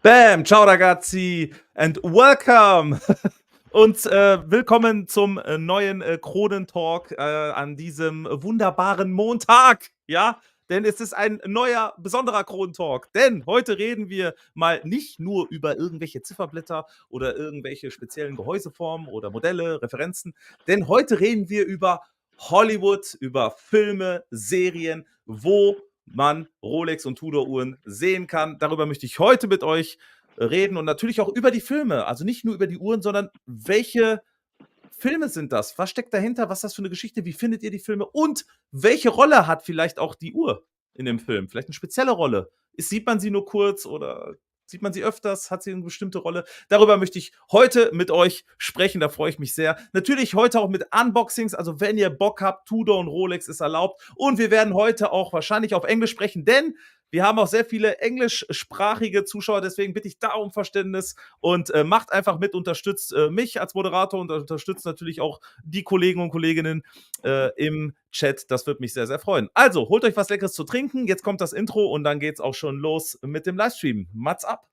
Bam, ciao ragazzi and welcome und willkommen zum neuen Kronentalk an diesem wunderbaren Montag, ja? Denn es ist ein neuer, besonderer Kronentalk. Denn heute reden wir mal nicht nur über irgendwelche Zifferblätter oder irgendwelche speziellen Gehäuseformen oder Modelle, Referenzen. Denn heute reden wir über Hollywood, über Filme, Serien, wo man Rolex und Tudor-Uhren sehen kann. Darüber möchte ich heute mit euch reden und natürlich auch über die Filme. Also nicht nur über die Uhren, sondern welche Filme sind das? Was steckt dahinter? Was ist das für eine Geschichte? Wie findet ihr die Filme? Und welche Rolle hat vielleicht auch die Uhr in dem Film? Vielleicht eine spezielle Rolle? Sieht man sie nur kurz oder sieht man sie öfters? Hat sie eine bestimmte Rolle? Darüber möchte ich heute mit euch sprechen. Da freue ich mich sehr. Natürlich heute auch mit Unboxings. Also wenn ihr Bock habt, Tudor und Rolex ist erlaubt. Und wir werden heute auch wahrscheinlich auf Englisch sprechen, denn wir haben auch sehr viele englischsprachige Zuschauer, deswegen bitte ich da um Verständnis und macht einfach mit, unterstützt mich als Moderator und unterstützt natürlich auch die Kollegen und Kolleginnen im Chat. Das würde mich sehr, sehr freuen. Also, holt euch was Leckeres zu trinken. Jetzt kommt das Intro und dann geht's auch schon los mit dem Livestream. Mats ab!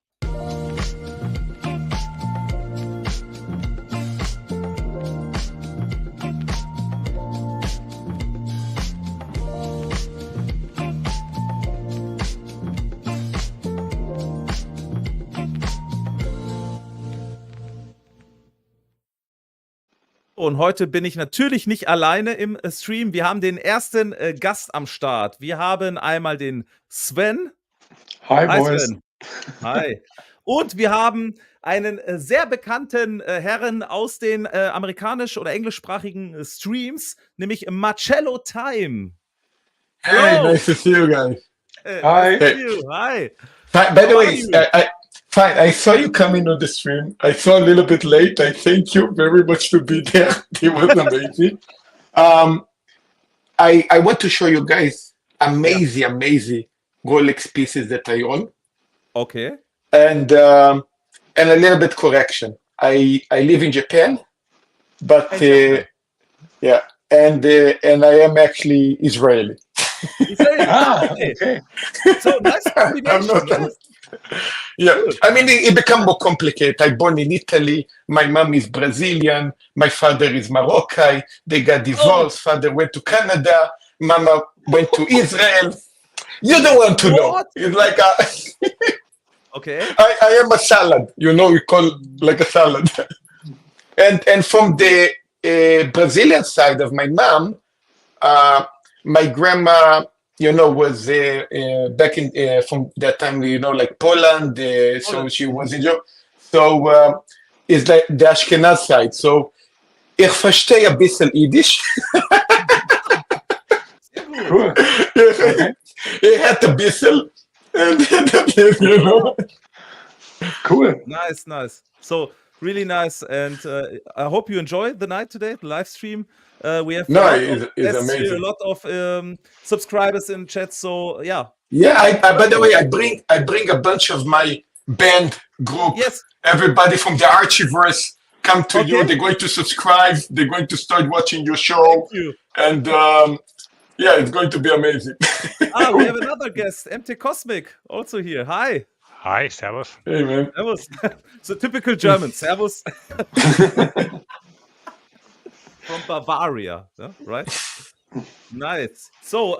Und heute bin ich natürlich nicht alleine im Stream. Wir haben den ersten Gast am Start. Wir haben einmal den Sven. Hi, Boys. Sven. Hi. Und wir haben einen sehr bekannten Herren aus den amerikanisch- oder englischsprachigen Streams, nämlich Marcello Time. Hey, nice to see you guys. Hi. Nice to see you. Hi. By the way, fine. I saw you coming on the stream. I saw a little bit late. I thank you very much to be there. It was amazing. I want to show you guys amazing Rolex pieces that I own. Okay. And a little bit correction. I live in Japan, but yeah, and I am actually Israeli. Okay. So nice combination. Yeah, I mean, it become more complicated. I born in Italy. My mom is Brazilian. My father is Moroccan. They got divorced. Father went to Canada. Mama went to Israel. You don't want to know. It's like okay. I am a salad. You know, we call like a salad. And from the Brazilian side of my mom, my grandma, was back in from that time, like Poland. So she was in Europe. So it's like the Ashkenaz side. So ich verstehe ein bisschen Yiddish. Cool. Ich had a bisschen. Cool. Nice. So really nice, and I hope you enjoy the night today, the live stream. We have it's amazing. a lot of subscribers in chat, so yeah. Yeah, by the way, I bring a bunch of my band group. Yes. Everybody from the Archiverse come to you. They're going to subscribe. They're going to start watching your show. Thank you. And yeah, it's going to be amazing. We have another guest, MT Cosmic, also here. Hi. Hi, servus. Hey, man. Servus. So typical German. Servus. From Bavaria, yeah, right? Nice. So,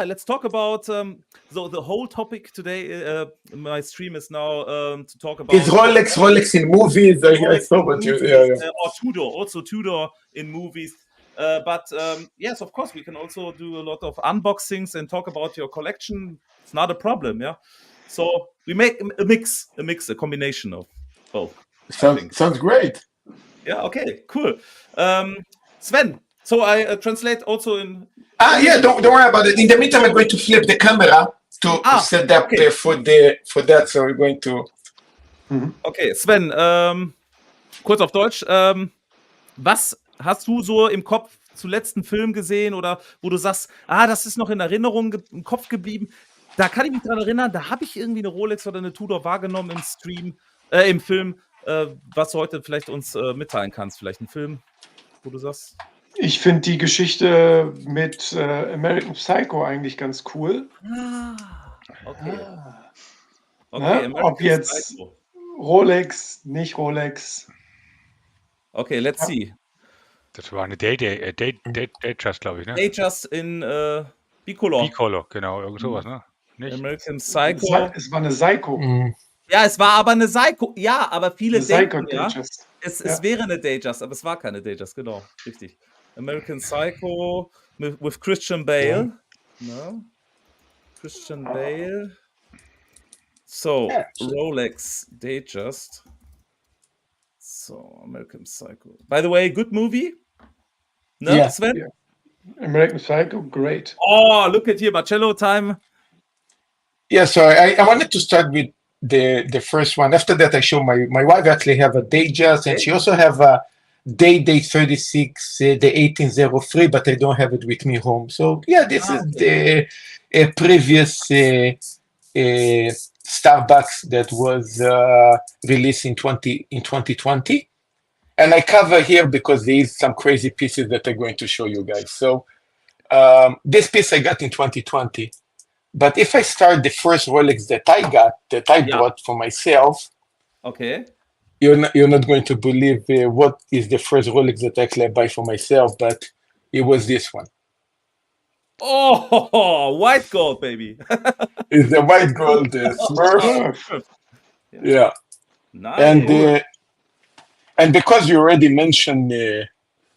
let's talk about so the whole topic today. My stream is now to talk about Is Rolex in movies? I saw what you. Yeah. Or Tudor, also Tudor in movies. But yes, of course, we can also do a lot of unboxings and talk about your collection. It's not a problem, yeah. So we make a combination of both. Sounds great. Yeah. Okay. Cool. Sven. So I translate also in. Yeah. Don't worry about it. In the meantime, I'm going to flip the camera to set up for that. So we're going to. Okay, Sven. Kurz auf Deutsch. Was hast du so im Kopf zu letzten Film gesehen oder wo du sagst, das ist noch in Erinnerung im Kopf geblieben? Da kann ich mich dran erinnern, da habe ich irgendwie eine Rolex oder eine Tudor wahrgenommen im Stream, im Film, was du heute vielleicht uns mitteilen kannst. Vielleicht ein Film, wo du sagst. Ich finde die Geschichte mit American Psycho eigentlich ganz cool. Okay. Okay, Ob American jetzt Psycho. Rolex, nicht Rolex. Okay, let's Ja. see. Das war eine Datejust, glaube ich, ne? Datejust in Bicolor. Bicolor, genau, irgend sowas, ne? Nicht? American Psycho. Es war eine Psycho. Ja, es war aber eine Psycho. Ja, aber viele Eine Psycho denken, ja, Datejust. es Ja. wäre eine Datejust, aber es war keine Datejust, genau, richtig. American Psycho with Christian Bale. No? Christian Bale. So, Rolex Datejust. So, American Psycho. By the way, good movie? No, Yeah. Sven? Yeah. American Psycho, great. Oh, look at here, Marcello time. Yeah, so I wanted to start with the first one. After that, I show my wife actually have a Datejust, and she also have a Day 36, the 1803, but I don't have it with me home. So yeah, this is the previous Starbucks that was released in 2020. And I cover here because there is some crazy pieces that I'm going to show you guys. So this piece I got in 2020. But if I start the first Rolex that I bought for myself, okay, you're not going to believe what is the first Rolex that actually I buy for myself, but it was this one. Oh, white gold, baby. It's the white gold Smurf. Yeah. Nice. And because you already mentioned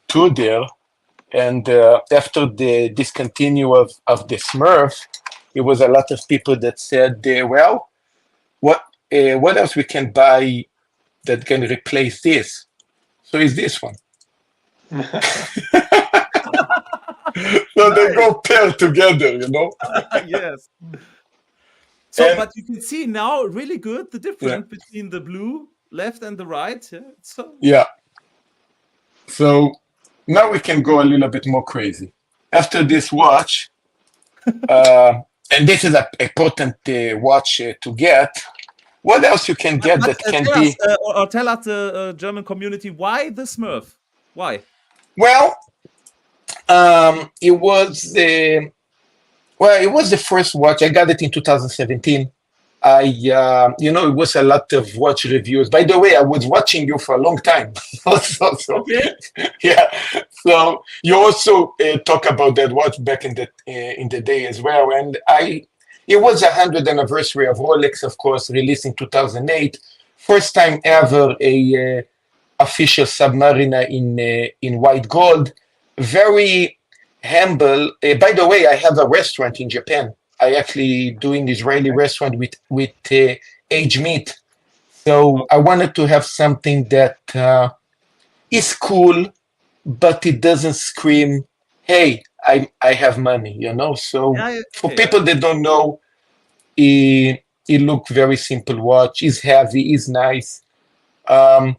Tudor, and after the discontinue of the Smurf, it was a lot of people that said, well, what else we can buy that can replace this? So it's this one. So they go pair together, you know? Yes. So, but you can see now really good the difference between the blue left and the right. Yeah. Yeah. So now we can go a little bit more crazy. After this watch, and this is an important watch to get. What else you can get that can be? Or tell us the German community why the Smurf? Why? Well, it was the first watch. I got it in 2017. It was a lot of watch reviews. By the way, I was watching you for a long time. Okay. Yeah. So you also talk about that watch back in the day as well. And it was 100th anniversary of Rolex, of course, released in 2008. First time ever a official Submariner in white gold. Very humble. By the way, I have a restaurant in Japan. I actually doing Israeli restaurant with aged meat. So I wanted to have something that is cool, but it doesn't scream, hey, I have money, you know? So for people that don't know, it look very simple watch. It's heavy, it's nice. And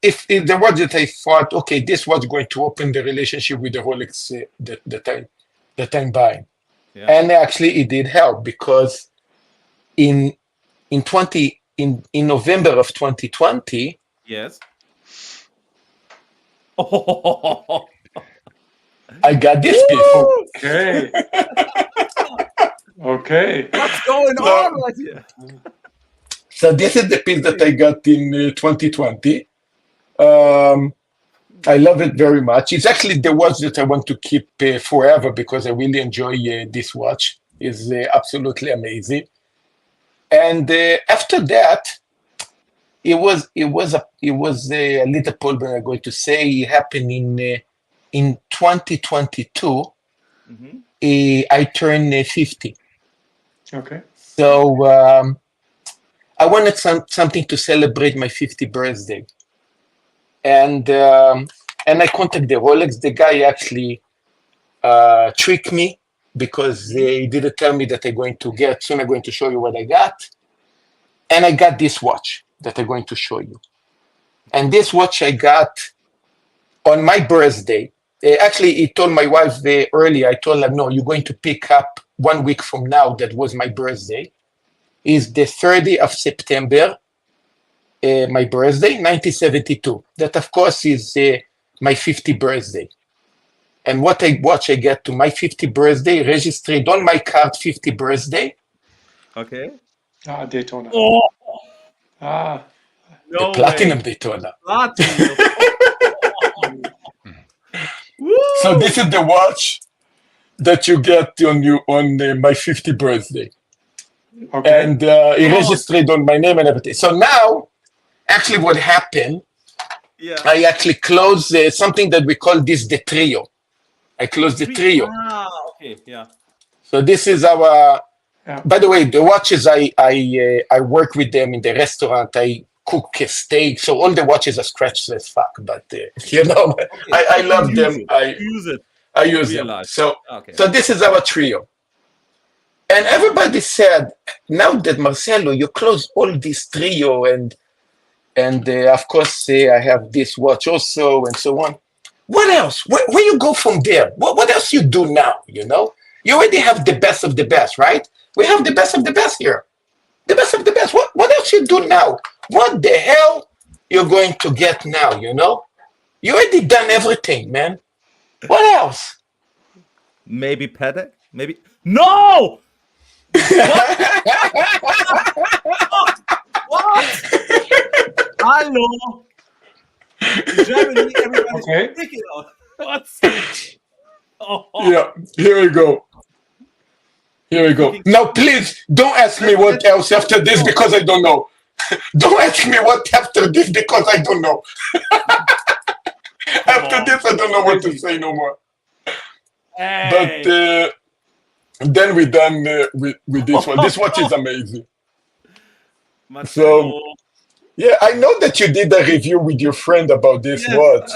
if the watch that I thought, okay, this was going to open the relationship with the Rolex that I'm buying. Yeah. And actually it did help because in November of 2020, yes, I got this piece. Okay. Okay. What's going on right here? So this is the piece that I got in 2020. I love it very much. It's actually the watch that I want to keep forever because I really enjoy this watch. It's absolutely amazing. And after that, it was a little problem. I'm going to say it happened in 2022. Mm-hmm. I turned 50. Okay. So I wanted something to celebrate my 50th birthday. And I contacted the Rolex. The guy actually tricked me because he didn't tell me that I'm going to get. Soon I'm going to show you what I got. And I got this watch that I'm going to show you. And this watch I got on my birthday. Actually, he told my wife earlier. I told her, no, you're going to pick up 1 week from now. That was my birthday. Is the 30th of September. My birthday, 1972. That, of course, is my 50th birthday. And what watch I get to my 50th birthday, registered on my card, 50th birthday. Okay. Ah, Daytona. Oh, Ah, The no platinum way. Daytona. Platinum. Woo! So this is the watch that you get on my 50th birthday, okay. and it registered on my name and everything. So now, actually, what happened? Yeah. I actually closed something that we call this the trio. I closed the trio. Ah, okay, yeah. So this is our. Yeah. By the way, the watches I work with them in the restaurant. I cook a steak, so all the watches are scratched as fuck. But you know, Okay. I love You them. use it. You use it. I use Real them. life. So Okay. so this is our trio. And everybody said, now that Marcelo, you close all this trio, and of course I have this watch also, and so on. What else? Where you go from there? What else you do now? You know, you already have the best of the best, right? We have the best of the best here. The best of the best. What else you do now? What the hell you're going to get now? You know, you already done everything, man. What else? Maybe Paddock? Maybe. No! What? Hello? In Germany, everybody's Okay. freaking out. What's. Oh, Yeah, here we go. Here we go. Now, please don't ask me what else after this because I don't know. Don't ask me what after this because I don't know. After this, I don't know what to say no more. Hey. But then we're done with this one. This watch is amazing. Marcelo. Yeah, I know that you did a review with your friend about this Yes. watch,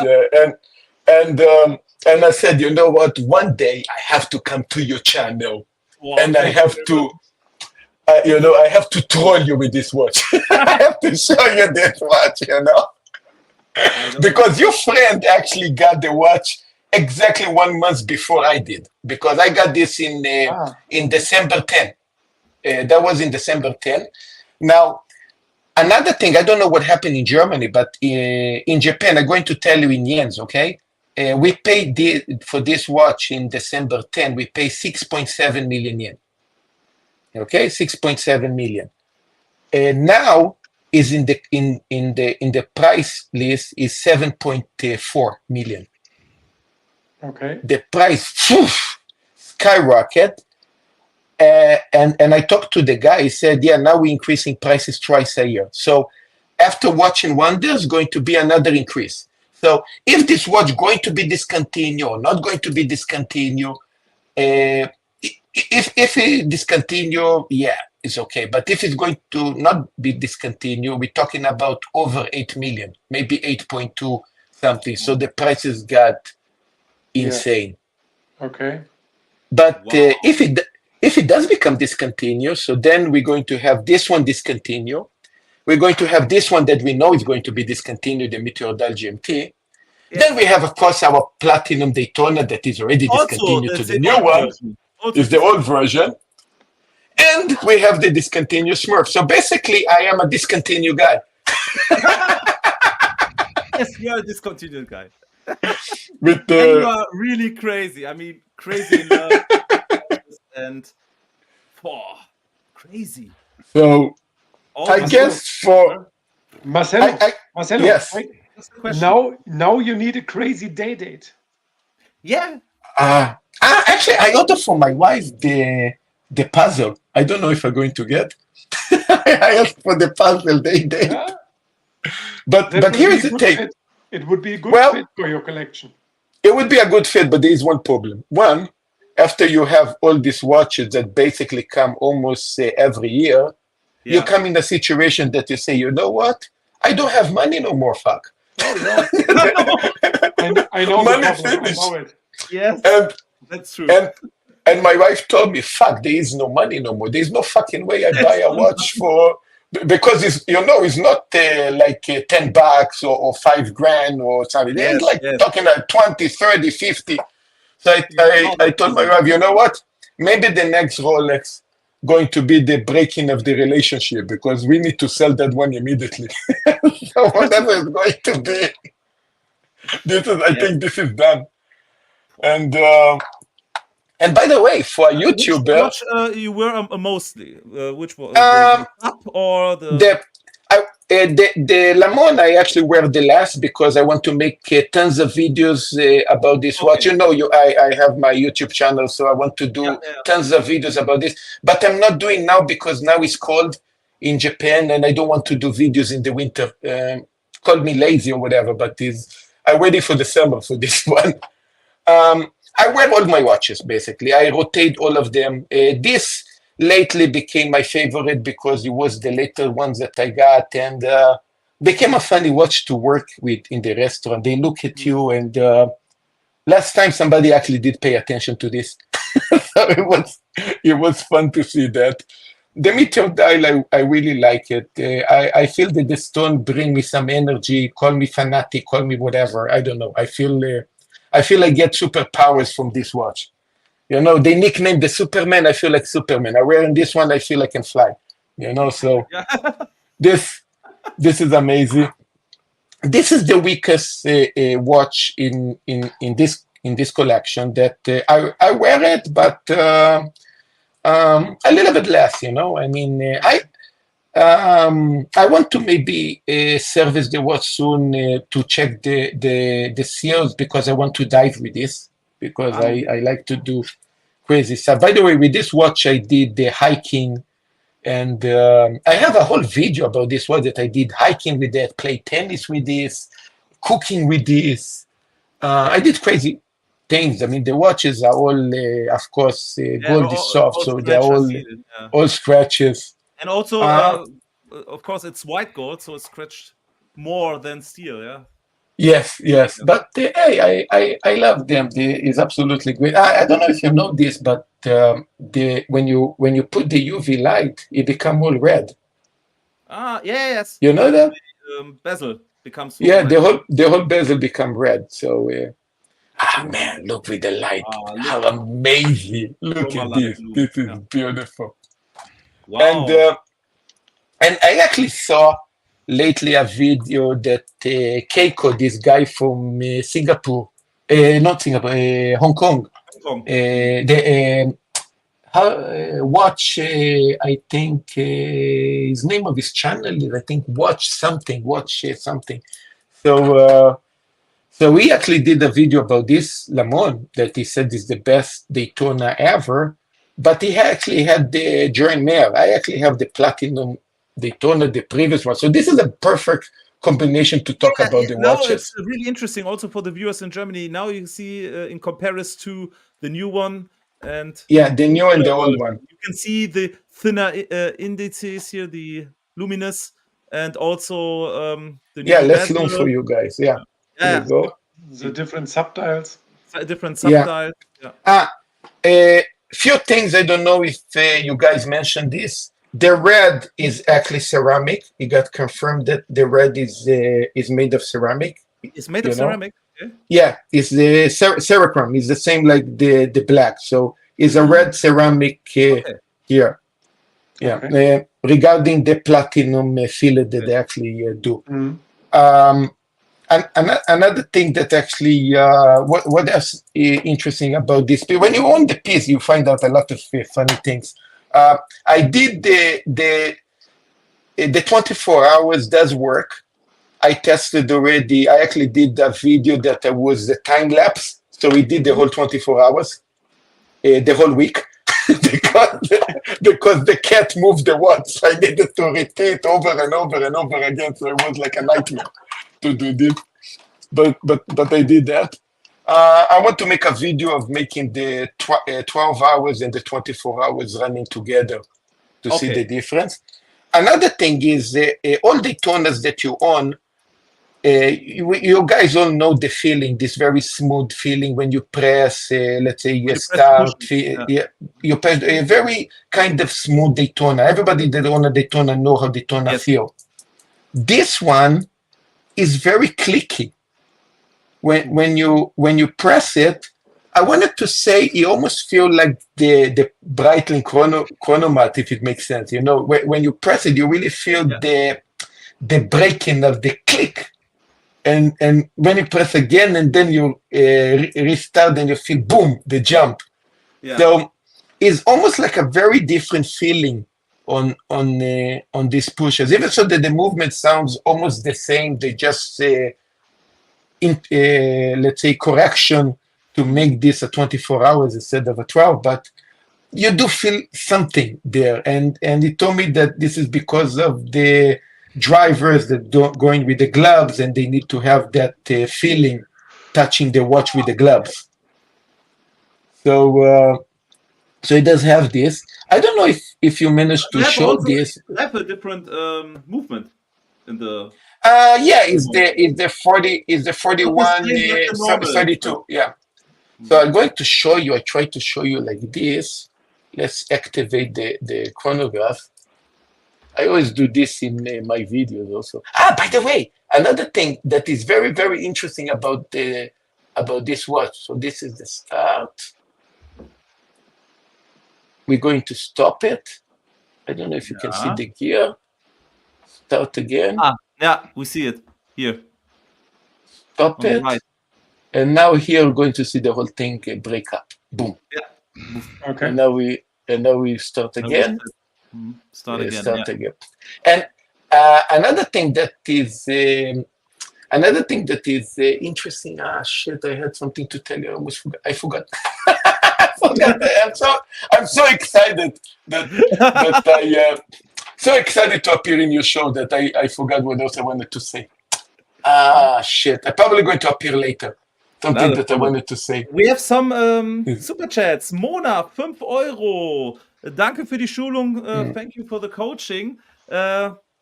and I said, you know what? One day I have to come to your channel, Wow, and I have to, I have to troll you with this watch. I have to show you this watch, you know, because your friend actually got the watch exactly 1 month before I did, because I got this in December 10. That was in December 10. Now, another thing, I don't know what happened in Germany, but in Japan, I'm going to tell you in yens, okay? We paid for this watch in December 10, we paid 6.7 million yen. Okay, 6.7 million. Now is in the price list is 7.4 million. Okay. The price skyrocket. And I talked to the guy. He said, "Yeah, now we're increasing prices twice a year. So after watching one, there's going to be another increase. So if this watch going to be discontinued or not going to be discontinued, if it discontinue, yeah, it's okay. But if it's going to not be discontinued, we're talking about over 8 million, maybe 8.2 something. So the prices got insane. Okay. But Wow. if it does become discontinued, so then we're going to have this one discontinue. We're going to have this one that we know is going to be discontinued, the Meteor Dial GMT. Yeah. Then we have, of course, our Platinum Daytona that is already discontinued to that's the new one. Is the old version. And we have the discontinued Smurf. So basically, I am a discontinued guy. Yes, you are a discontinued guy. With And you are really crazy. I mean, crazy in love. And crazy. So All I this guess for Marcelo, I Marcelo, yes. That's the question. now you need a crazy day date. Yeah. Actually, I ordered for my wife the puzzle. I don't know if I'm going to get. I asked for the puzzle. They Yeah, but that would here be is a the good thing. fit. It would be a good Well- fit for your collection. It would be a good fit, but there is one problem. One, after you have all these watches that basically come almost every year, you come in a situation that you say, you know what? I don't have money no more, fuck. Oh yeah, I know the Money problem. I finished. know it. Yes. And That's true. and my wife told me, fuck, there is no money no more. There's no fucking way I buy a watch for, because it's not like $10 or $5,000 or something. Yes, It's like yes. talking about 20, 30, 50. So I told my wife, you know what? Maybe the next Rolex going to be the breaking of the relationship, because we need to sell that one immediately. So whatever it's going to be, I think this is done. And And by the way, for a Which YouTuber, watch you were mostly? Which one? um, The up or the? the Lamon I actually wear the last because I want to make tons of videos about this watch. Okay. I have my YouTube channel, so I want to do Yeah. tons of videos about this. But I'm not doing now because now it's cold in Japan, and I don't want to do videos in the winter. Call me lazy or whatever, but I'm waiting for the summer for this one. I wear all my watches basically. I rotate all of them. This lately became my favorite because it was the later ones that I got, and became a funny watch to work with in the restaurant. They look at you, and last time somebody actually did pay attention to this, so it was fun to see that. The meteor dial, I really like it. I feel that the stone bring me some energy. Call me fanatic, call me whatever. I don't know. I feel I get superpowers from this watch. They nicknamed the Superman. I feel like Superman. I wear this one. I feel I can fly. So Yeah. this is amazing. This is the weakest watch in this collection. That I wear it, but a little bit less. I mean, I want to maybe service the watch soon to check the seals because I want to dive with this because I like to do crazy stuff. By the way, with this watch I did the hiking, and I have a whole video about this watch that I did hiking with it, play tennis with this, cooking with this. I did crazy things. I mean, the watches are all, of course, gold is soft, so they're all scratches. And also, of course, it's white gold, so it's scratched more than steel. Yeah. Yes. But hey, I love them. It's absolutely great. I don't know if you know this, but when you put the UV light, it becomes all red. Yes. You know that? The bezel becomes. Yeah, red. the whole bezel become red. So man, look with the light. How amazing! Look at this. This is beautiful. Wow. And I actually saw lately a video that Keiko, this guy from Singapore, not Singapore, Hong Kong, watch, I think his name of his channel is, I think, watch something. So we actually did a video about this Lamon that he said is the best Daytona ever, but he actually had the Journey. I actually have the Platinum Daytona, the previous one. So this is a perfect combination to talk about the watches. It's really interesting also for the viewers in Germany. Now you see in comparison to the new one and the new and the old one. You can see the thinner indices here, the luminous, and also the new less room for you guys. Here you go. The different subdials. Few things I don't know if you guys mentioned this. The red is actually ceramic. It got confirmed that the red is made of ceramic. It's made of ceramic. Okay. Yeah, it's the Cerachrome. It's the same like the black. So it's a red ceramic here. Yeah. Okay. Regarding the platinum fillet that they actually do. And another thing that actually, what else interesting about this? When you own the piece, you find out a lot of funny things. I did the 24 hours does work. I tested already. I actually did a video that was the time lapse. So we did the whole 24 hours, the whole week, because the cat moved the watch. I needed to repeat over and over and over again. So it was like a nightmare to do this. But I did that. I want to make a video of making the 12 hours and the 24 hours running together to see the difference. Another thing is all the toners that you own, you guys all know the feeling, this very smooth feeling when you press, let's say you start, you press a very kind of smooth Daytona. Everybody that own a Daytona know how Daytona feel. This one is very clicky. When you press it, I wanted to say you almost feel like the Breitling Chronomat, if it makes sense. When you press it, you really feel the breaking of the click. And when you press again and then you restart and you feel boom, the jump. Yeah. So it's almost like a very different feeling on these pushers. Even so that the movement sounds almost the same. They just let's say correction to make this a 24 hours instead of a 12, but you do feel something there. And he told me that this is because of the drivers that going with the gloves, and they need to have that feeling touching the watch with the gloves. So it does have this. I don't know if you managed to show this. Have a different movement in the. Is the 41 32. Yeah. So I'm going to show you. I try to show you like this. Let's activate the chronograph. I always do this in my videos also. By the way, another thing that is very, very interesting about this watch. So this is the start. We're going to stop it. I don't know if you can see the gear. Start again. Yeah, we see it here. Stop it. Right. And now here we're going to see the whole thing break up. Boom. Yeah. Okay. And now we start again. Start again. And another thing that is interesting. Shit! I had something to tell you. I almost forgot. I forgot. I'm so excited that I so excited to appear in your show that I forgot what else I wanted to say. Shit! I'm probably going to appear later. Something that I wanted to say. We have some Super Chats. Mona, 5 Euro. Danke für die Schulung. Thank you for the coaching.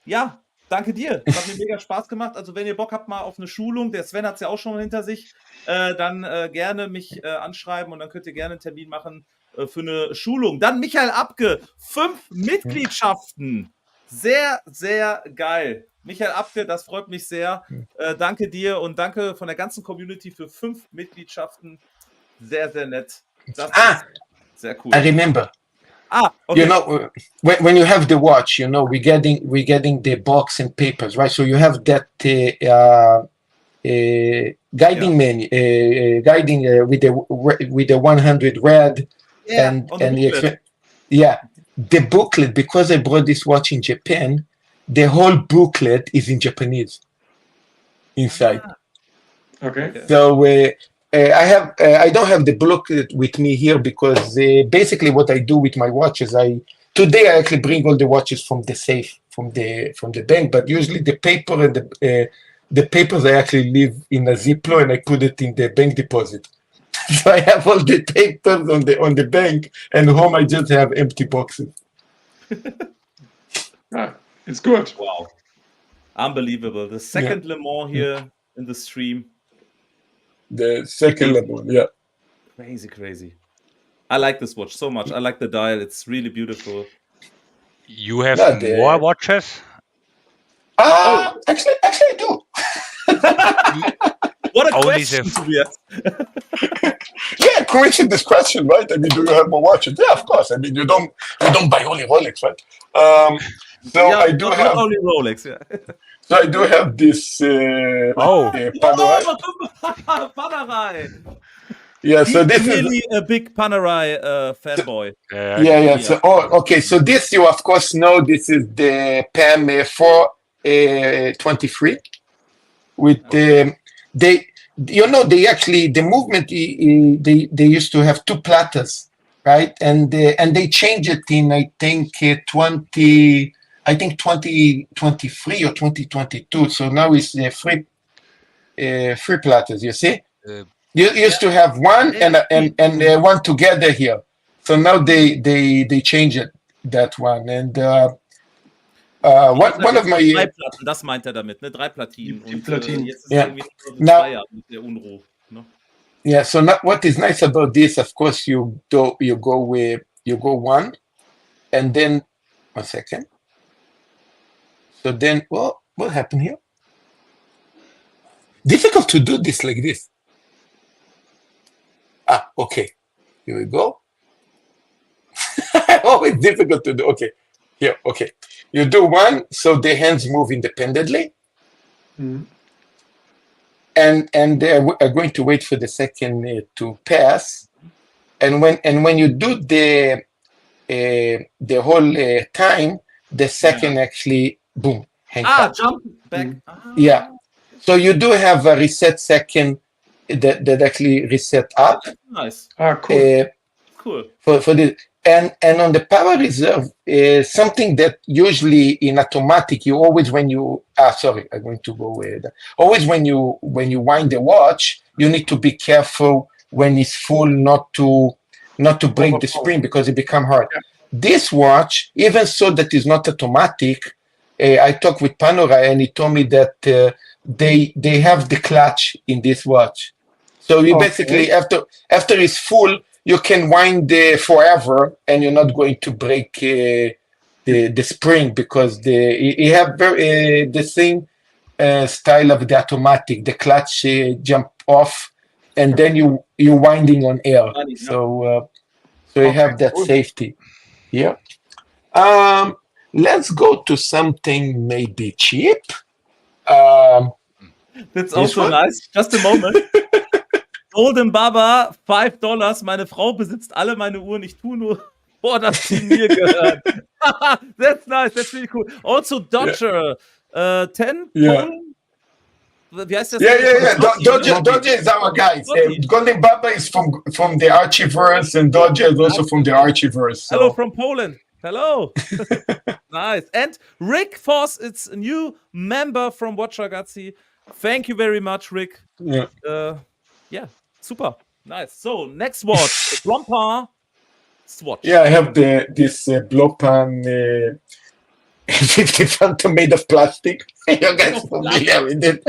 Ja, danke dir. Das hat mir mega Spaß gemacht. Also wenn ihr Bock habt mal auf eine Schulung, der Sven hat es ja auch schon hinter sich, dann gerne mich anschreiben und dann könnt ihr gerne einen Termin machen für eine Schulung. Dann Michael Abke, 5 Mitgliedschaften. Sehr, sehr geil. Michael Abke, das freut mich sehr. Danke dir und danke von der ganzen Community für 5 Mitgliedschaften. Sehr, sehr nett. Das ist sehr cool. I remember. Okay. You know, when you have the watch, you know, we're getting the box and papers, right? So you have that guiding menu, with the 100 red, and the booklet. Because I brought this watch in Japan, the whole booklet is in Japanese inside. Okay. So I don't have the booklet with me here because basically what I do with my watches, today I actually bring all the watches from the safe from the bank, but usually the paper and the papers I actually leave in a Ziploc and I put it in the bank deposit. So I have all the papers on the bank, and home I just have empty boxes. It's good. Wow. Unbelievable. The second Le Mans here in the stream. The second Le Mans, yeah. Crazy. I like this watch so much. I like the dial. It's really beautiful. You have more watches? Actually I do. What a question, Tobias. Yeah, question this question, right? I mean, do you have more watches? Yeah, of course. I mean, you don't buy only Rolex, right? I do have only Rolex. Yeah. So I do have this Panerai. Panerai. Yeah, so this really is a big Panerai fanboy. Yeah. So okay. So this, you of course know, this is the PAM 423 with they actually, the movement, they used to have 2 platters, right? And they changed it in I think 2023 or 2022. So now it's 3 platters. You see, you used to have one and one together here. So now they changed it, that one. And one of my 3 Platten, das meint damit, ne? 3 Platinen. Die Platinen. Jetzt ist es irgendwie so mit der Unruhe. Ne? Yeah. So what is nice about this, of course, you go one, and then 1 second. So then, well, what happened here? Difficult to do this like this. Okay. Here we go. Always difficult to do. Okay. Here. Okay. You do one, so the hands move independently. Mm-hmm. And they are going to wait for the second to pass. when you do the whole time, the second actually boom hang up. Jump back. Yeah. So you do have a reset second that actually reset up. Nice. Cool. Cool. For this. And on the power reserve is something that usually in automatic you always when you I'm going to go with always when you wind the watch you need to be careful when it's full not to break the spring because it become hard. Yeah. This watch, even so that is not automatic, I talked with Panerai and he told me that they have the clutch in this watch. So you basically after it's full, you can wind forever and you're not going to break the spring because you have the same style of the automatic. The clutch jump off and then you're winding on air. So you have that safety. Yeah. Let's go to something maybe cheap. That's also nice. Just a moment. Golden Baba, $5. Meine Frau besitzt alle meine Uhren. Ich tue nur vor, dass sie mir gehören. That's nice. That's really cool. Also Dodger, 10. Yeah. Wie heißt das? Yeah. Dodger is our guy. Golden Baba is from the Archieverse, and Dodger is also from the Archieverse. So. Hello from Poland. Hello. Nice. And Rick Voss, it's a new member from Watchragazzi. Thank you very much, Rick. Yeah. Yeah. Super. Nice. So, next watch. The Blancpain swatch. Yeah, I have this Blancpain 50 Phantom made of plastic. You guys familiar with it?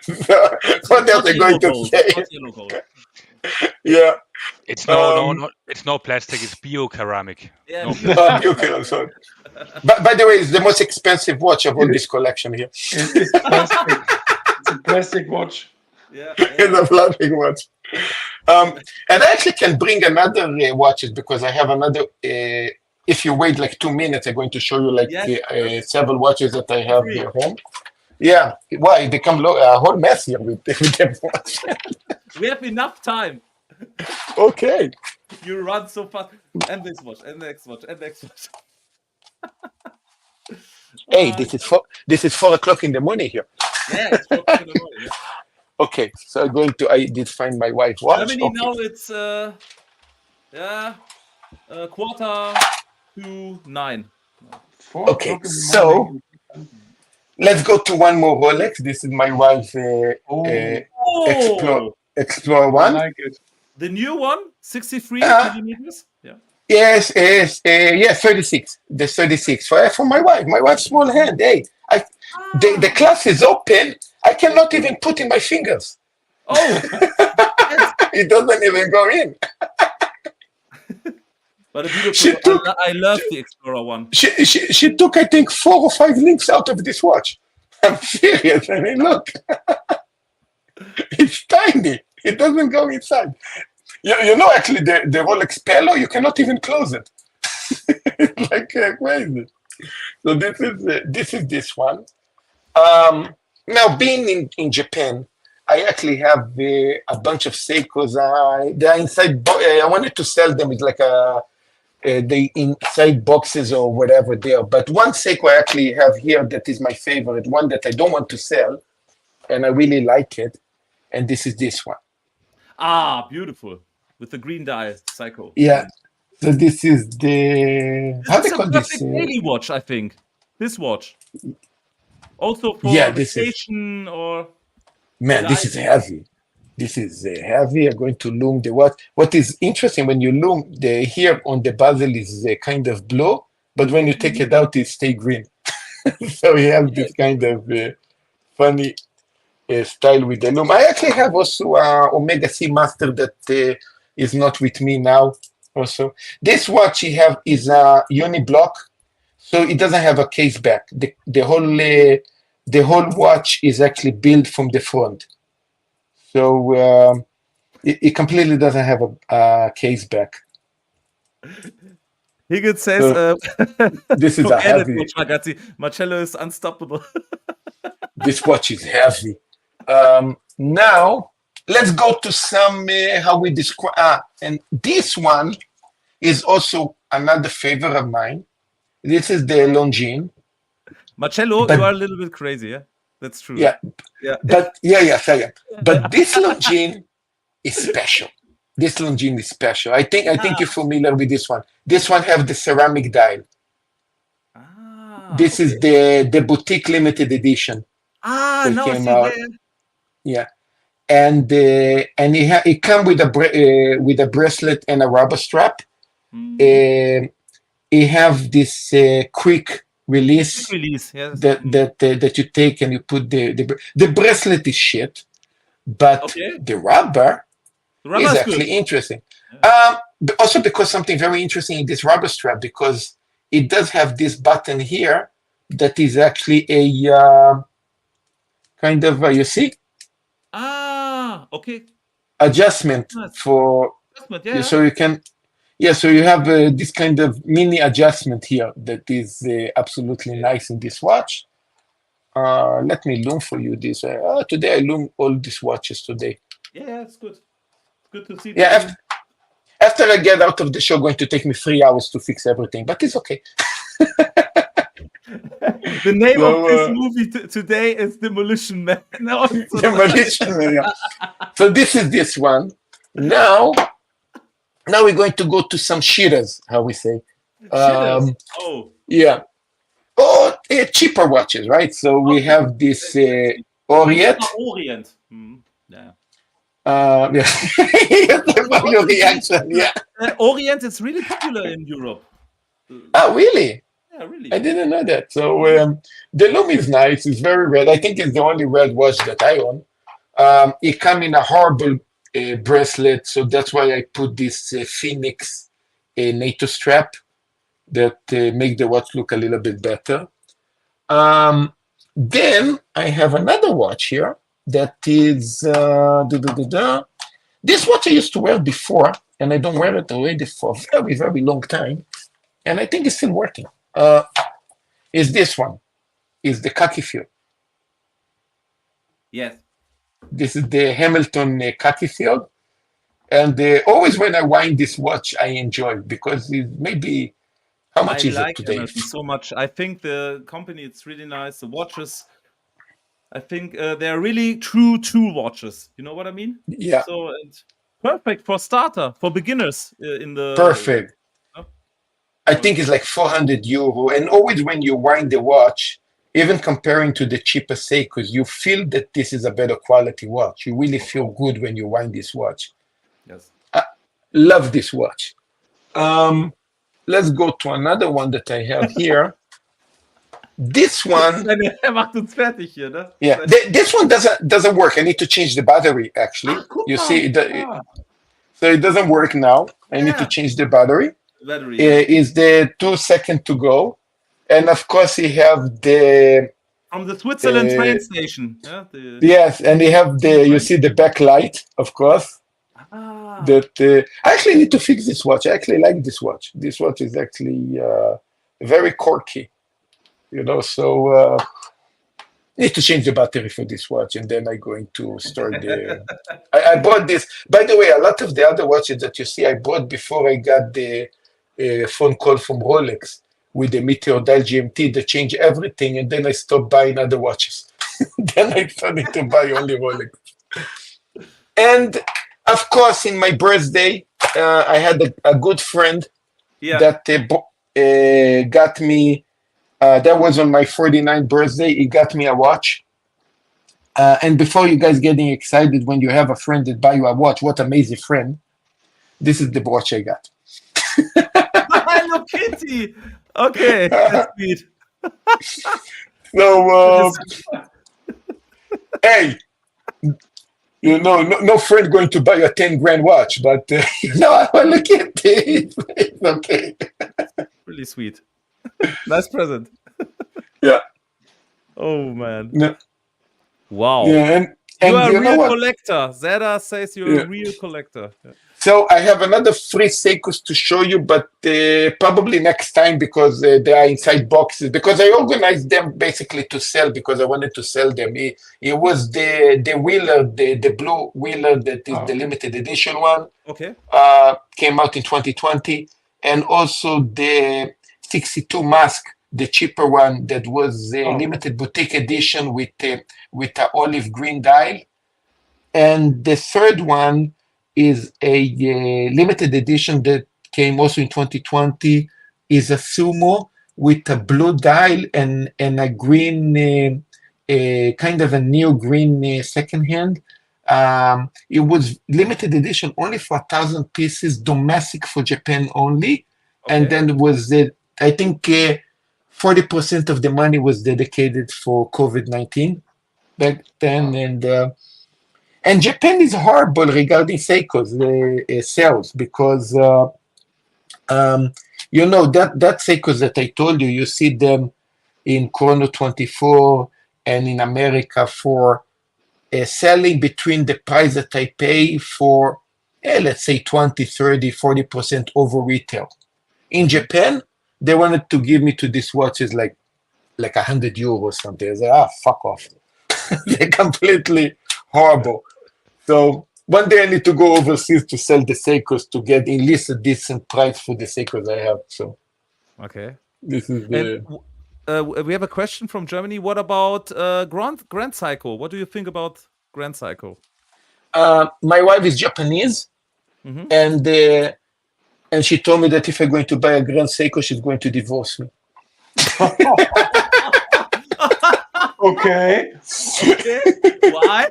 So, what else are you going to say? Yeah. It's no plastic. It's bioceramic. Yeah. Bioceramic. Sorry. But by the way, it's the most expensive watch of all this collection here. It's plastic. It's a plastic watch. Yeah. It's a plastic watch. And I actually can bring another watches because I have another. If you wait like 2 minutes, I'm going to show you several watches that I have here home. Yeah, why it become a whole mess here with them watch. We have enough time. Okay. You run so fast. And this watch, and next watch, and next watch. Hey, this is 4 o'clock in the morning here. Yeah, it's 4 o'clock in the morning. Yeah. Okay, so I'm going to. I did find my wife watch. Germany now it's 8:45. Okay, so let's go to one more Rolex. This is my wife's Explorer one. I like it. The new one, 63 millimeters. Yeah. Yes, 36. The 36 for my wife. My wife's small hand. Hey, the class is open. I cannot even put in my fingers. Oh, it doesn't even go in. But a beautiful. I love the Explorer one. She took, I think, 4 or 5 links out of this watch. I'm serious. I mean, look, it's tiny. It doesn't go inside. You know, actually, the Rolex Pelo, you cannot even close it. It's like crazy. So this is this one. Now, being in Japan, I actually have a bunch of Seikos. They're inside. I wanted to sell them with like they inside boxes or whatever they are. But one Seiko I actually have here that is my favorite, one that I don't want to sell, and I really like it. And this is this one. Ah, beautiful. With the green dial, Psycho. Yeah. So this is the how they call this? Daily watch, I think. This watch. Also for vacation or. Man, this is heavy. This is heavy. I'm going to loom the watch. What is interesting when you loom the here on the bezel is kind of blue, but when you take it out, it stay green. So we have this kind of funny style with the loom. I actually have also Omega C Master that is not with me now. Also, this watch you have is a uniblock, so it doesn't have a case back. The whole watch is actually built from the front, so it completely doesn't have a case back. Higgins says, "This is a heavy." Marcello is unstoppable. This watch is heavy. Now let's go to some how we describe. And this one is also another favorite of mine. This is the Longines. Marcello, But- you are a little bit crazy, yeah? That's true. Yeah, Yeah. but yeah. But this Longines is special. This Longines is special. I think you're familiar with this one. This one have the ceramic dial. This is the boutique limited edition. That now I came see. out. Yeah. And it come with a bracelet and a rubber strap. It have this quick release. Quick release, yes. that you take and you put the bracelet is shit, but the rubber is actually good. interesting. But also because something very interesting in this rubber strap, because it does have this button here that is actually a kind of you see adjustment Nice. for Yeah. so you can so you have this kind of mini adjustment here that is absolutely nice in this watch. Let me loom for you this. Today I loom all these watches today. Yeah, it's good. It's good to see. Yeah, after I get out of the show, going to take me 3 hours to fix everything, but it's okay. The name of this movie today is Demolition Man. No, Demolition Man. Yeah. So this is this one. Now we're going to go to some shitters, how we say. Yeah. Cheaper watches, right? So we have this Orient. Orient. Yeah. Your reaction, yeah. Orient is really popular in Europe. Oh, really? Yeah, really. I didn't know that. So the loom is nice. It's very red. I think it's the only red watch that I own. It comes in a horrible bracelet, so that's why I put this Phoenix NATO strap that make the watch look a little bit better. Then I have another watch here that is this watch I used to wear before, and I don't wear it already for a very, very long time, and I think it's still working. Is this one? Is the khaki field. Yes. This is the Hamilton khaki field, and always when I wind this watch, I enjoy it because it maybe how much is it today? Hamilton so much. I think the company it's really nice. The watches, I think they're really true watches. You know what I mean? Yeah. So it's perfect for starter, for beginners in the. Perfect. I think it's like €400, and always when you wind the watch, even comparing to the cheaper Seikos, you feel that this is a better quality watch. You really feel good when you wind this watch. Yes. I love this watch. Let's go to another one that I have here. This one. Macht uns fertig hier, ne? Yeah, this one doesn't work. I need to change the battery. Actually, you see, so it doesn't work now. I need to change the battery. Is the 2 seconds to go, and of course you have the from the Switzerland train station. Yeah, yes, and you have you see the backlight, of course. That I actually need to fix this watch. I actually like this watch. This watch is actually very quirky, you know. So need to change the battery for this watch, and then I'm going to start the. I bought this. By the way, a lot of the other watches that you see, I bought before I got the phone call from Rolex with the Meteor Dial GMT that changed everything, and then I stopped buying other watches. Then I started to buy only Rolex. And of course, in my birthday, I had a good friend that got me. That was on my 49th birthday. He got me a watch. And before you guys getting excited when you have a friend that buy you a watch, what amazing friend! This is the watch I got. Hello Kitty. Okay, that's sweet. So, hey, you know, no friend going to buy a 10 grand watch, but look at this. It's okay. Really sweet. Nice present. Yeah. Oh man. Yeah. Wow. Yeah, You are a you know real what? collector. Zeda says you're Yeah. a real collector. Yeah. So I have another 3 Seikos to show you, but probably next time because they are inside boxes. Because I organized them basically to sell because I wanted to sell them. It was the Wheeler, the blue Wheeler that is the limited edition one. Okay. Came out in 2020, and also the 62 Mask, the cheaper one that was a limited boutique edition with an olive green dial. And the third one is a limited edition that came also in 2020, is a Sumo with a blue dial and a green, kind of a neo green second hand. It was limited edition only for 1,000 pieces, domestic for Japan only. And then it was, I think 40% of the money was dedicated for COVID-19 back then. And Japan is horrible regarding Seikos sales because, you know, that Seikos that I told you, you see them in Chrono 24 and in America for selling between the price that I pay for, let's say 20, 30, 40% over retail. In Japan, they wanted to give me to these watches like €100 or something. I said, fuck off. They're completely horrible. So one day I need to go overseas to sell the Seikos to get at least a decent price for the Seikos I have. So Okay. this is And we have a question from Germany. What about Grand Seiko? What do you think about Grand Seiko? my wife is Japanese, and she told me that if I'm going to buy a Grand Seiko, she's going to divorce me. Okay. Why?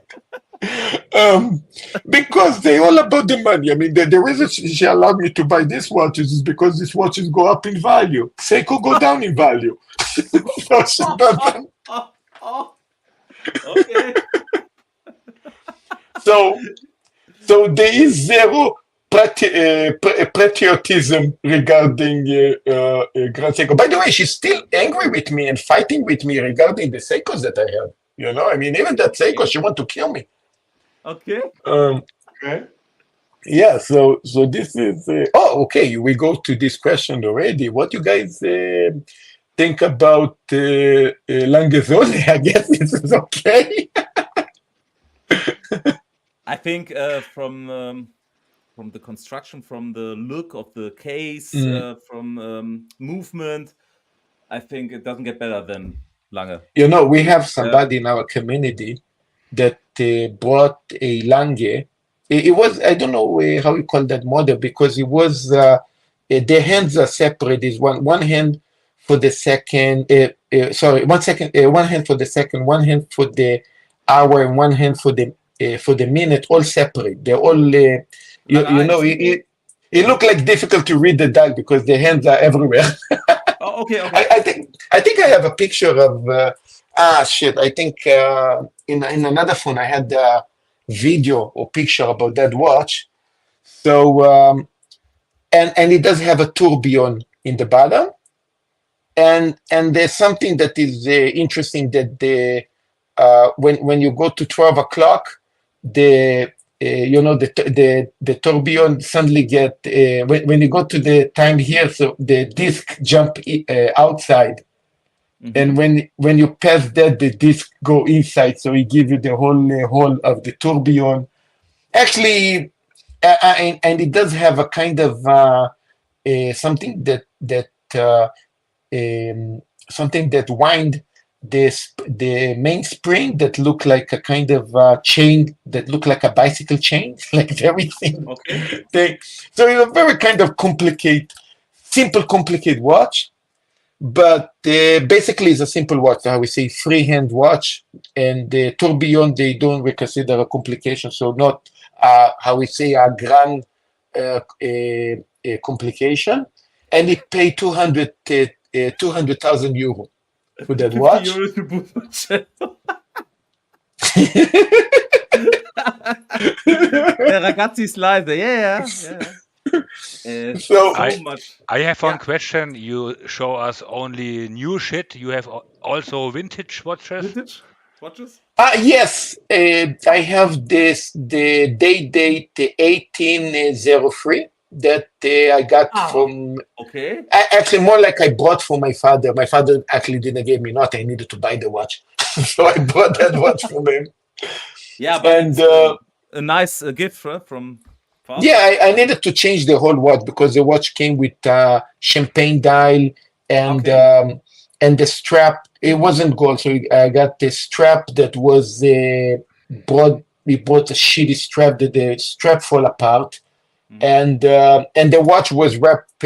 Because they're all about the money. I mean, the reason she allowed me to buy these watches is because these watches go up in value. Seiko go down in value. So she doesn't. Okay. So there is zero patriotism regarding Grand Seiko. By the way, she's still angry with me and fighting with me regarding the Seikos that I have. You know, I mean, even that Seiko, she want to kill me. Okay. Okay. Yeah, so this is okay. We go to this question already. What you guys think about Lange Söhne? I guess this is okay. I think from the construction, from the look of the case, from movement, I think it doesn't get better than Lange. You know, we have somebody in our community that bought a Lange. It was, I don't know how you call that model, because it was the hands are separate. Is one hand for the second. One hand for the second, one hand for the hour, and one hand for the minute. All separate. They're all you know. It looked like difficult to read the dial because the hands are everywhere. Oh, okay. I think I have a picture of. Shit! I think in another phone I had a video or picture about that watch. So and it does have a tourbillon in the bottom, and there's something that is interesting that when you go to 12 o'clock, the tourbillon suddenly get when you go to the time here, so the disc jump outside. And when you pass that, the disc go inside, so it gives you the whole of the tourbillon. Actually, and it does have a kind of something that wind the main spring that look like a kind of chain that look like a bicycle chain, like everything. Okay. So it's a very kind of complicated watch. But basically, it's a simple watch. How we say freehand watch, and the tourbillon they don't consider a complication. So not how we say a grand complication. And it paid 200,000 euro for that watch. €50 to boot. Ragazzi's live. Yeah. So much. I have one question. You show us only new shit. You have also vintage watches. Vintage? watches? Yes, I have the date 1803 that I got from. Okay. Actually, more like I bought for my father. My father actually didn't give me nothing. I needed to buy the watch, so I bought that watch from him. Yeah, but And it's a nice gift from father. yeah, I needed to change the whole watch because the watch came with champagne dial and and the strap. It wasn't gold, so I got the strap that was brought. We bought a shitty strap that the strap fall apart, and the watch was wrapped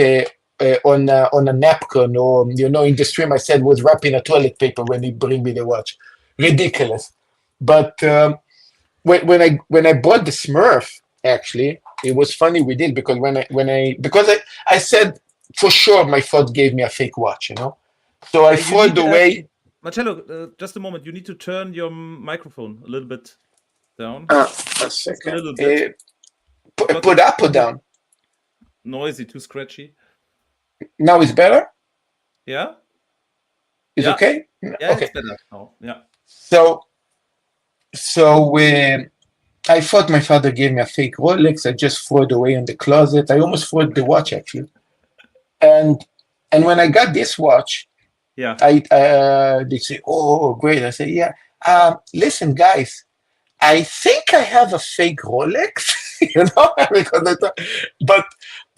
on a napkin, or in the stream I said was wrapped in a toilet paper when he bring me the watch. Ridiculous. But when I bought the Smurf, actually, it was funny we did because I said for sure my father gave me a fake watch, so I threw it away. Marcello, just a moment. You need to turn your microphone a little bit down. A second. A little bit. Put up or down? Noisy, too scratchy. Now it's better? Yeah? It's okay? Yeah, okay. It's better now. Yeah. So I thought my father gave me a fake Rolex. I just threw it away in the closet. I almost threw the watch, actually. And when I got this watch, they say, "Oh, great." I say, "Yeah. Listen, guys, I think I have a fake Rolex, but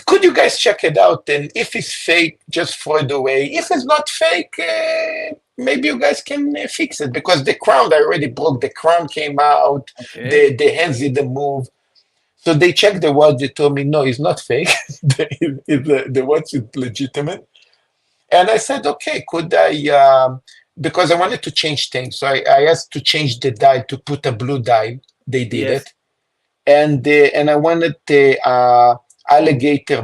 could you guys check it out? And if it's fake, just throw it away. If it's not fake, maybe you guys can fix it because the crown, I already broke. The crown came out. Okay. The hands didn't move. So they checked the watch. They told me, no, it's not fake. the watch is legitimate. And I said, okay, could I, because I wanted to change things. So I asked to change the dial to put a blue dial. They did it. And I wanted the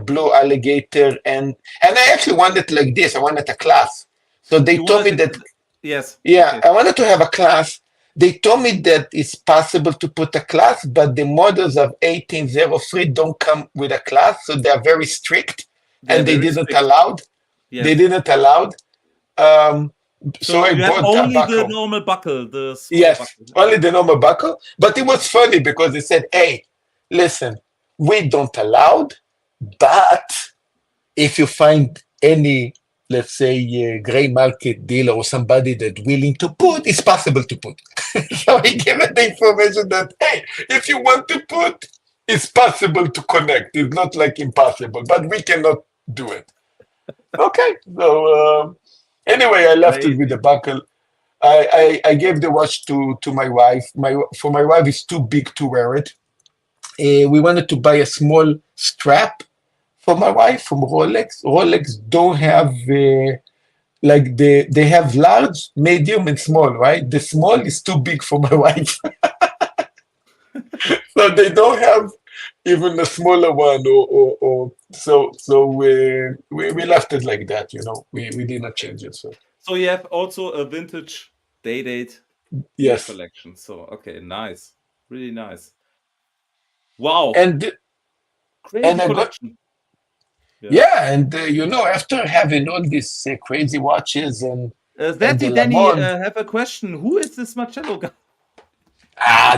blue alligator. And I actually wanted like this. I wanted a class. So they told me that. Yes. Yeah, okay. I wanted to have a class. They told me that it's possible to put a class, but the models of 1803 don't come with a class. So they're very strict. And they didn't allow. Yes. They didn't allow. So I bought only the normal buckle. Yes, buckle. Only the normal buckle. But it was funny because they said, "Hey, listen, we don't allow, but if you find any, let's say, gray market dealer or somebody that's willing to put, it's possible to put." So I gave them the information that, hey, if you want to put, it's possible to connect. It's not like impossible, but we cannot do it. Okay, so anyway, I left it with the buckle. I gave the watch to my wife. For my wife, it's too big to wear it. We wanted to buy a small strap for my wife from Rolex. Rolex don't have they have large, medium, and small, right? The small is too big for my wife, so they don't have even a smaller one, or so we left it like that. We did not change it. So you have also a vintage date collection. So okay, nice, really nice. Wow, crazy collection. And after having all these crazy watches and Danny, have a question. Who is this Marcello guy?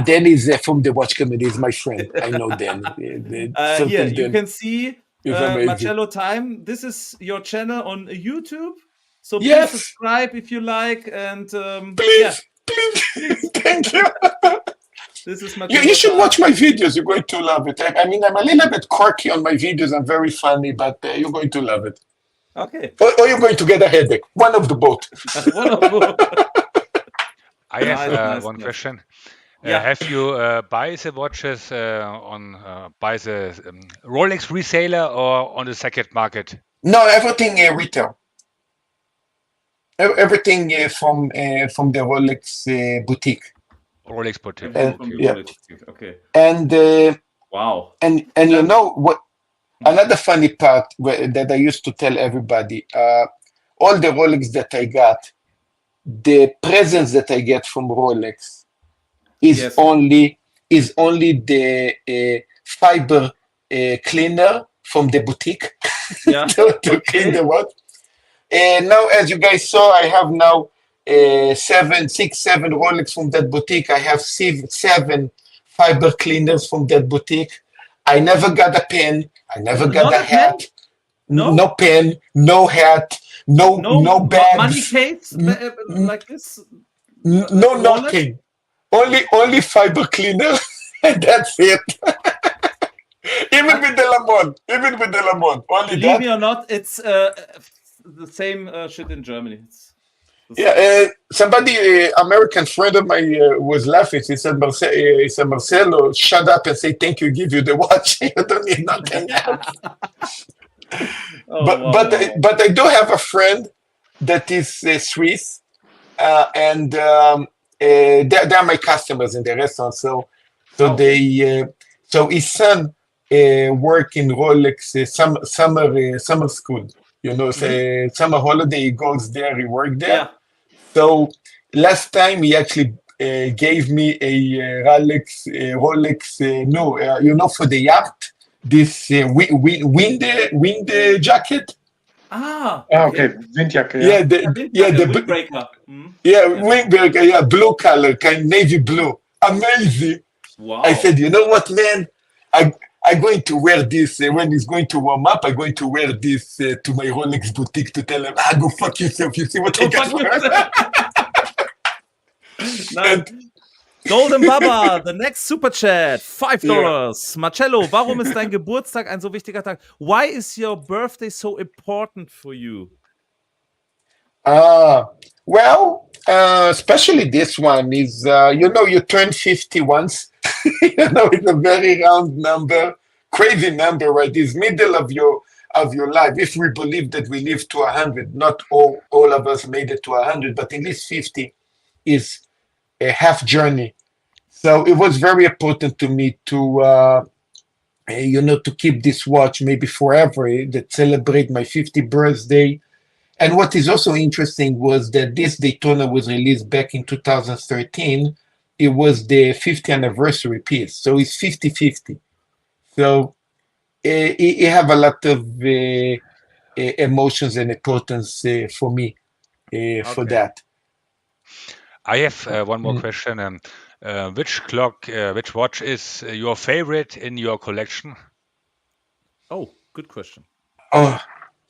Dan is from the watch committee. He's my friend. I know Dan. Here you can see Marcello Time. This is your channel on YouTube. So please subscribe if you like, and please. Thank you. This is you should watch my videos. You're going to love it. I mean, I'm a little bit quirky on my videos. I'm very funny, but you're going to love it. Okay. Or you're going to get a headache. One of the both. One of both. I have one question. Have you buy the watches by the Rolex reseller or on the second market? No, everything retail. Everything from the Rolex boutique. Rolex boutique. Okay. And wow. And you know what? Another funny part that I used to tell everybody: all the Rolex that I got, the presents that I get from Rolex is only the fiber cleaner from the boutique to clean the watch. And now, as you guys saw, I have now seven Rolex from that boutique. I have seven fiber cleaners from that boutique. I never got a pen. I never got a hat. Pen? No? No pen, no hat, no bags. Money case like this? No, nothing. Only fiber cleaner, and that's it. Even with the Lamont, only Believe that. me or not, it's the same shit in Germany. Somebody, American friend of mine, was laughing. He said, Marcelo, shut up and say thank you. Give you the watch. You don't need nothing else. But I do have a friend that is Swiss, and they're my customers in the restaurant. So his son work in Rolex summer school. Summer holiday. He goes there. He worked there. Yeah. So last time he actually gave me a Rolex, for the yacht, this wind jacket. Okay. Windjacke. Yeah, the windbreaker. Yeah, windbreaker. Yeah, blue color, kind of navy blue. Amazing. Wow. I said, you know what, man? I'm going to wear this when it's going to warm up. I'm going to wear this to my Rolex boutique to tell them, go fuck yourself. You see what I got for her? Golden Baba, the next super chat, $5. Yeah. Marcello, warum ist dein Geburtstag ein so wichtiger Tag? Why is your birthday so important for you? Well, especially this one is, you turn 50 once. It's a very round number, crazy number, right? It's middle of your life. If we believe that we live to 100, not all of us made it to 100, but at least 50 is a half journey. So it was very important to me to, to keep this watch maybe forever, that celebrate my 50th birthday. And what is also interesting was that this Daytona was released back in 2013. It was the 50th anniversary piece. So it's 50-50. So it have a lot of emotions and importance for me for that. I have one more question. Which watch is your favorite in your collection? Oh, good question. Oh,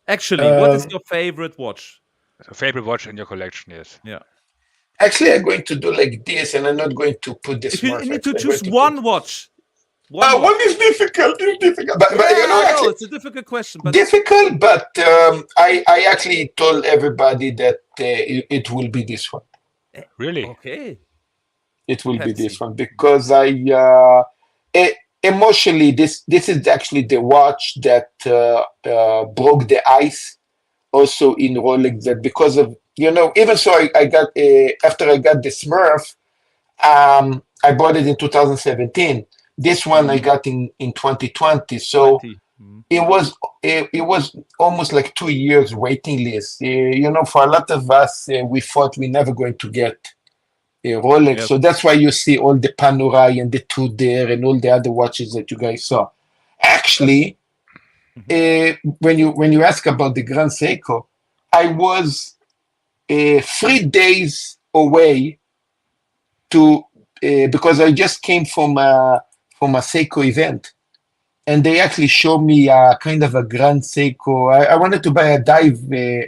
actually, what is your favorite watch? Favorite watch in your collection, yes. Yeah. Actually, I'm going to do like this, and I'm not going to put this. If you need to choose one watch. One is difficult. It's difficult, but actually, it's a difficult question. But difficult, but I actually told everybody that it will be this one. Really? Okay. It will be this one because emotionally, this is actually the watch that broke the ice. Also in Rolex, that because of even so, I got after I got the Smurf, I bought it in 2017. This one I got in 2020. So it was almost like 2 years waiting list. For a lot of us, we thought we're never going to get a Rolex. Yep. So that's why you see all the Panerai and the Tudor and all the other watches that you guys saw. Actually, when you ask about the Grand Seiko, I was 3 days away to because I just came from a Seiko event, and they actually showed me kind of a Grand Seiko. I wanted to buy a dive.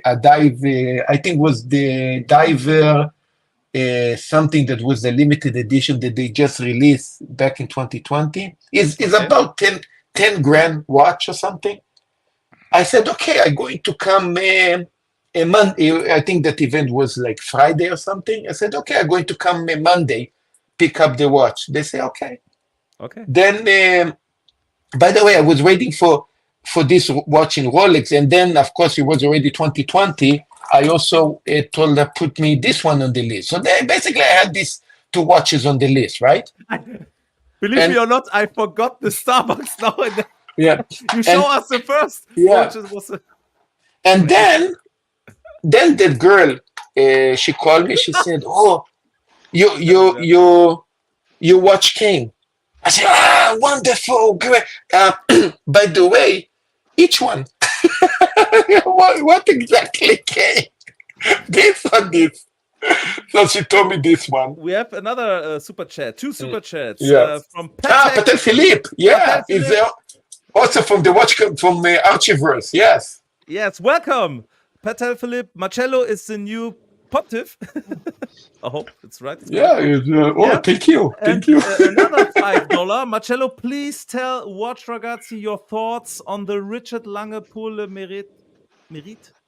I think was the diver. Something that was the limited edition that they just released back in 2020 is about 10 grand watch or something. I said, okay, I'm going to come a Monday. I think that event was like Friday or something. I said, okay, I'm going to come Monday, pick up the watch. They say, okay. Then, by the way, I was waiting for this watch in Rolex, and then of course it was already 2020. I also told her put me this one on the list. So basically I had these 2 watches on the list, right? Believe me or not, I forgot the Starbucks now. Yeah. You show us the first. Yeah. And then that girl, she called me. She said, "Oh, your watch came." I said, wonderful, great. By the way, each one. what exactly came? This or this? So she told me this one. We have another super chat. 2 super chats. Yeah. From Patel Philippe. Yeah. Patel Is there also from the watch from Archiverse. Yes. Yes, welcome. Patel Philippe. Marcello is the new pontiff. I hope it's right. It's Yeah. Thank you. Thank you. Another $5. Marcello, please tell Watchragazzi your thoughts on the Richard Lange pour le mérite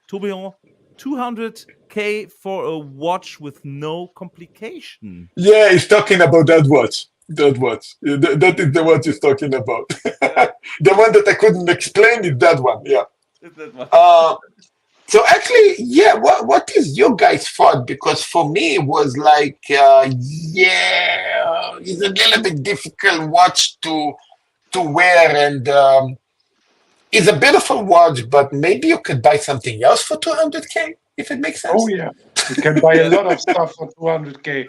tourbillon 200K for a watch with no complication. Yeah, he's talking about that watch. That watch. That is the watch he's talking about. The one that I couldn't explain is that one. Yeah. So actually, yeah. What is your guys' thought? Because for me, it was like, it's a little bit difficult watch to wear, and it's a beautiful watch, but maybe you could buy something else for 200K, if it makes sense. Oh yeah, you can buy a lot of stuff for 200K.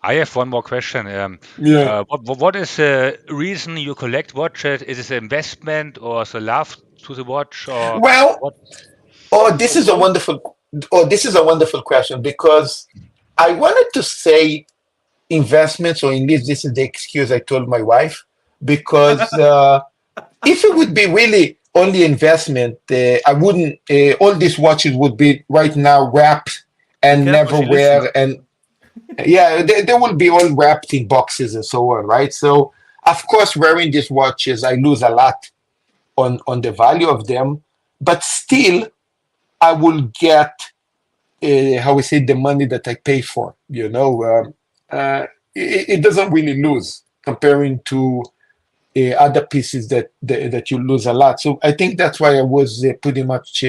I have one more question. What is the reason you collect watches? Is it an investment or the love to the watch? Or well, what? this is a wonderful question, because I wanted to say investments, or in this is the excuse I told my wife, because if it would be really only investment, I wouldn't. All these watches would be right now wrapped and never wear, and yeah, they will be all wrapped in boxes and so on, right? So of course, wearing these watches, I lose a lot on the value of them, but still, I will get the money that I pay for. It doesn't really lose comparing to other pieces that you lose a lot. So I think that's why I was pretty much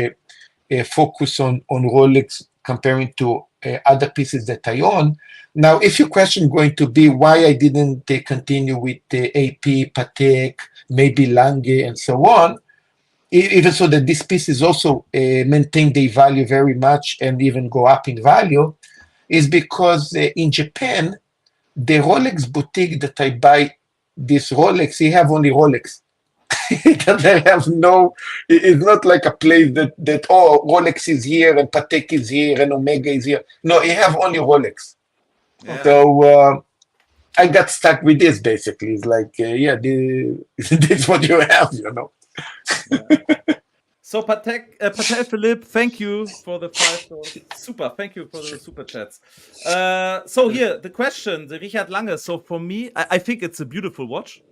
focused on Rolex comparing to other pieces that I own. Now, if your question going to be why I didn't continue with the AP, Patek, maybe Lange, and so on, even so that this piece is also maintain their value very much and even go up in value, is because in Japan, the Rolex boutique that I buy this Rolex, he have only Rolex. It doesn't have it's not like a place that Rolex is here and Patek is here and Omega is here. No, he have only Rolex. Yeah. So I got stuck with this basically. It's like, this is what you have, Yeah. So Patel Philippe, thank you for the $5. Super, thank you for the super chats. So here, the question, the Richard Lange. So for me, I think it's a beautiful watch.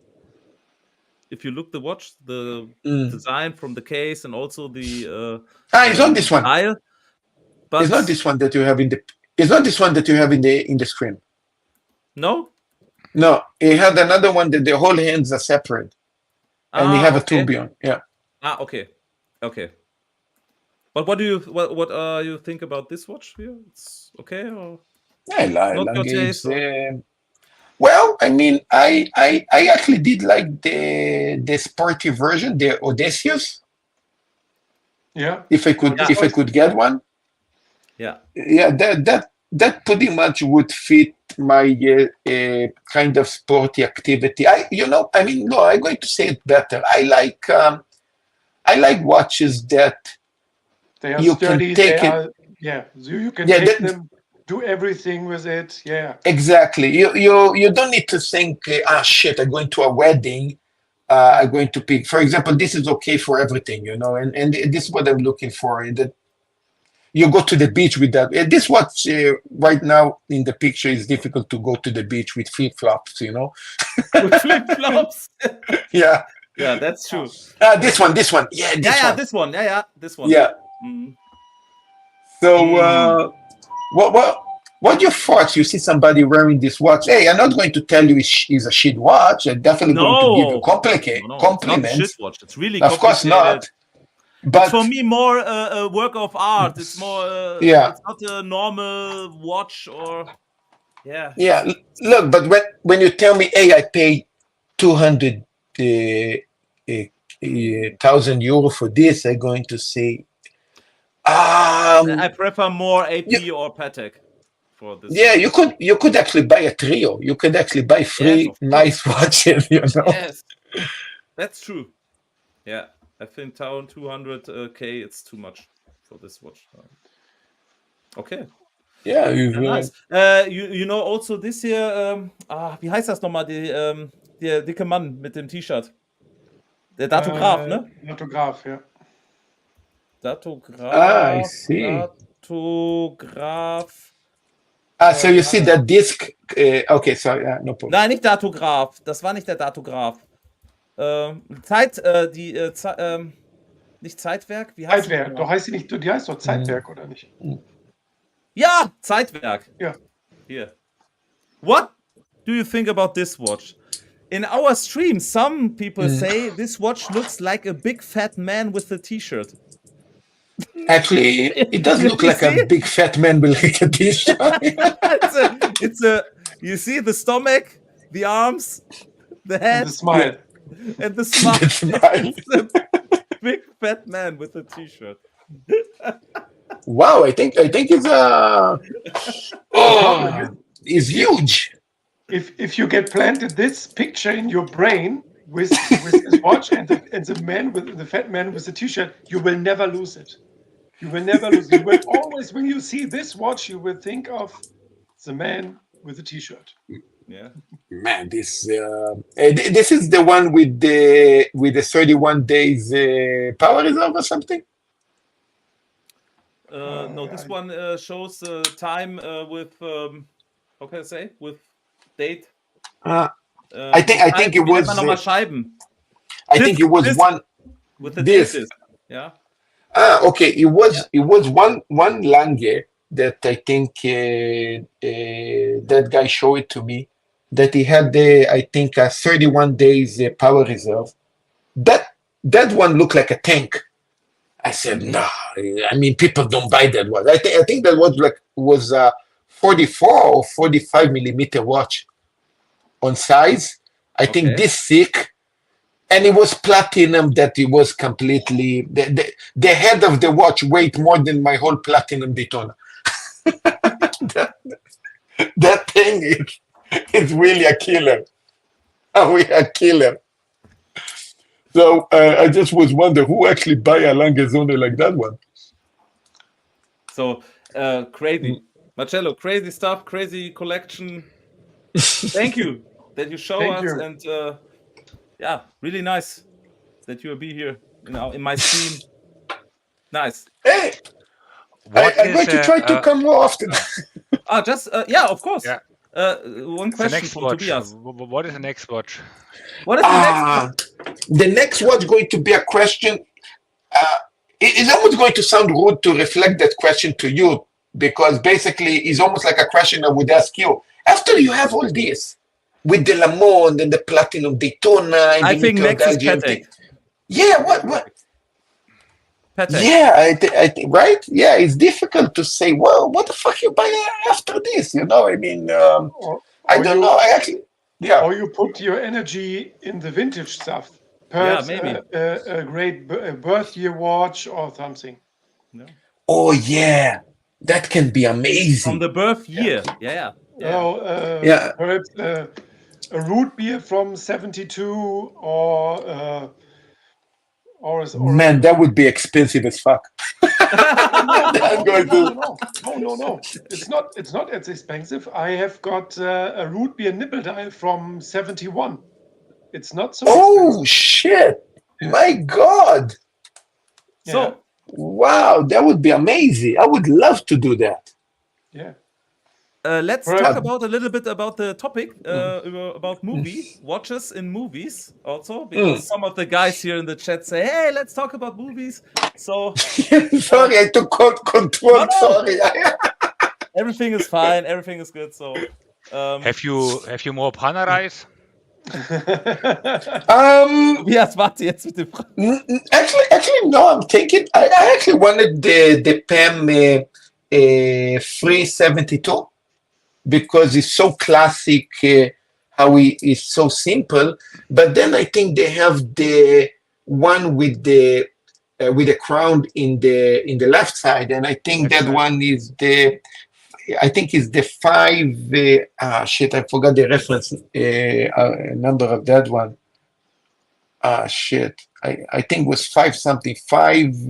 If you look the watch, the design from the case and also the it's not this one. Dial, but it's not this one that you have in the. It's not this one that you have in the screen. No. No, it had another one that the whole hands are separate, and you have a tourbillon. Yeah. Okay. But what you think about this watch here? It's okay or? I like it. Well, I mean, I actually did like the sporty version, the Odysseus. Yeah. If I could get one. Yeah. Yeah, that pretty much would fit my kind of sporty activity. I'm going to say it better. I like watches that they are you sturdy, can take it. You can take them. Do everything with it. Yeah. Exactly. You don't need to think, shit, I'm going to a wedding. I'm going to pick. For example, this is okay for everything, and this is what I'm looking for. That you go to the beach with that. This watch right now in the picture is difficult to go to the beach with flip-flops, With flip-flops? Yeah. Yeah, that's true. This one. Yeah, this one. Yeah, this one. Yeah. Mm. So, what your thoughts? You see somebody wearing this watch. Hey, I'm not going to tell you it's a shit watch. I'm definitely going to give you compliments. It's not a shit watch. It's really of course not. But it's for me more a work of art. It's more. It's not a normal watch or. Yeah. Yeah. Look, but when you tell me, hey, I paid 200,000 euro for this, I'm going to say. I prefer more AP or Patek for this. Yeah, you could actually buy a trio. You could actually buy three nice watches. Yes, that's true. Yeah, I think 200K it's too much for this watch. Okay. Yeah, Nice. You know also this hier, wie heißt das nochmal, der dicke Mann mit dem T-Shirt? Der Datograph, ne? Datograph, ja. Datograph. I see. Datograph. So you see that disc. Okay, sorry, no problem. Nein, nicht Datograph. Das war nicht der Datograph. Nicht Zeitwerk? Wie heißt Zeitwerk. Doch heißt sie nicht, die heißt doch Zeitwerk, oder nicht? Ja, Zeitwerk. Ja. Here. What do you think about this watch? In our stream, some people say this watch looks like a big fat man with a t-shirt. Actually, it does look like a big fat man with like a t-shirt. You see the stomach, the arms, the head, And the smile. and the smile. The smile. It's a big fat man with a t-shirt. Wow, I think it's it's huge. If you get planted this picture in your brain with this watch and the man with the fat man with the t-shirt, you will never lose it. You will never lose it. You will always, when you see this watch, you will think of the man with the t-shirt. Yeah. Man, this is the one with the 31 days power reserve or something. No, this one shows time with how can I say, with date. I think it was. Nochmal Scheiben. I think it was one with the this. disc. Yeah. Okay. It was one Lange that I think that guy showed it to me, that he had I think a 31 days power reserve. That one looked like a tank. I said, no. I mean, people don't buy that watch. I think that was 44 or 45 millimeter watch on size. I think this thick, and it was platinum. That it was completely the head of the watch weighed more than my whole platinum Daytona. that thing is really a killer. A killer. So I just was wondering who actually buy a Lange Söhne like that one. So crazy, Marcello, crazy stuff, crazy collection. Thank you that you show us, and yeah, really nice that you'll be here in my stream. Nice. Hey, I'm going to try to come more often. Yeah, of course. Yeah. One question from Tobias. What is the next watch? What is the next? The next watch going to be a question. It's almost going to sound rude to reflect that question to you, because basically it's almost like a question I would ask you. After you have all this with the Lamont and the Platinum Daytona, and I think next is Patek. Yeah, what? Patek. Yeah, I think right. Yeah, it's difficult to say. Well, what the fuck you buy after this? You know, I mean, I don't know. I actually, yeah. Or you put your energy in the vintage stuff. Yeah, maybe a great birth year watch or something. Yeah. Oh yeah, that can be amazing. From the birth year. Yeah. Perhaps a root beer from 72 or man, that would be expensive as fuck. No. It's not as expensive. I have got a root beer nipple dial from 71. It's not so expensive. Shit. My God. So wow, that would be amazing. I would love to do that. Yeah. Let's talk about a little bit about the topic about watches in movies also, because some of the guys here in the chat say, hey, let's talk about movies. So sorry, I took control. No. Sorry. Everything is fine, everything is good. So have you more Panerais? Tobias, warte jetzt mit dem Actually, no, I'm thinking I actually wanted the PAM 372 because it's so classic, how it's so simple. But then I think they have the one with the crown in the left side, and I think that one is is the 5. Shit, I forgot the reference number of that one. Shit, I think it was 5 something. 5.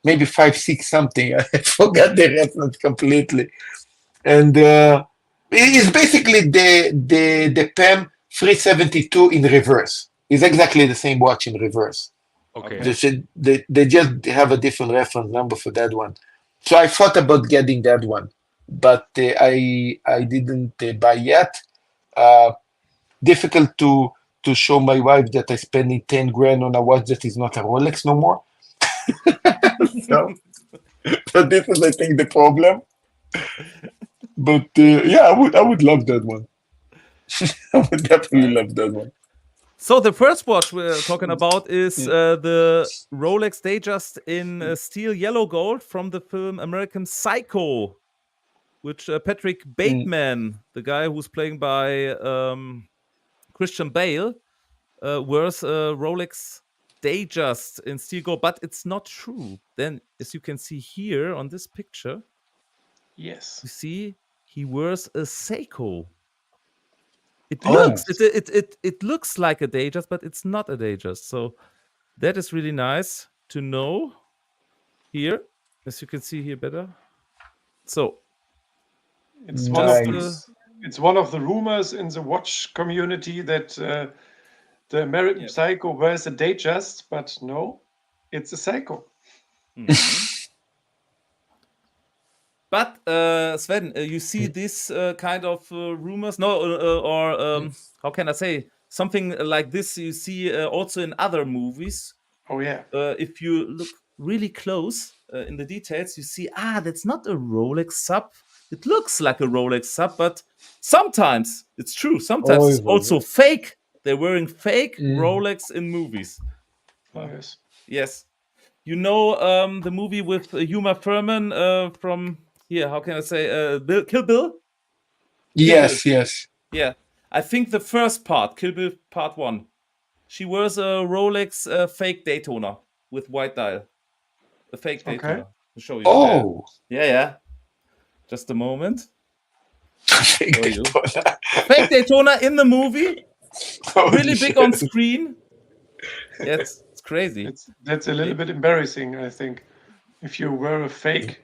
maybe 5, 6 something. I forgot the reference completely. And it's basically the PEM 372 in reverse. It's exactly the same watch in reverse. Okay. They just have a different reference number for that one. So I thought about getting that one, but I didn't buy yet. Difficult to show my wife that I'm spending 10 grand on a watch that is not a Rolex no more. So this is, I think, the problem. But yeah, I would love that one. I would definitely love that one. So the first watch we're talking about is the Rolex Datejust in steel yellow gold from the film American Psycho, which Patrick Bateman, the guy who's playing by Christian Bale, wears a Rolex Datejust in steel gold, but it's not true. Then, as you can see here on this picture, Yes. you see he wears a Seiko. It Oh. looks it looks like a Datejust, but it's not a Datejust. So that is really nice to know. Here, as you can see here better. So It's Nice. one of the rumors in the watch community that the American Psycho wears a Datejust, but no, it's a Psycho. But Sven, you see this kind of rumors? No, or how can I say? Something like this you see also in other movies. Oh yeah. If you look really close in the details, you see, that's not a Rolex sub. It looks like a Rolex sub, but sometimes it's true. Sometimes it's also fake. They're wearing fake Rolex in movies. Oh, yes. Yes. You know the movie with Uma Thurman from here, how can I say? Kill Bill? Yes. Yeah. I think the first part, Kill Bill Part 1, she wears a Rolex fake Daytona with white dial. A fake Daytona. Okay. To show you. Oh. Yeah. Just a moment. Fake Show you. Daytona. Fake Daytona in the movie. Holy Really big shit. on screen. Yeah, it's crazy. That's a little bit embarrassing, I think. If you wear a fake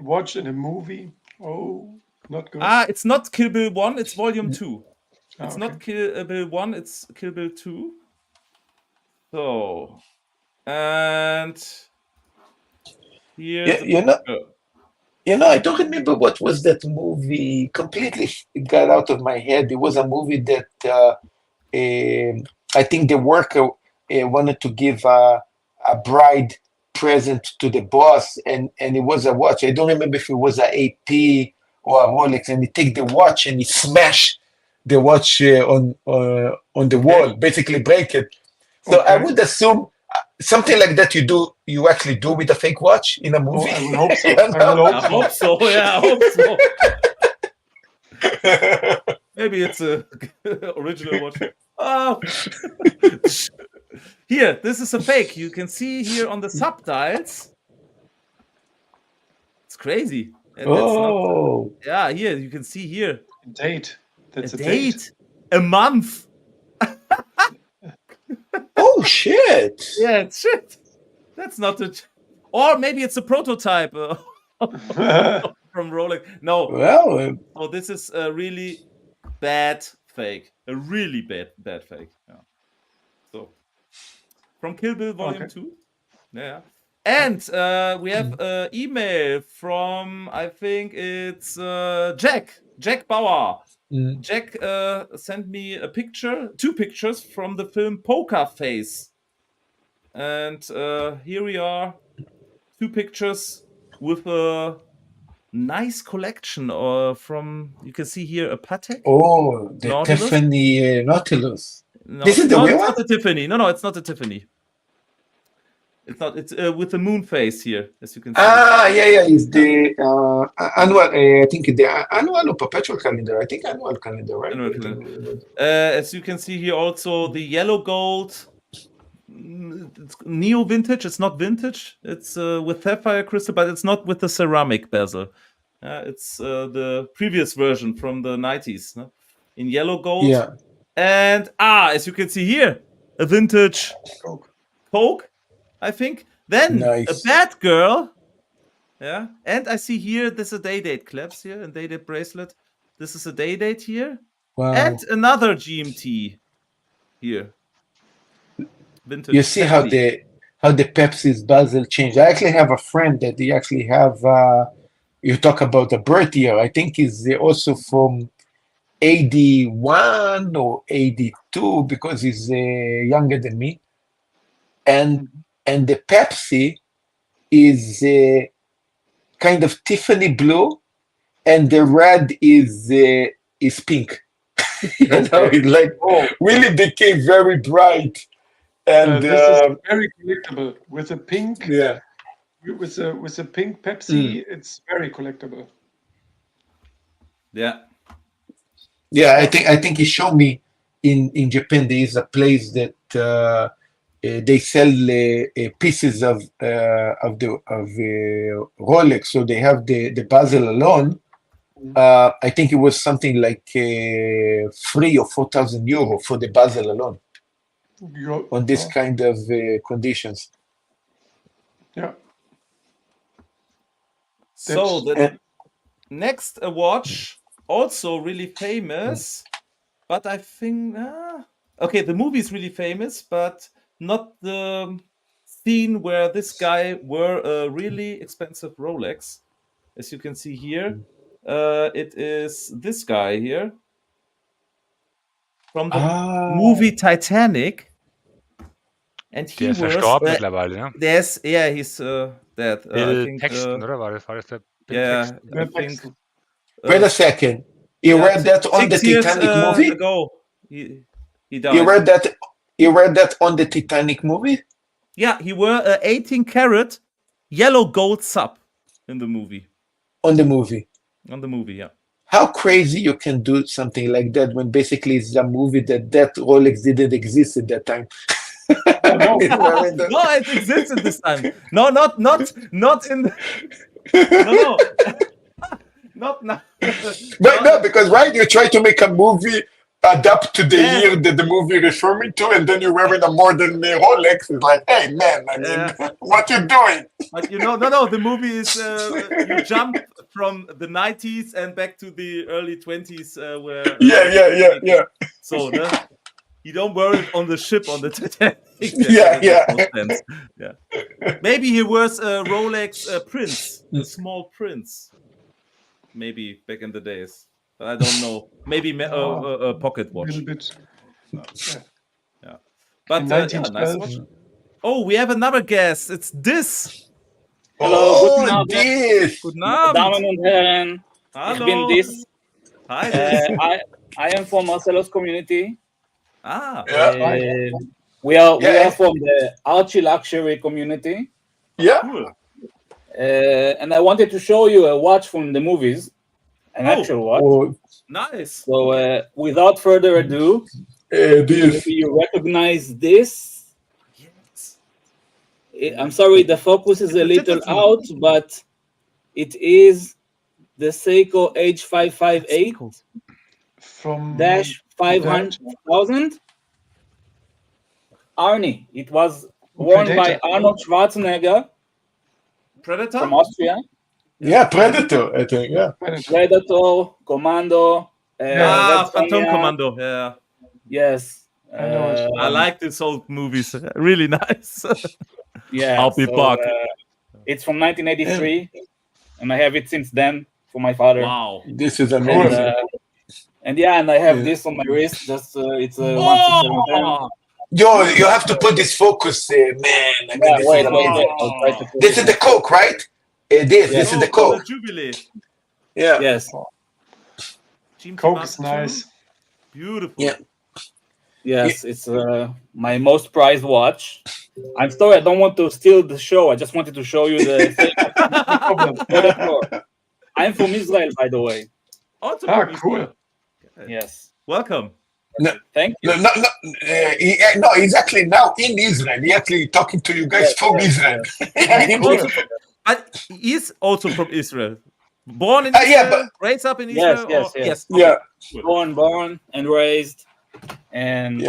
watch in a movie, not good. It's not Kill Bill 1, it's Volume 2. It's okay. not Kill Bill 1, it's Kill Bill 2. So, and here. I don't remember what was that movie. Completely got out of my head. It was a movie that I think the worker wanted to give a bride present to the boss, and it was a watch. I don't remember if it was a AP or a Rolex, and he take the watch and he smash the watch on the wall, basically break it. So I would assume something like that you actually do with a fake watch in a movie. I will hope so. I hope so. Yeah, I hope so. Maybe it's a original watch. Oh. Here, this is a fake. You can see here on the subdials. It's crazy. And here you can see here. Date. That's a date. A month. Oh shit! Yeah, it's shit. That's not it. Or maybe it's a prototype from Rolex. No. Well, this is a really bad fake. A really bad fake. Yeah. So from Kill Bill Volume 2. Yeah. And we have an email from, I think it's Jack Bauer. Jack sent me two pictures from the film Poker Face. And here we are, two pictures with a nice collection from, you can see here a Patek. Oh, the Nautilus? Tiffany Nautilus. No, this is the real one? It's not the Tiffany. No, it's not the Tiffany. It's not. It's with the moon face here, as you can see. Yeah. It's the annual. I think the annual or perpetual calendar. I think annual calendar, right? Annual calendar. As you can see here, also the yellow gold. It's neo vintage. It's not vintage. It's with sapphire crystal, but it's not with the ceramic bezel. It's the previous version from the 90s, no? In yellow gold. Yeah. And as you can see here, a vintage Coke. I think Then Nice. a bad girl. Yeah. And I see here, this is a day date clips here, a day date bracelet. This is a day date here. Wow. And another GMT here. Vintage You see how Pepsi. the Pepsi's Basel changed. I actually have a friend that he actually have. You talk about the birth year. I think he's also from 81 or 82 because he's younger than me. And the Pepsi is kind of Tiffany blue, and the red is pink. You know, it like really became very bright. And this is very collectible with a pink. Yeah. With a pink Pepsi, it's very collectible. Yeah. Yeah, I think he showed me in Japan there is a place that they sell pieces of Rolex, so they have the bezel alone. I think it was something like 3,000 or 4,000 euro for the bezel alone on this kind of conditions. Yeah. So the next watch, also really famous, but I think okay, the movie is really famous, but not the scene where this guy wore a really expensive Rolex. As you can see here, it is this guy here from the movie Titanic. And he Der ist was verstorben mittlerweile, ne? he's dead. Bill Paxton, oder? War das der Bill Yeah, Paxton? I think. Wait a second. You read that on the 6 years Titanic movie? ago, he died. You read that on the Titanic movie? Yeah, he wore a 18-karat yellow gold sub in the movie. On the movie. On the movie, yeah. How crazy you can do something like that when basically it's a movie that Rolex didn't exist at that time. No, it existed this time. No, not in. No. Not now. But no, because right, you try to make a movie adapt to the year that the movie referring to, and then you're wearing a modern Rolex. It's like, hey man, I mean, what you doing? But no. The movie is you jump from the 90s and back to the early 20s, where yeah. So you don't wear it on the ship on the Titanic. Yeah. Maybe he wears a Rolex Prince, a small Prince. Maybe back in the days, but I don't know. Maybe a pocket watch. A little bit. Yeah. But nice watch. Oh, we have another guest. It's this. Hello, guten Abend. Guten Abend. Damen und Herren, Hallo. ich bin Dis. Hi, Dis. I am from Marcelo's community. We are from the Archie luxury community. Yeah. Cool. And I wanted to show you a watch from the movies, an actual watch. Oh, nice. So without further ado, this. you recognize this. Yes. I'm sorry, the focus is a little out, but it is the Seiko H558 From -500,000. Arnie. It was worn by Arnold Schwarzenegger. Predator? From Austria. Yeah, Predator, I think, yeah. Predator, Commando. Phantom Commando, yeah. Yes. I like these old movies. Really nice. Yeah. I'll be back. It's from 1983, and I have it since then for my father. Wow. This is amazing. And I have this on my wrist. Just it's a 16710. Yo, you have to put this focus, man. I mean, this is the Coke, right? This is the Coke. The Jubilee. Yeah. Yes. Coke is nice. Beautiful. Yeah. Yes, it's my most prized watch. I'm sorry, I don't want to steal the show. I just wanted to show you the. I'm from Israel, by the way. Also cool. Yes. Welcome. No, thank you. No, he's actually now in Israel. He's actually talking to you guys from Israel. But he's also from Israel. Born in Israel, raised up in Israel? Yes. Okay. Born and raised. And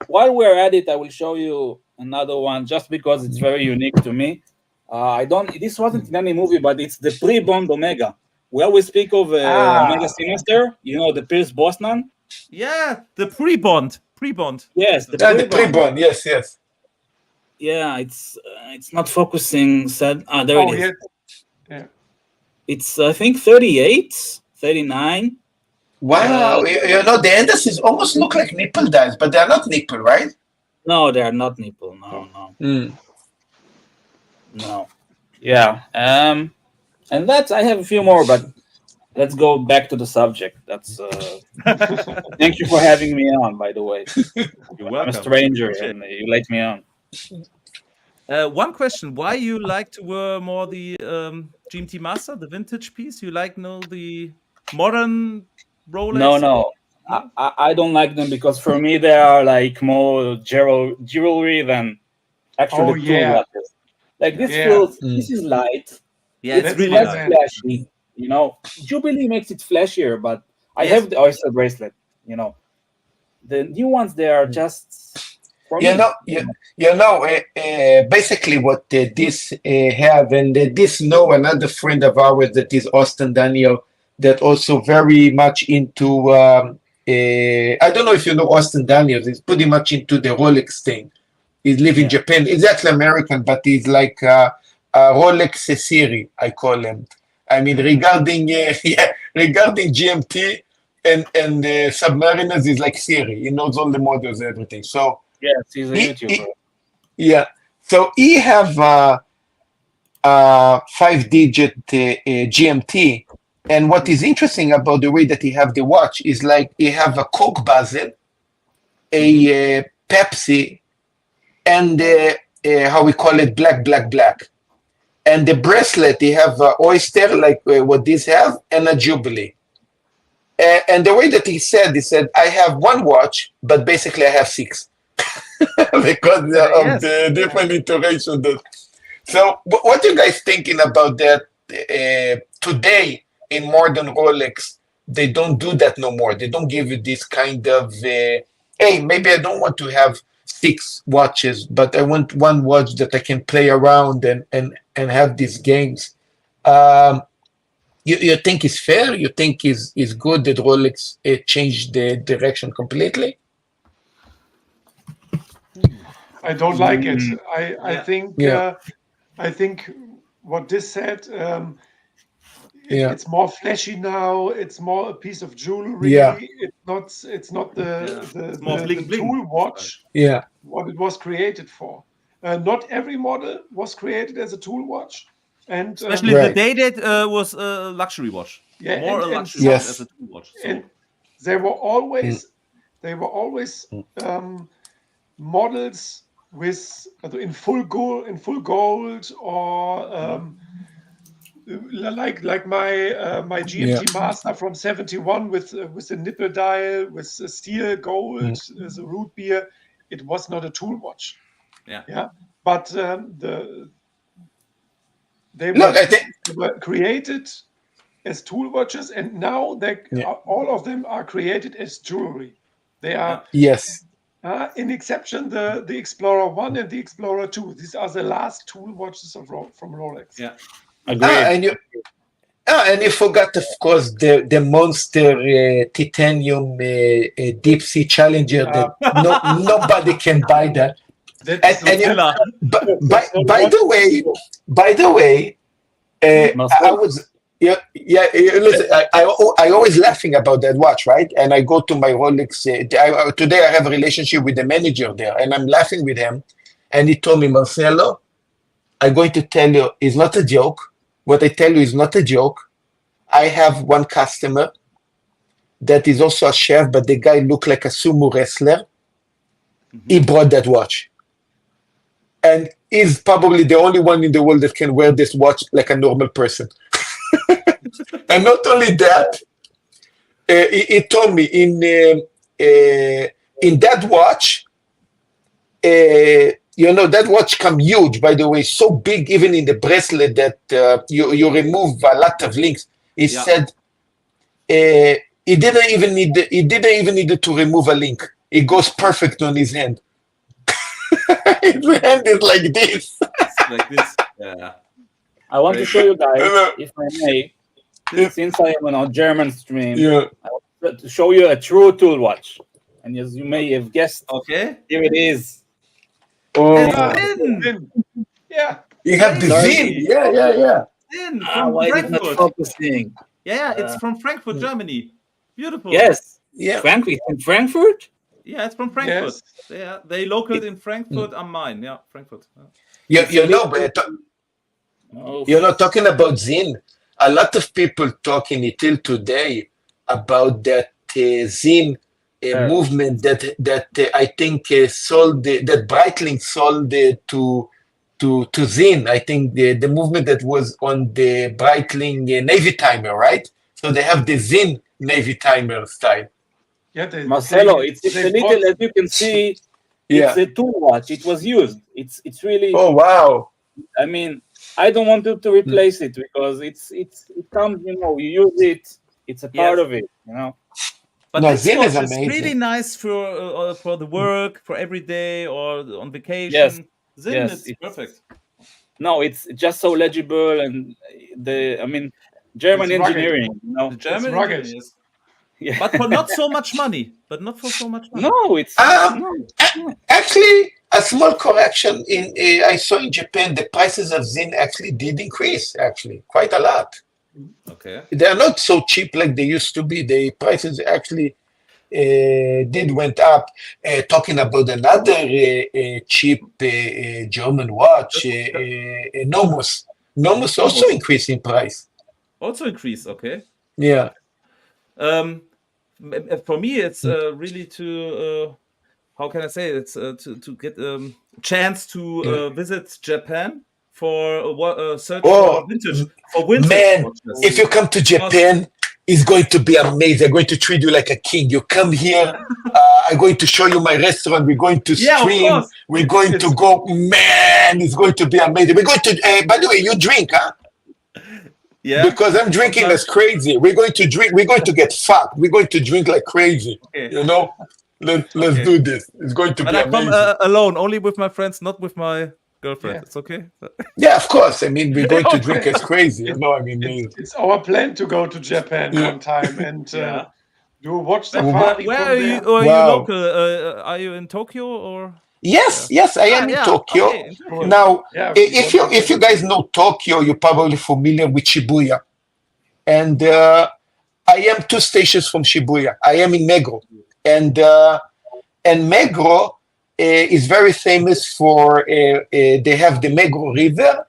while we're at it, I will show you another one just because it's very unique to me. This wasn't in any movie, but it's the pre-Bond Omega. We always speak of Omega Sinister, the Pierce Brosnan. Yeah, the pre-Bond. Yes, the pre-Bond. Yes. Yeah, it's not focusing. There it is. Yeah. It's I think 38, 39. Wow, the indices almost look like nipple dials, but they're not nipple, right? No, they are not nipple. No. Yeah. And that's, I have a few more, but let's go back to the subject. That's thank you for having me on, by the way. You're welcome. I'm a stranger and you let me on. One question: why you like to wear more the GMT Master, the vintage piece? You like the modern Rolex? No. I don't like them because for me they are like more jewelry than actually tool watches. Like this feels, this is light. Yeah, it's really less flashy. Jubilee makes it flashier, but I have the Oyster bracelet. The new ones, they are just for me. Basically what this have, and this another friend of ours that is Austin Daniel, that also very much into I don't know if you know Austin Daniels. He's pretty much into the Rolex thing. He lives in Japan. He's actually American, but he's like a Rolex series, I call him. I mean, regarding GMT and Submariners, is like Siri. He knows all the models and everything. So yes, he's a YouTuber. So he have a 5-digit GMT. And what is interesting about the way that he have the watch is like he have a Coke bezel, a Pepsi, and how we call it black. And the bracelet, he have oyster, like what these have, and a Jubilee. And the way that he said, I have one watch, but basically I have 6. Because of the different iterations. So what are you guys thinking about that today? In modern Rolex, they don't do that no more. They don't give you this kind of, hey, maybe I don't want to have 6 watches, but I want one watch that I can play around and have these games. You think it's fair? You think is good that Rolex changed the direction completely? I don't like it. I think what this said. It's more flashy now. It's more a piece of jewelry. Yeah. It's not the bling. tool watch. Yeah. What it was created for. Not every model was created as a tool watch, and especially the Day-Date was a luxury watch. Yeah, more a luxury watch as a tool watch. So. And they were always models with in full gold or. Like my GMT Master from 71 with the nipple dial, with the steel gold, the root beer. It was not a tool watch. Yeah. But they were created as tool watches, and now all of them are created as jewelry. They are in exception the Explorer 1 and the Explorer 2. These are the last tool watches from Rolex. Yeah. And you forgot, of course, the monster titanium deep sea Challenger that nobody can buy that. By the way, I was listen, I always laughing about that watch, right? And I go to my Rolex. Today I have a relationship with the manager there, and I'm laughing with him, and he told me, Marcelo, I'm going to tell you, it's not a joke. What I tell you is not a joke. I have one customer that is also a chef, but the guy looked like a sumo wrestler. He brought that watch. And he's probably the only one in the world that can wear this watch like a normal person. And not only that, he told me in that watch, that watch come huge, by the way, so big even in the bracelet that you remove a lot of links. He said he didn't even need to remove a link. it goes perfect on his hand. His hand is like this. Like this. Yeah. I want to show you guys, if I may, Yeah. since I am on a German stream, Yeah. I want to show you a true tool watch. And as you may have guessed, Okay. here it is. Oh, Zin. Yeah. you have the Sorry. Zin. Yeah. Zin from Why is it not Frankfurt. focusing? Yeah, it's from Frankfurt, Germany. Beautiful. Yes. Yeah. Frankfurt. In Frankfurt? Yeah, it's from Frankfurt. Yes. Yeah, they located in Frankfurt am Main. Yeah, Frankfurt. You know, but Oh, you're not talking about Zin. A lot of people talk in Italy today about that Zin movement that I think sold that Breitling sold to Zin. I think the movement that was on the Breitling Navy timer, right? So they have the Zin Navy timer style. Yeah, Marcelo, it's a little, as you can see, it's a tool watch. It was used. It's really. Oh wow! I mean, I don't want to replace it because it comes. You know, you use it. It's a part of it. You know. But No, this Zin watch is is amazing. really nice for the work, for every day or on vacation. Yes. Zin Yes, is it's- perfect. No, it's just so legible, and German It's rugged. engineering. You know. The German rugged. engineers. Yeah. But for not so much money. No, it's no. Actually, a small correction. I saw in Japan the prices of Zin actually did increase. Actually, quite a lot. Okay. They are not so cheap like they used to be. The prices actually did went up. Talking about another cheap German watch, Nomos. Nomos also increased in price. Also increase, okay. Yeah. For me, it's really to how can I say it? It's to get chance to visit Japan for search for vintage Man, watches. if you come to Japan, it's going to be amazing. I'm going to treat you like a king. You come here, I'm going to show you my restaurant. We're going to Yeah, of stream. course. We're going to go. Man, it's going to be amazing. We're going to. By the way, you drink, huh? Yeah. Because I'm drinking as crazy. We're going to drink. We're going to get fucked. We're going to drink like crazy. Okay. You know. Let's do this. It's going to But be I come amazing. alone, only with my friends, not with my girlfriend. Yeah. It's okay. Yeah, of course. I mean, we're going to drink as crazy. You know. I mean, It's our plan to go to Japan one time and Yeah. do a watch Where safari. are from you? there. Are you Wow. local? Are you in Tokyo or? yes, I am in Tokyo. Okay, in Tokyo. Now, Yeah, if you guys know Tokyo, you're probably familiar with Shibuya, and I am 2 stations from Shibuya. I am in Meguro, and Meguro is very famous for. They have the Meguro River.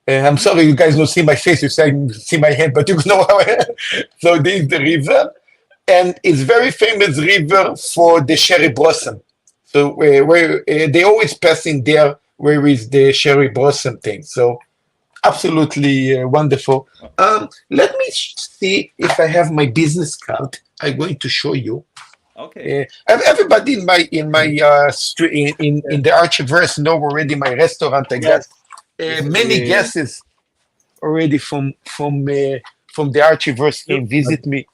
I'm sorry, you guys don't see my face. You see my head, but you know how. So this is the river, and it's very famous river for the cherry blossom. So where they always pass in there where is the cherry blossom thing. So absolutely wonderful. Let me see if I have my business card. I'm going to show you. Okay. Everybody in my in the Archiverse know already my restaurant. I got many guests already from the Archiverse came visit me.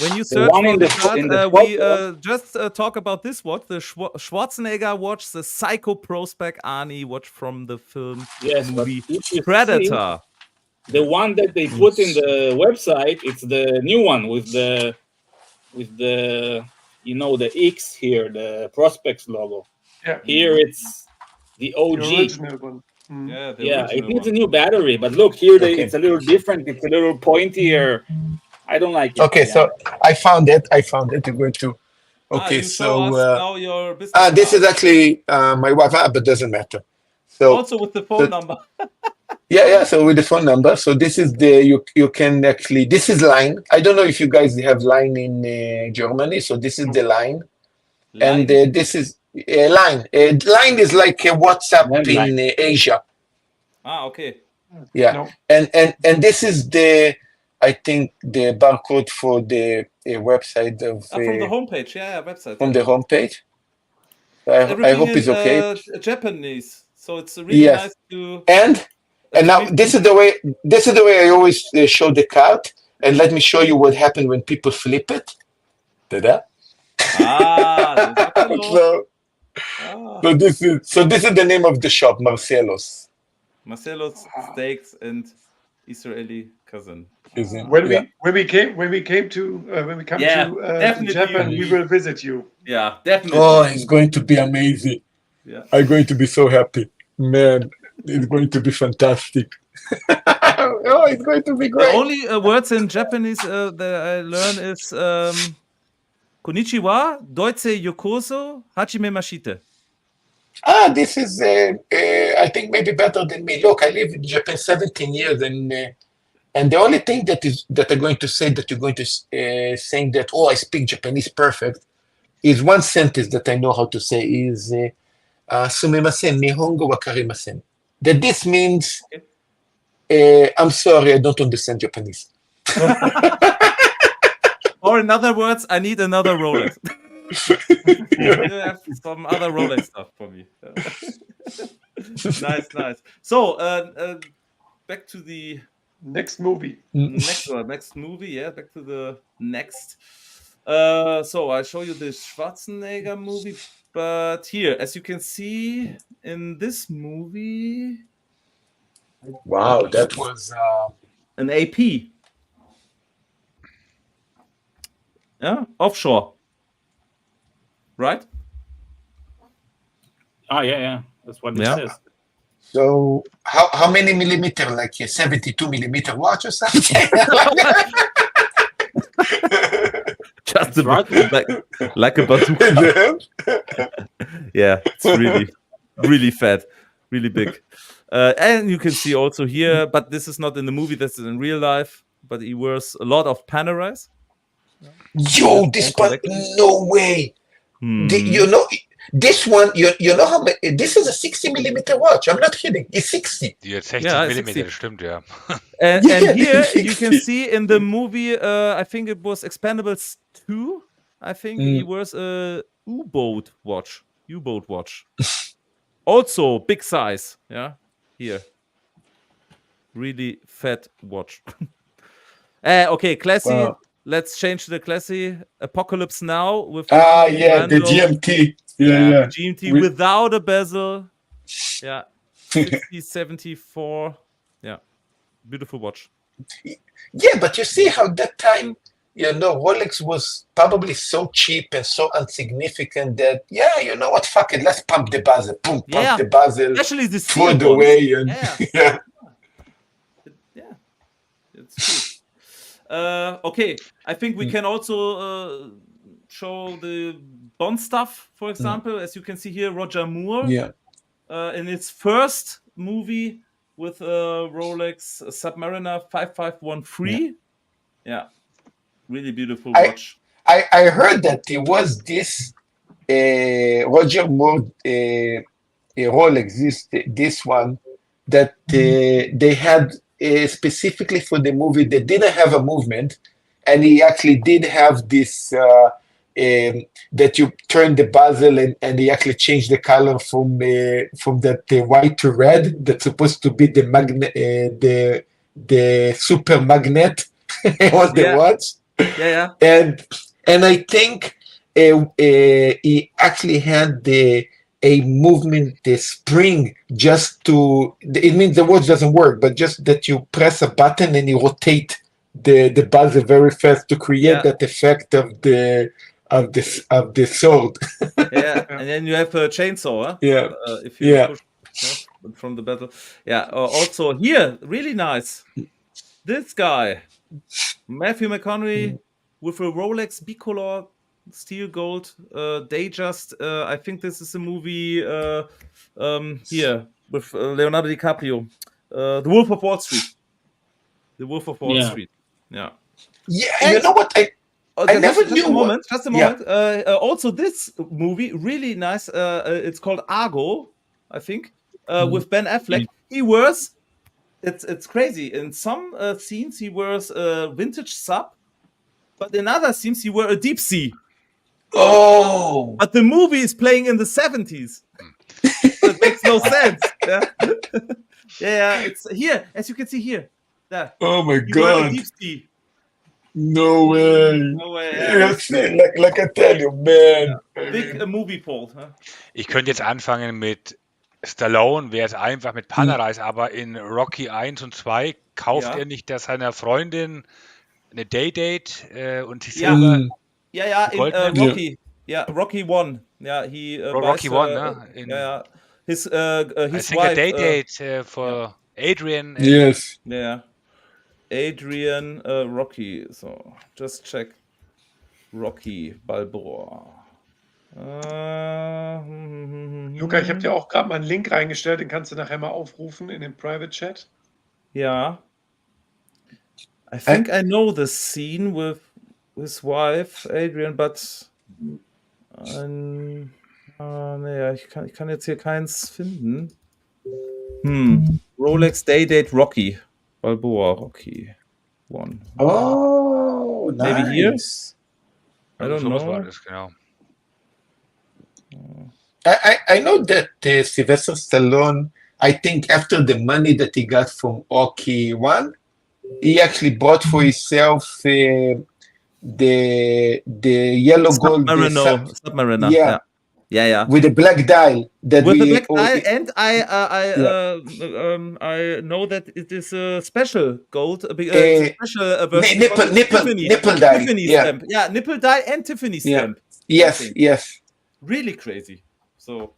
When you search one for in the the fo- card, in the we photo. just talk about this watch, the Schwarzenegger watch, the Psycho Prospect Arnie watch from the film Yes, but movie if you Predator. see, the one that they put in the website, it's the new one with the the X here, the Prospects logo. Yeah. Here it's the The OG. original one. Mm. Yeah, the Yeah, it original needs a one. new battery, but look here, Okay. it's a little different. It's a little pointier. I don't like it. Okay, yeah. so I found it. You're going to. Okay, you so show us now your business this card. is actually my wife, but doesn't matter. So Also with the phone number. yeah. So with the phone number. So this is you can actually. This is line. I don't know if you guys have line in Germany. So this is the line, and this is line. Line is like a WhatsApp Landline. in Asia. Okay. Yeah, No. and this is I think the barcode for the website of From the homepage, website. from the homepage. I Everything hope it's in, okay. Japanese, so it's really Yes. nice to. And now this is the way I always show the card. And let me show you what happened when people flip it. Ta-da. So this is the name of the shop, Marcelo's. Marcelo's Steaks and Israeli cousin. When we come to Japan, we will visit you. Yeah, definitely. Oh, it's going to be amazing. Yeah, I'm going to be so happy, man. It's going to be fantastic. Oh, it's going to be great. The only words in Japanese that I learn is konnichiwa, doitse yokoso, hachime mashite. This is, I think, maybe better than me. Look, I live in Japan 17 years, and the only thing that I'm going to say that you're going to saying that, oh, I speak Japanese perfect, is one sentence that I know how to say is sumimasen, nihongo wakarimasen. That this means, I'm sorry, I don't understand Japanese. Or in other words, I need another Rolex. You have some other Rolex stuff for me. Nice. So, back to the next movie. Next movie, yeah. Back to the next. So I show you the Schwarzenegger movie, but here, as you can see in this movie, wow, that was an AP. Yeah, offshore. Right? Oh yeah. That's what it says. So how many millimeter? Like a 72 millimeter watch or something? Just like a bazooka. Yeah, it's really fat, really big. And you can see also here, but this is not in the movie, this is in real life, but he wears a lot of Panerais. Yo, this one, no way. You know, this one, you know how many, this is a 60 millimeter watch. I'm not kidding. It's 60. Die 60 Millimeter, stimmt, ja. And here you can see in the movie, I think it was Expendables 2. I think he wears a U-boat watch. Also big size. Yeah, here. Really fat watch. Okay, classy. Wow. Let's change to the classy. Apocalypse Now with the GMT. Yeah. GMT without a bezel. Yeah. 6074. Yeah. Beautiful watch. Yeah, but you see how that time, you know, Rolex was probably so cheap and so insignificant that, yeah, you know what, fuck it, let's pump the bezel. Pump the bezel. Especially the throw it away. And, yeah. It's true. Okay, I think we can also show the Bond stuff, for example. As you can see here, Roger Moore. Yeah. In his first movie with Rolex Submariner 5513. Yeah. Really beautiful watch. I heard that it was this Roger Moore Rolex, this one, that they had specifically for the movie. They didn't have a movement, and he actually did have this that you turn the bezel and he actually changed the color from that white to red. That's supposed to be the magnet, the super magnet was the watch. Yeah. And I think he actually had a movement, the spring, just to, it means the watch doesn't work, but just that you press a button and you rotate the bezel very fast to create that effect of the sword. Yeah, and then you have a chainsaw. Huh? Yeah, if you push from the bezel. Yeah. Also here, really nice. This guy, Matthew McConaughey, with a Rolex bicolor steel gold Datejust. I think this is a movie here with Leonardo DiCaprio, The Wolf of Wall Street. The Wolf of Wall Street. Yeah. Yeah, and you know what? I never knew. Just a moment. Also, this movie really nice. It's called Argo, I think, with Ben Affleck. He wears. It's crazy. In some scenes, he wears a vintage sub, but in other scenes, he wears a deep sea. Oh! But the movie is playing in the 70s. It makes no sense. Yeah, it's here, as you can see here. There. Oh my God! Deep sea. No way. No way. Yes, like I tell you, man. Big movie poll. Huh? Ich könnte jetzt anfangen mit Stallone, wäre es einfach mit Panerai, aber in Rocky 1 und 2 kauft er nicht seiner Freundin eine Day-Date und sie selber Ja, in Goldene? Rocky. Yeah, Rocky 1. Yeah, he Rocky buys, 1, ne? yeah, his I think a wife. Day-Date for Adrian. Yes. Yeah, Adrian Rocky. So just check Rocky Balboa. Luca, ich habe dir auch gerade mal einen Link reingestellt, den kannst du nachher mal aufrufen in den Private Chat. Yeah. I think I know the scene with his wife, Adrian, but naja, ich kann jetzt hier keins finden. Rolex Day-Date Rocky. Balboa Rocky 1. Oh, Maybe here? nice. I don't Sowas know. war das, genau. I know that Sylvester Stallone, I think after the money that he got from Rocky 1, he actually bought for himself the yellow gold Submariner. Yeah. with a black dial that With we the black eye, and I know that it is a special gold, special version. nipple dial. Tiffany stamp. Yeah, nipple dial and Tiffany stamp. Yes. Really crazy. So,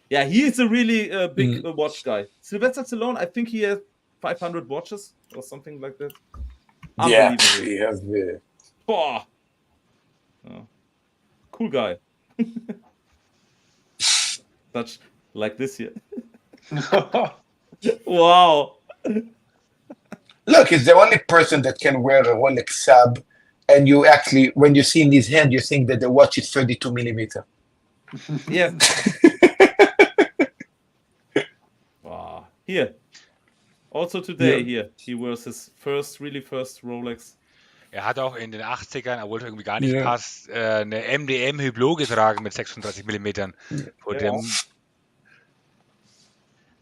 yeah, he is a really big watch guy. Sylvester Stallone, I think he has 500 watches or something like that. Yeah, he has the. Boah. Oh. Cool guy. Such like this here. Wow. Look, he's the only person that can wear a Rolex sub, and you actually, when you see in his hand, you think that the watch is 32 millimeter. Yeah. Wow. Here. Also today, here, he wears his first Rolex. Er hat auch in den 80ern, obwohl es irgendwie gar nicht passt, eine MDM Hublot getragen mit 36 Millimetern.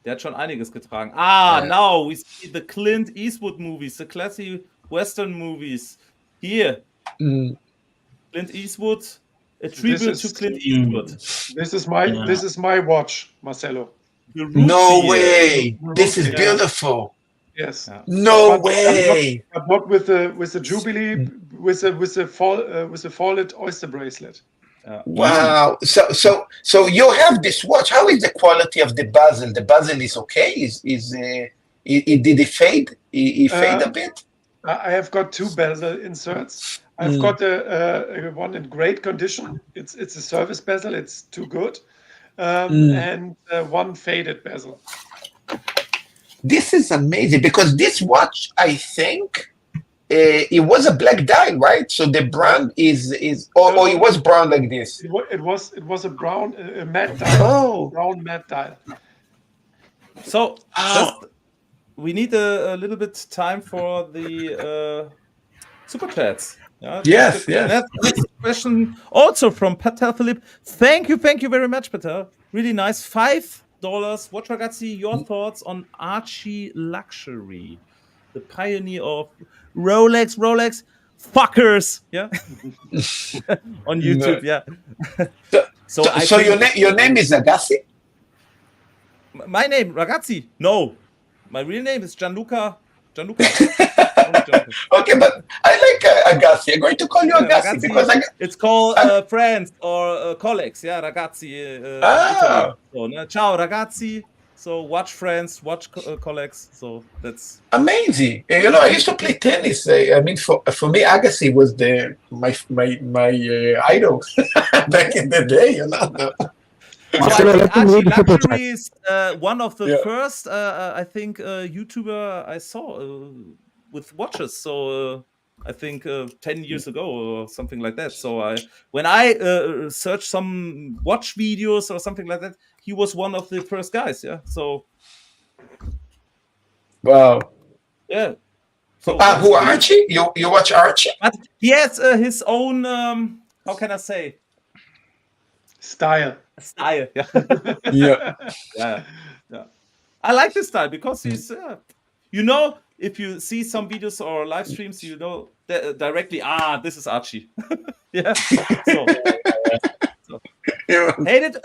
Der hat schon einiges getragen. Now we see the Clint Eastwood movies, the classy Western movies. Here. Clint Eastwood, a tribute to Clint Eastwood. This is my watch, Marcelo. No way! This is beautiful. Yes. No way! I bought with the Jubilee with the folded oyster bracelet. Wow! So you have this watch. How is the quality of the bezel? The bezel is okay. Did it fade? It fade a bit. I have got two bezel inserts. I've got a one in great condition. It's a service bezel. It's too good, and one faded bezel. This is amazing because this watch, I think, it was a black dial, right? So the brand is it was brown like this. It was a brown matte dial. Brown matte dial. So we need a little bit time for the super chats. Yes. Next question also from Patel Philip. Thank you very much, Patel. Really nice. $5. Watchragazzi, your thoughts on Archie Luxury, the pioneer of Rolex fuckers, yeah, on YouTube, yeah. So your name is Ragazzi? My name, Ragazzi? No, my real name is Gianluca. Okay, but I like Ragazzi. I'm going to call you Ragazzi because it's called friends or colleagues. Yeah, Ragazzi. Italy. So, ciao, Ragazzi. So watch friends, watch colleagues. So that's amazing. I used to play tennis. I mean, for me, Agassi was my idol back in the day. So I think Archie Luxury is one of the first, I think, YouTuber I saw with watches. So I think 10 years ago or something like that. So when I searched some watch videos or something like that, he was one of the first guys. Yeah. So. Wow. Yeah. So, who Archie? You watch Archie? But he has his own. How can I say? Style. Yeah. Yeah. I like this style because he's, if you see some videos or live streams, you know directly, this is Archie. Yeah. So, Yeah.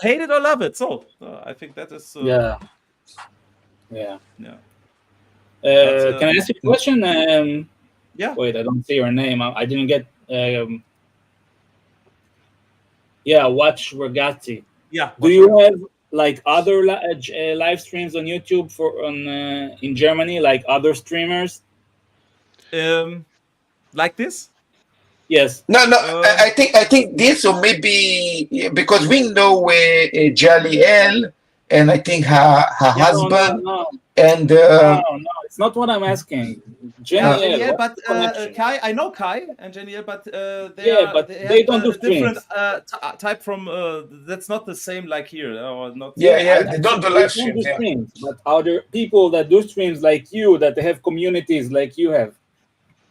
hate it or love it. So I think that is Yeah. yeah. Can I ask you a question? Yeah. Wait, I don't see your name. I didn't get. Watchragazzi. Yeah. Do you have like other live streams on YouTube in Germany, like other streamers? Like this? Yes. No. I think this, or maybe because we know Jaliel, and I think her husband. No. And No, it's not what I'm asking. Yeah, but Kai, I know Kai and Janiel, but they don't do different type from. That's not the same like here, or not. Yeah, they don't do live streams. Streams, but are there people that do streams like you that have communities like you have?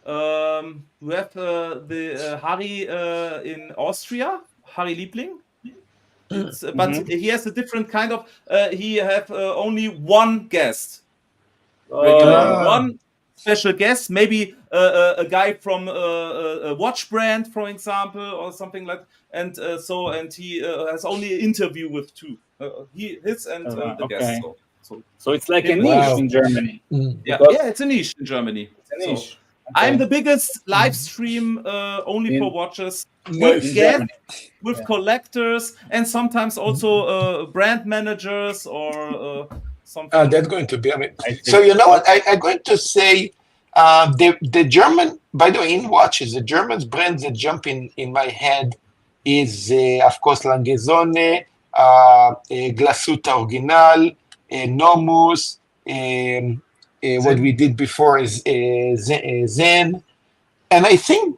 We have the Harry in Austria, Harry Liebling. But he has a different kind of. He have only one guest, one special guest, maybe a guy from a watch brand, for example, or something like. And he has only an interview with two. The guest. So it's like a niche in Germany. Yeah, it's a niche in Germany. It's a niche. So, I'm the biggest live stream only for watches with guests, with collectors, and sometimes also brand managers or something. That's going to be. So you know what? I'm going to say the German. By the way, in watches, the German brands that jump in my head is of course Lange Söhne, Glasuta Original, Nomus. What we did before is Zen, and I think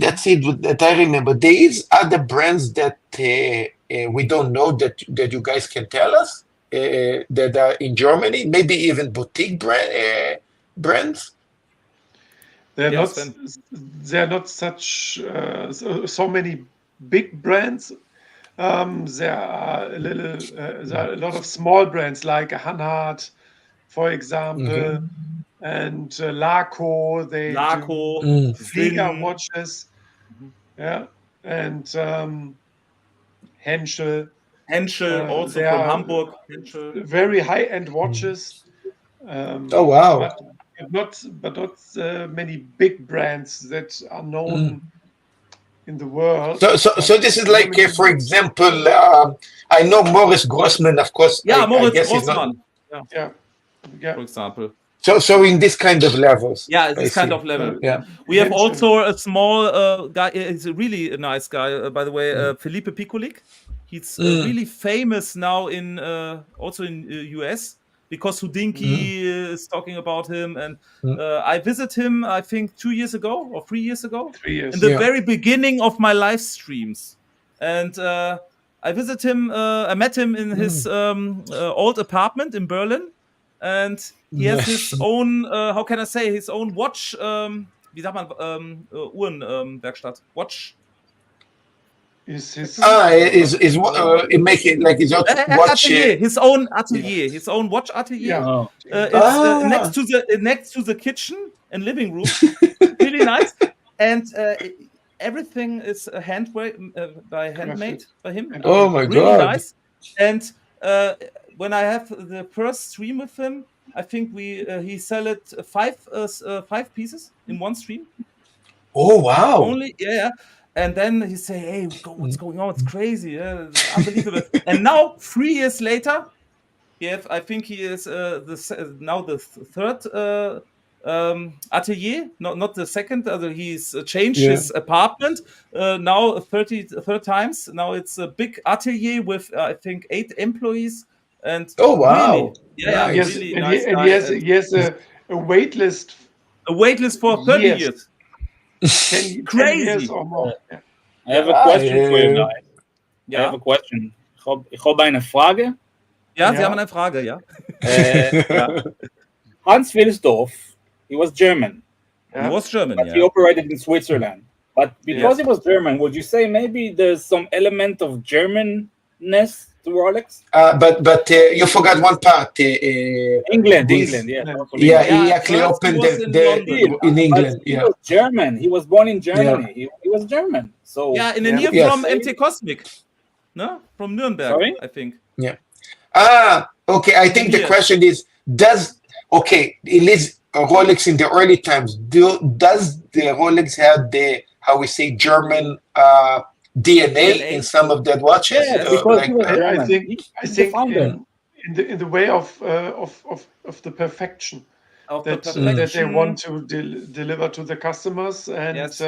that's it that I remember. There is other brands that we don't know that you guys can tell us that are in Germany, maybe even boutique brands. They're not such so many big brands. There are a lot of small brands like Hanhart, for example, and Laco. They do Flieger watches, and Henschel. Also from Hamburg. Henschel. Very high-end watches. Oh wow! But not many big brands that are known in the world. So this is like, for example, I know Morris Grossman, of course. Yeah, Morris Grossman. Yeah. For example. So in this kind of levels. Yeah, this kind of level. Yeah. We have also a small guy. He's a really nice guy, by the way. Felipe Pikulik. He's really famous now in also in US because Houdinki is talking about him, and I visited him I think 2 years ago or 3 years ago. 3 years. In the very beginning of my live streams, and I visited him. I met him in his old apartment in Berlin. And he has his own, how can I say, his own watch, wie sagt man, Uhrenwerkstatt, watch. Make it like his own watch. Atelier, his own atelier, his own watch atelier. It's next to the kitchen and living room. Really nice. And everything is handmade by him. Oh my really God. Nice. And when I have the first stream with him, I think he sold 5 pieces in one stream. Oh wow! Only and then he say, "Hey, what's going on? It's crazy, it's unbelievable." And now 3 years later, I think he is now the third atelier, not the second. He's changed his apartment now 33 times. Now it's a big atelier with I think 8 employees. And oh wow! Really, yes, really and nice he has a wait list. A wait list for 30 years. 10 years or more. Yeah. I have a question for you guys. I have a question. Ich habe eine Frage. Ja, Sie haben eine Frage, ja. Hans Wilsdorf, he was German. He was German, but he operated in Switzerland. But because he was German, would you say maybe there's some element of Germanness to Rolex? But you forgot one part. England, this- England, yeah. Yeah, he Yeah, actually first opened he was in London. in But England. he Yeah, was German. He was born in Germany. He was German. So Yeah, in the near Yes. from MT Cosmic. No? From Nürnberg, Sorry? I think. yeah. Okay. I think the Here. question is: it is Rolex in the early times? Does the Rolex have the how we say German DNA in some of their watches? Yeah, because Like he was that? German. I think He's the founder. in the way of the perfection Of the that they perfection. want to deliver to the customers. And Yes.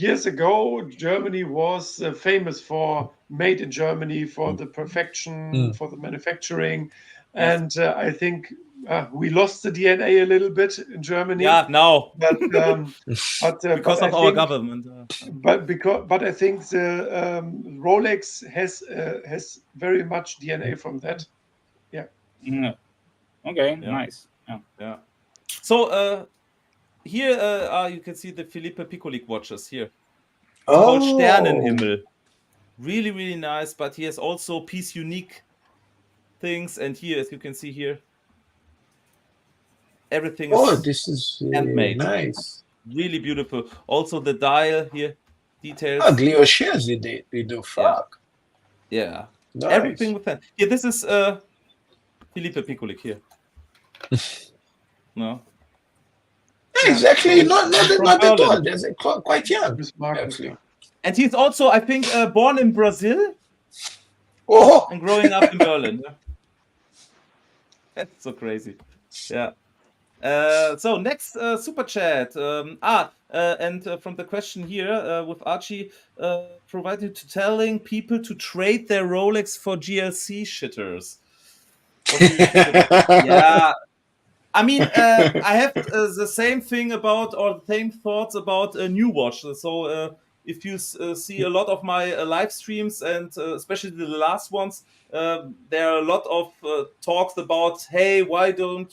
Years ago, Germany was famous for made in Germany, for the perfection, for the manufacturing. Yes. And I think we lost the DNA a little bit in Germany. Yeah, now. But Because but of I our think- government. but I think the Rolex has very much DNA from that. Yeah. Okay, Yeah. nice. Yeah. Yeah. So here you can see the Philippe Piccolic watches here. Called Sternenhimmel. Really, really nice. But he has also piece unique things. And here, as you can see here, everything is This is handmade. nice. really beautiful. Also the dial here, details. Gliochese they do fuck. Yeah. Nice. Everything with that. Yeah, this is Philippe Piccolic here. No. Yeah, he's actually not From at all. Berlin. He's quite young. Miss Margaret, Actually. And he's also, I think, born in Brazil Oh, and growing up in Berlin. Yeah. That's so crazy. Yeah. So next super chat. And from the question here with Archie, provided to telling people to trade their Rolex for GLC shitters. What do you think about- yeah. I mean, I have the same thing about, or the same thoughts about a new watch. So if you see a lot of my live streams, and especially the last ones, there are a lot of talks about, hey, why do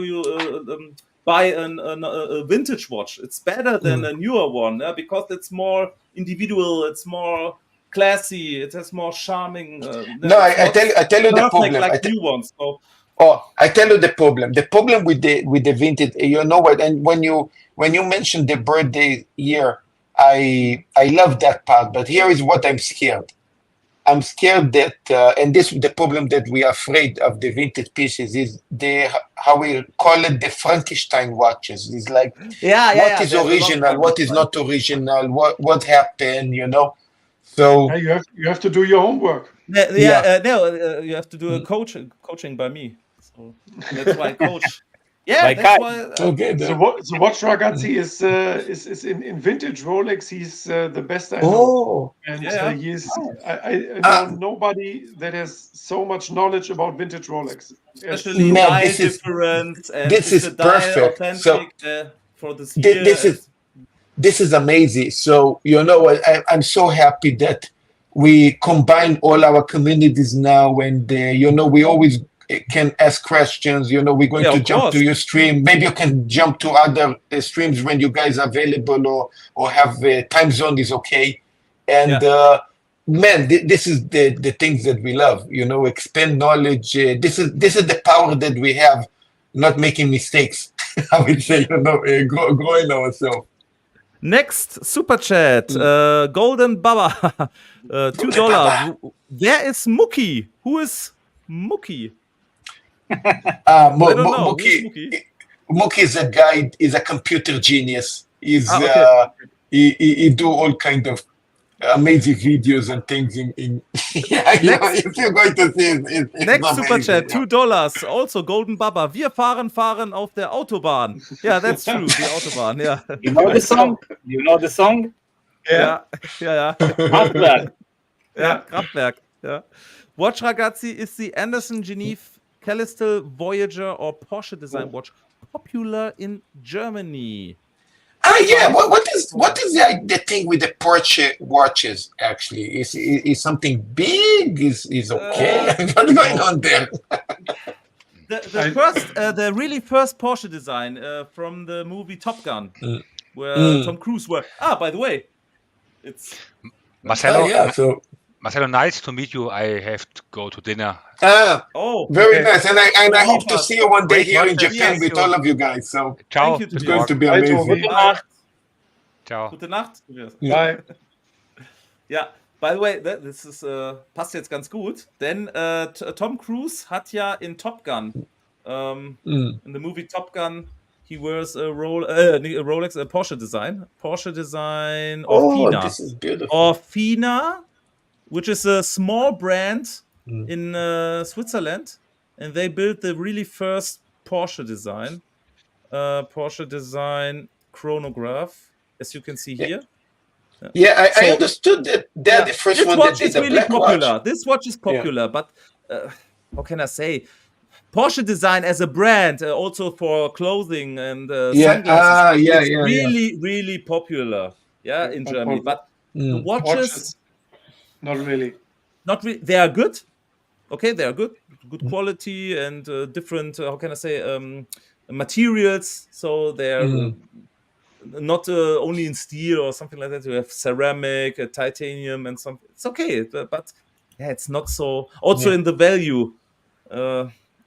you buy a vintage watch? It's better than a newer one, because it's more individual, it's more classy, it has more charming. No, I tell you the problem. Like new ones. So, I tell you the problem. The problem with the vintage, you know what? And when you mentioned the birthday year, I love that part. But here is what I'm scared. I'm scared that, and this the problem that we are afraid of the vintage pieces is how we call it, the Frankenstein watches. It's like what is there's a lot of original, what is not original, what happened, you know. So you have to do your homework. you have to do a coaching by me. So that's why I coach. Yeah, By that's Kai. why. okay, The then. Watchragazzi is in vintage Rolex. He's the best I know. Oh, And Yeah. he is. I know nobody that has so much knowledge about vintage Rolex. Especially Man, dial this is- difference and this is is the dial perfect. authentic for this Thi- year. this is amazing. So you know what? I'm so happy that we combine all our communities now, and we always can ask questions. You know, we're going Yeah, to of jump course. to your stream. Maybe you can jump to other streams when you guys are available, or have time zone is okay. And man, this is the things that we love. You know, expand knowledge. This is the power that we have, not making mistakes. I would say, growing ourselves. Next super chat, Golden Baba, $2. Where is Mookie? Who is Mookie? I don't know. Who is Mookie? Mookie is a guy. Is a computer genius. He's okay. he do all kind of amazing videos and things in if you're going to see it's Next super amazing, chat, $2. Also Golden Baba. Wir fahren auf der Autobahn. Yeah, that's true. The Autobahn. Yeah. You know the song? You know the song? Yeah. Kraftwerk. Yeah, Kraftwerk. Yeah. Watchragazzi is the Anderson Geneve Callisto Voyager or Porsche design watch popular in Germany. Yeah. What is the thing with the Porsche watches? Actually, is something big? Is okay? What's going on there? The really first Porsche design from the movie Top Gun, where Tom Cruise were. By the way, it's Marcelo, Yeah. So Marcelo, nice to meet you. I have to go to dinner. Oh, Very Okay. nice. And I hope to see you one day Great here in watches. Japan Yes, with all of you guys. So Ciao. Thank you, it's Tobias. going to be Bye, amazing. Tobi. Gute Nacht. Ciao. Gute Nacht, Tobias. Bye. Ja, by the way, das ist, passt jetzt ganz gut, denn Tom Cruise hat ja in Top Gun, in the movie Top Gun, he wears a Rolex, a Porsche design Oh, this is beautiful. Orfina, which is a small brand in Switzerland, and they built the really first Porsche design chronograph, as you can see here. Yeah, I So- understood that they're the first this one watch that did is the really black popular. watch. This watch is popular, but how can I say? Porsche design as a brand, also for clothing and sunglasses, it's really, really popular. Yeah, in But Germany. But the watches, watches, not really. they are good. Okay, they are good quality and different. How can I say? Materials. So they're not only in steel or something like that. You have ceramic, titanium, and something. It's okay, but yeah, it's not so. Also in the value,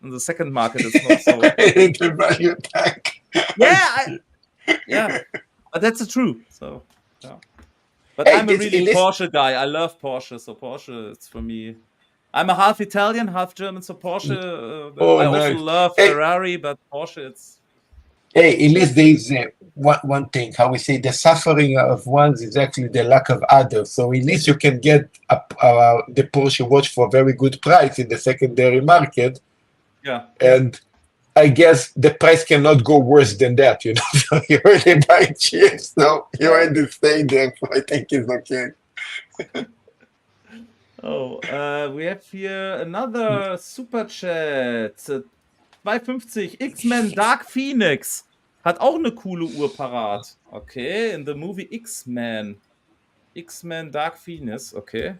in the second market, it's not so. The value tag. Yeah, but that's the truth. So, yeah. But Hey, I'm a this- really in this- Porsche guy. I love Porsche, so Porsche, it's for me. I'm a half Italian, half German, so Porsche. I also nice. love Hey. Ferrari, but Porsche, it's. Hey, at least there is one thing, how we say, the suffering of ones is actually the lack of others. So at least you can get the Porsche watch for a very good price in the secondary market. Yeah. And I guess the price cannot go worse than that, you know. So you really buy cheap, so you understand there. So I think it's okay. Oh, we have here another super chat. 250 X-Men Dark Phoenix hat auch eine coole Uhr parat. Okay, in the movie X-Men. X-Men Dark Phoenix, okay.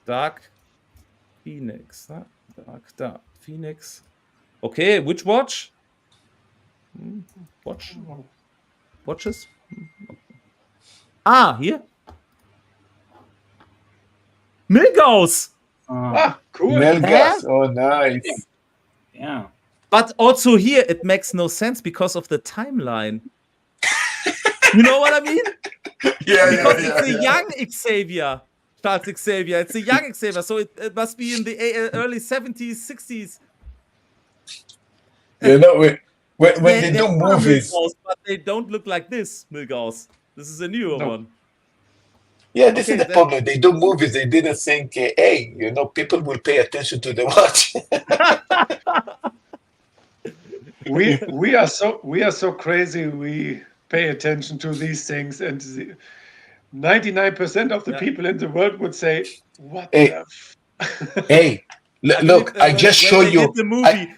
Dark Phoenix. Ne? Dark Phoenix. Okay, which watch? Watches? Ah, hier. Milgauss! Cool. Melgas, oh nice. Yeah. But also here, it makes no sense because of the timeline. You know what I mean? Because it's a young Xavier. Charles Xavier. It's a young Xavier. So it must be in the early 70s, 60s. You know, when they There do are movies. Milgauss, but they don't look like this, Milgauss. This is a newer one. Yeah, this is the then- problem. They do movies. They didn't think, hey, you know, people will pay attention to the watch. we are so crazy. We pay attention to these things, and 99% of the people in the world would say, "What Hey. the?" Hey, look, I just show when they you. did the movie,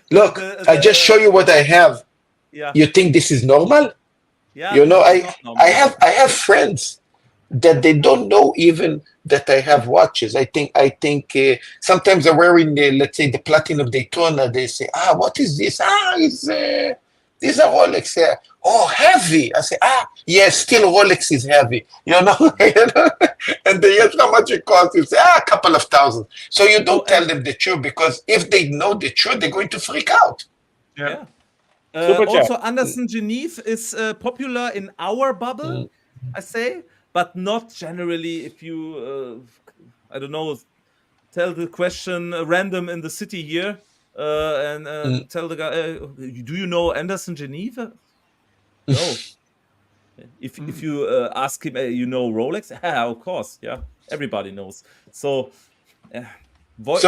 I just show you what I have. Yeah. You think this is normal? Yeah, You know, it's not normal. I have friends that they don't know even that I have watches. I think sometimes they're wearing let's say the Platinum Daytona. They say, what is this? These are Rolex. Oh, heavy. I say, yes, still Rolex is heavy. You know, and they ask how much it costs. You say, a couple of thousand. So you don't tell them the truth, because if they know the truth, they're going to freak out. Yeah. Super chat. Also, Anderson Geneve is popular in our bubble, I say, but not generally. If you, I don't know, tell the question random in the city here, and tell the guy, do you know Anderson Geneve? No. If you ask him, you know Rolex? Of course, yeah. Everybody knows. So, So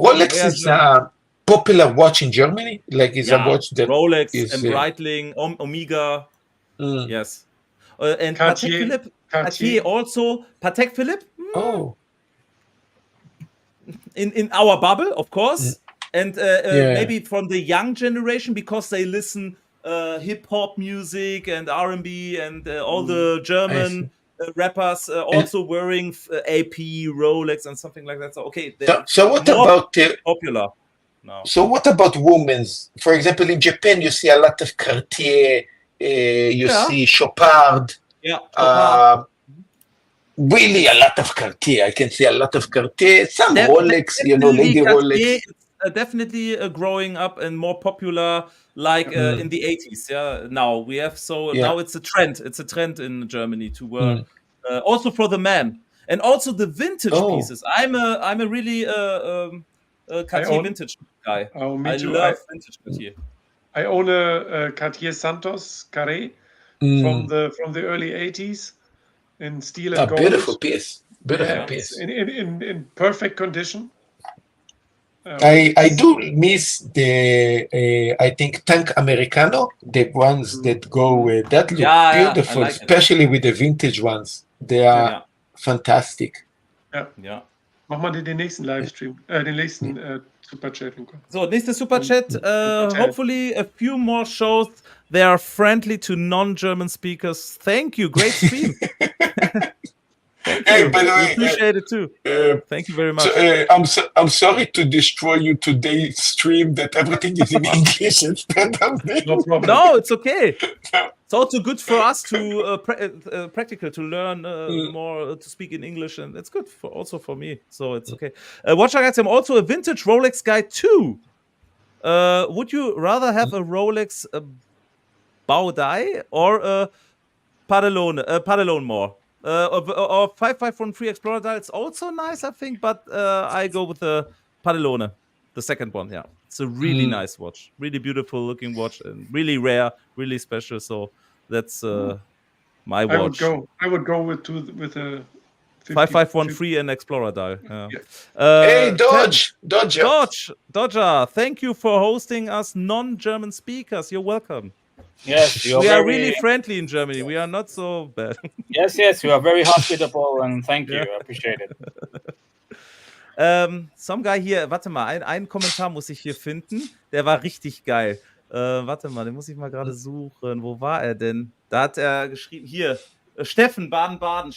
Rolex is a popular watch in Germany? Like, is a watch that Rolex is, and Breitling, Omega, yes. And Cartier. Patek Philippe, Cartier also. Patek Philippe, Oh, in our bubble, of course, and maybe from the young generation, because they listen hip hop music and R&B and all the German rappers also wearing AP, Rolex, and something like that. So okay, so what about popular now? So what about women's? For example, in Japan, you see a lot of Cartier. You see Chopard. Yeah. really a lot of Cartier. I can say a lot of Cartier. Some Def- Rolex, Lady Cartier Rolex. is definitely growing up and more popular, like in the 80s. Yeah, now we have now it's a trend. It's a trend in Germany to wear, also for the man, and also the vintage pieces. I'm a really Cartier vintage guy. Oh, me I too. love vintage Cartier. I own a Cartier Santos Carré from the early 80s in steel and A gold. beautiful piece. Beautiful It's piece. in perfect condition. I do miss the I think Tank Americano, the ones that go that look beautiful, I like especially with the vintage ones. They are fantastic. Ja. Mach mal den nächsten Livestream, den nächsten Superchat. So, nächste Superchat. Hopefully a few more shows. They are friendly to non-German speakers. Thank you. Great stream. Hey, by the way, appreciate it too. Thank you very much. I'm sorry to destroy you today's stream that everything is in English instead of me. No problem. No, it's okay. It's also good for us to practical to learn more to speak in English, and it's good also for me. So it's okay. Watchragazzi, I'm also a vintage Rolex guy too. Would you rather have a Rolex Baudai or a Padelone more? Or 5513 Explorer dial, it's also nice, I think, but I go with the Padelone, the second one. Yeah, it's a really nice watch, really beautiful looking watch, and really rare, really special. So that's my watch. I would go with a 5513 and Explorer dial. Hey, Dodger, thank you for hosting us non-German speakers. You're welcome. Yes, we are really friendly in Germany. We are not so bad. Yes, you are very hospitable, and thank you. I appreciate it. Some guy hier, warte mal, einen Kommentar muss ich hier finden. Der war richtig geil. Warte mal, den muss ich mal gerade suchen. Wo war er denn? Da hat er geschrieben, hier, Steffen Baden-Baden.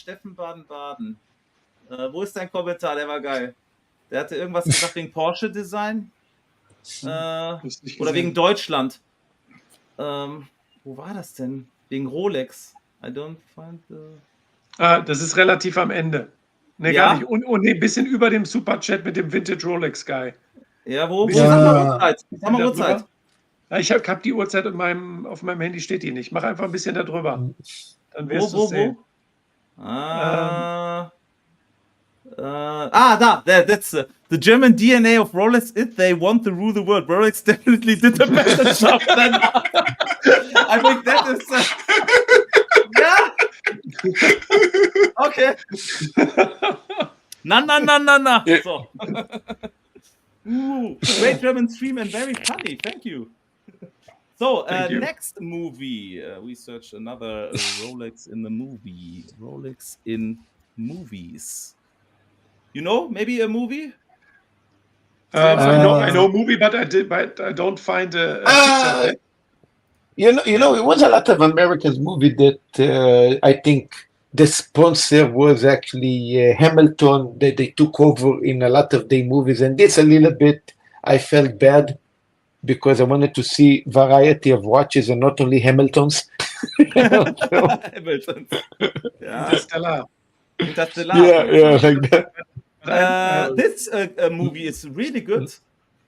Wo ist dein Kommentar? Der war geil. Der hatte irgendwas gesagt wegen Porsche-Design. Oder wegen Deutschland. Wo war das denn? Wegen Rolex. I don't find das ist relativ am Ende. Ne, gar nicht. Und ein bisschen über dem Superchat mit dem Vintage Rolex Guy. Ja, wo? Sag mal Uhrzeit. Ja, ich hab die Uhrzeit auf meinem Handy steht die nicht. Mach einfach ein bisschen da drüber. Dann wirst du sehen. That's the German DNA of Rolex. They want to rule the world. Rolex definitely did a better job than I think that is. Okay. Na. So. Great German stream and very funny. Thank you. So, next movie. We searched another Rolex in the movie. Rolex in movies. You know, maybe a movie? I know a movie, but I don't find a picture. You know, it was a lot of Americans movie that I think the sponsor was actually Hamilton, that they took over in a lot of their movies, and this a little bit I felt bad because I wanted to see variety of watches and not only Hamiltons. Hamiltons. Interstellar. Yeah, like that. This movie is really good.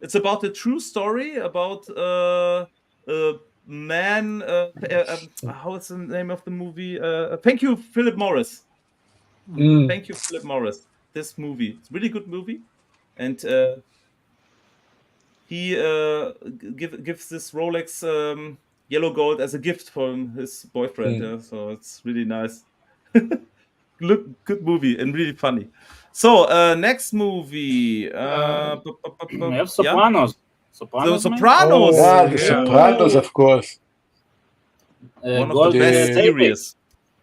It's about a true story about a man. How is the name of the movie? Thank you, Philip Morris. Thank you, Philip Morris. This movie, it's a really good movie, and he gives this Rolex yellow gold as a gift from his boyfriend. So it's really nice. Good movie and really funny. So next movie. We have Sopranos. Sopranos. The Sopranos, of course. One of the best series.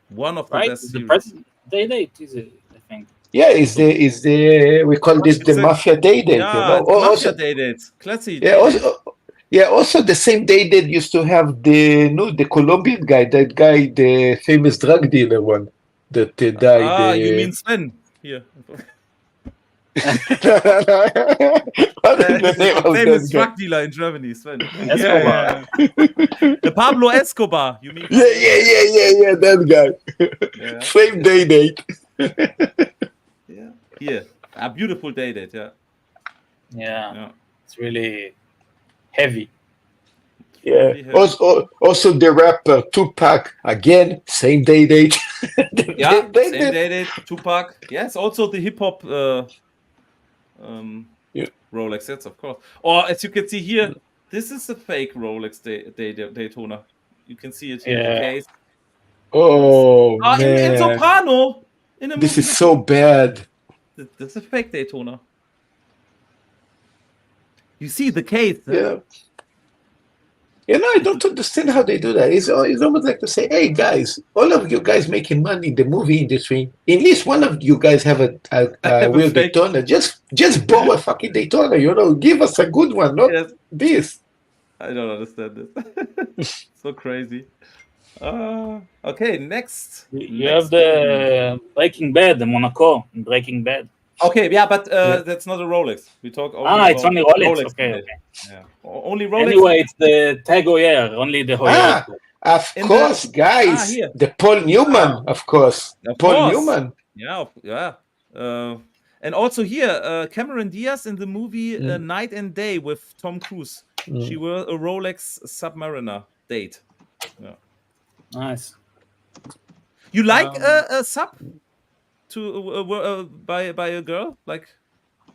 One of the best series. The present date is it, I think. Yeah, is the we call this the Mafia Day Date. Yeah, you know? Mafia Day Date. Classic. Yeah, also the same day that used to have the Colombian guy, the famous drug dealer one that died. You mean Sven? Here. What is the name of famous that guy? drug dealer in Germany, Sven. Escobar. Pablo Escobar, you mean? Yeah, that guy. Same day date. Yeah. Here. A beautiful Day-Date, yeah. Yeah. It's really heavy. Yeah. Really heavy. Also the rapper Tupac, again, same Day-Date. Yeah, same Day-Date, Tupac. Yes, also the hip-hop Rolex, yes, of course. Or as you can see here, this is a fake Rolex Daytona. You can see it here, the case. Oh, man. In Soprano. In a This movie is so bad. This is a fake Daytona. You see the case. Yeah. You know, I don't understand how they do that. It's almost like to say, hey, guys, all of you guys making money in the movie industry, at least one of you guys have a real Daytona. Just borrow a fucking Daytona, you know, give us a good one, not this. I don't understand this. So crazy. Okay, next. You have the Breaking Bad, the Monaco in Breaking Bad. Okay, yeah, but that's not a Rolex. We talk only it's only Rolex. Okay. Yeah. Only Rolex. Anyway, it's the Tag Heuer, only the Heuer. Of course, guys. The Paul Newman, of course. Paul Newman. Yeah. And also here, Cameron Diaz in the movie Night and Day with Tom Cruise. She wore a Rolex Submariner date. Yeah. Nice. You like a sub to by a girl like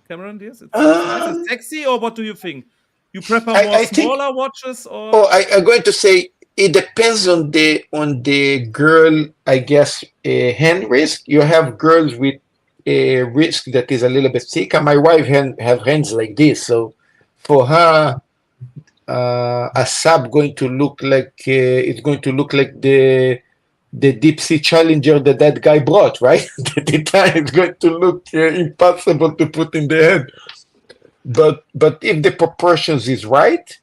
Cameron Diaz? It's nice. It's sexy, or what do you think? You prefer more smaller watches, or? Oh, I'm going to say it depends on the girl. I guess hand wrist. You have girls with a wrist that is a little bit thicker. My wife have hands like this, so for her, a sub going to look like it's going to look like the deep sea challenger that guy brought, right? The time it's going to look impossible to put in the hand. But if the proportions is right,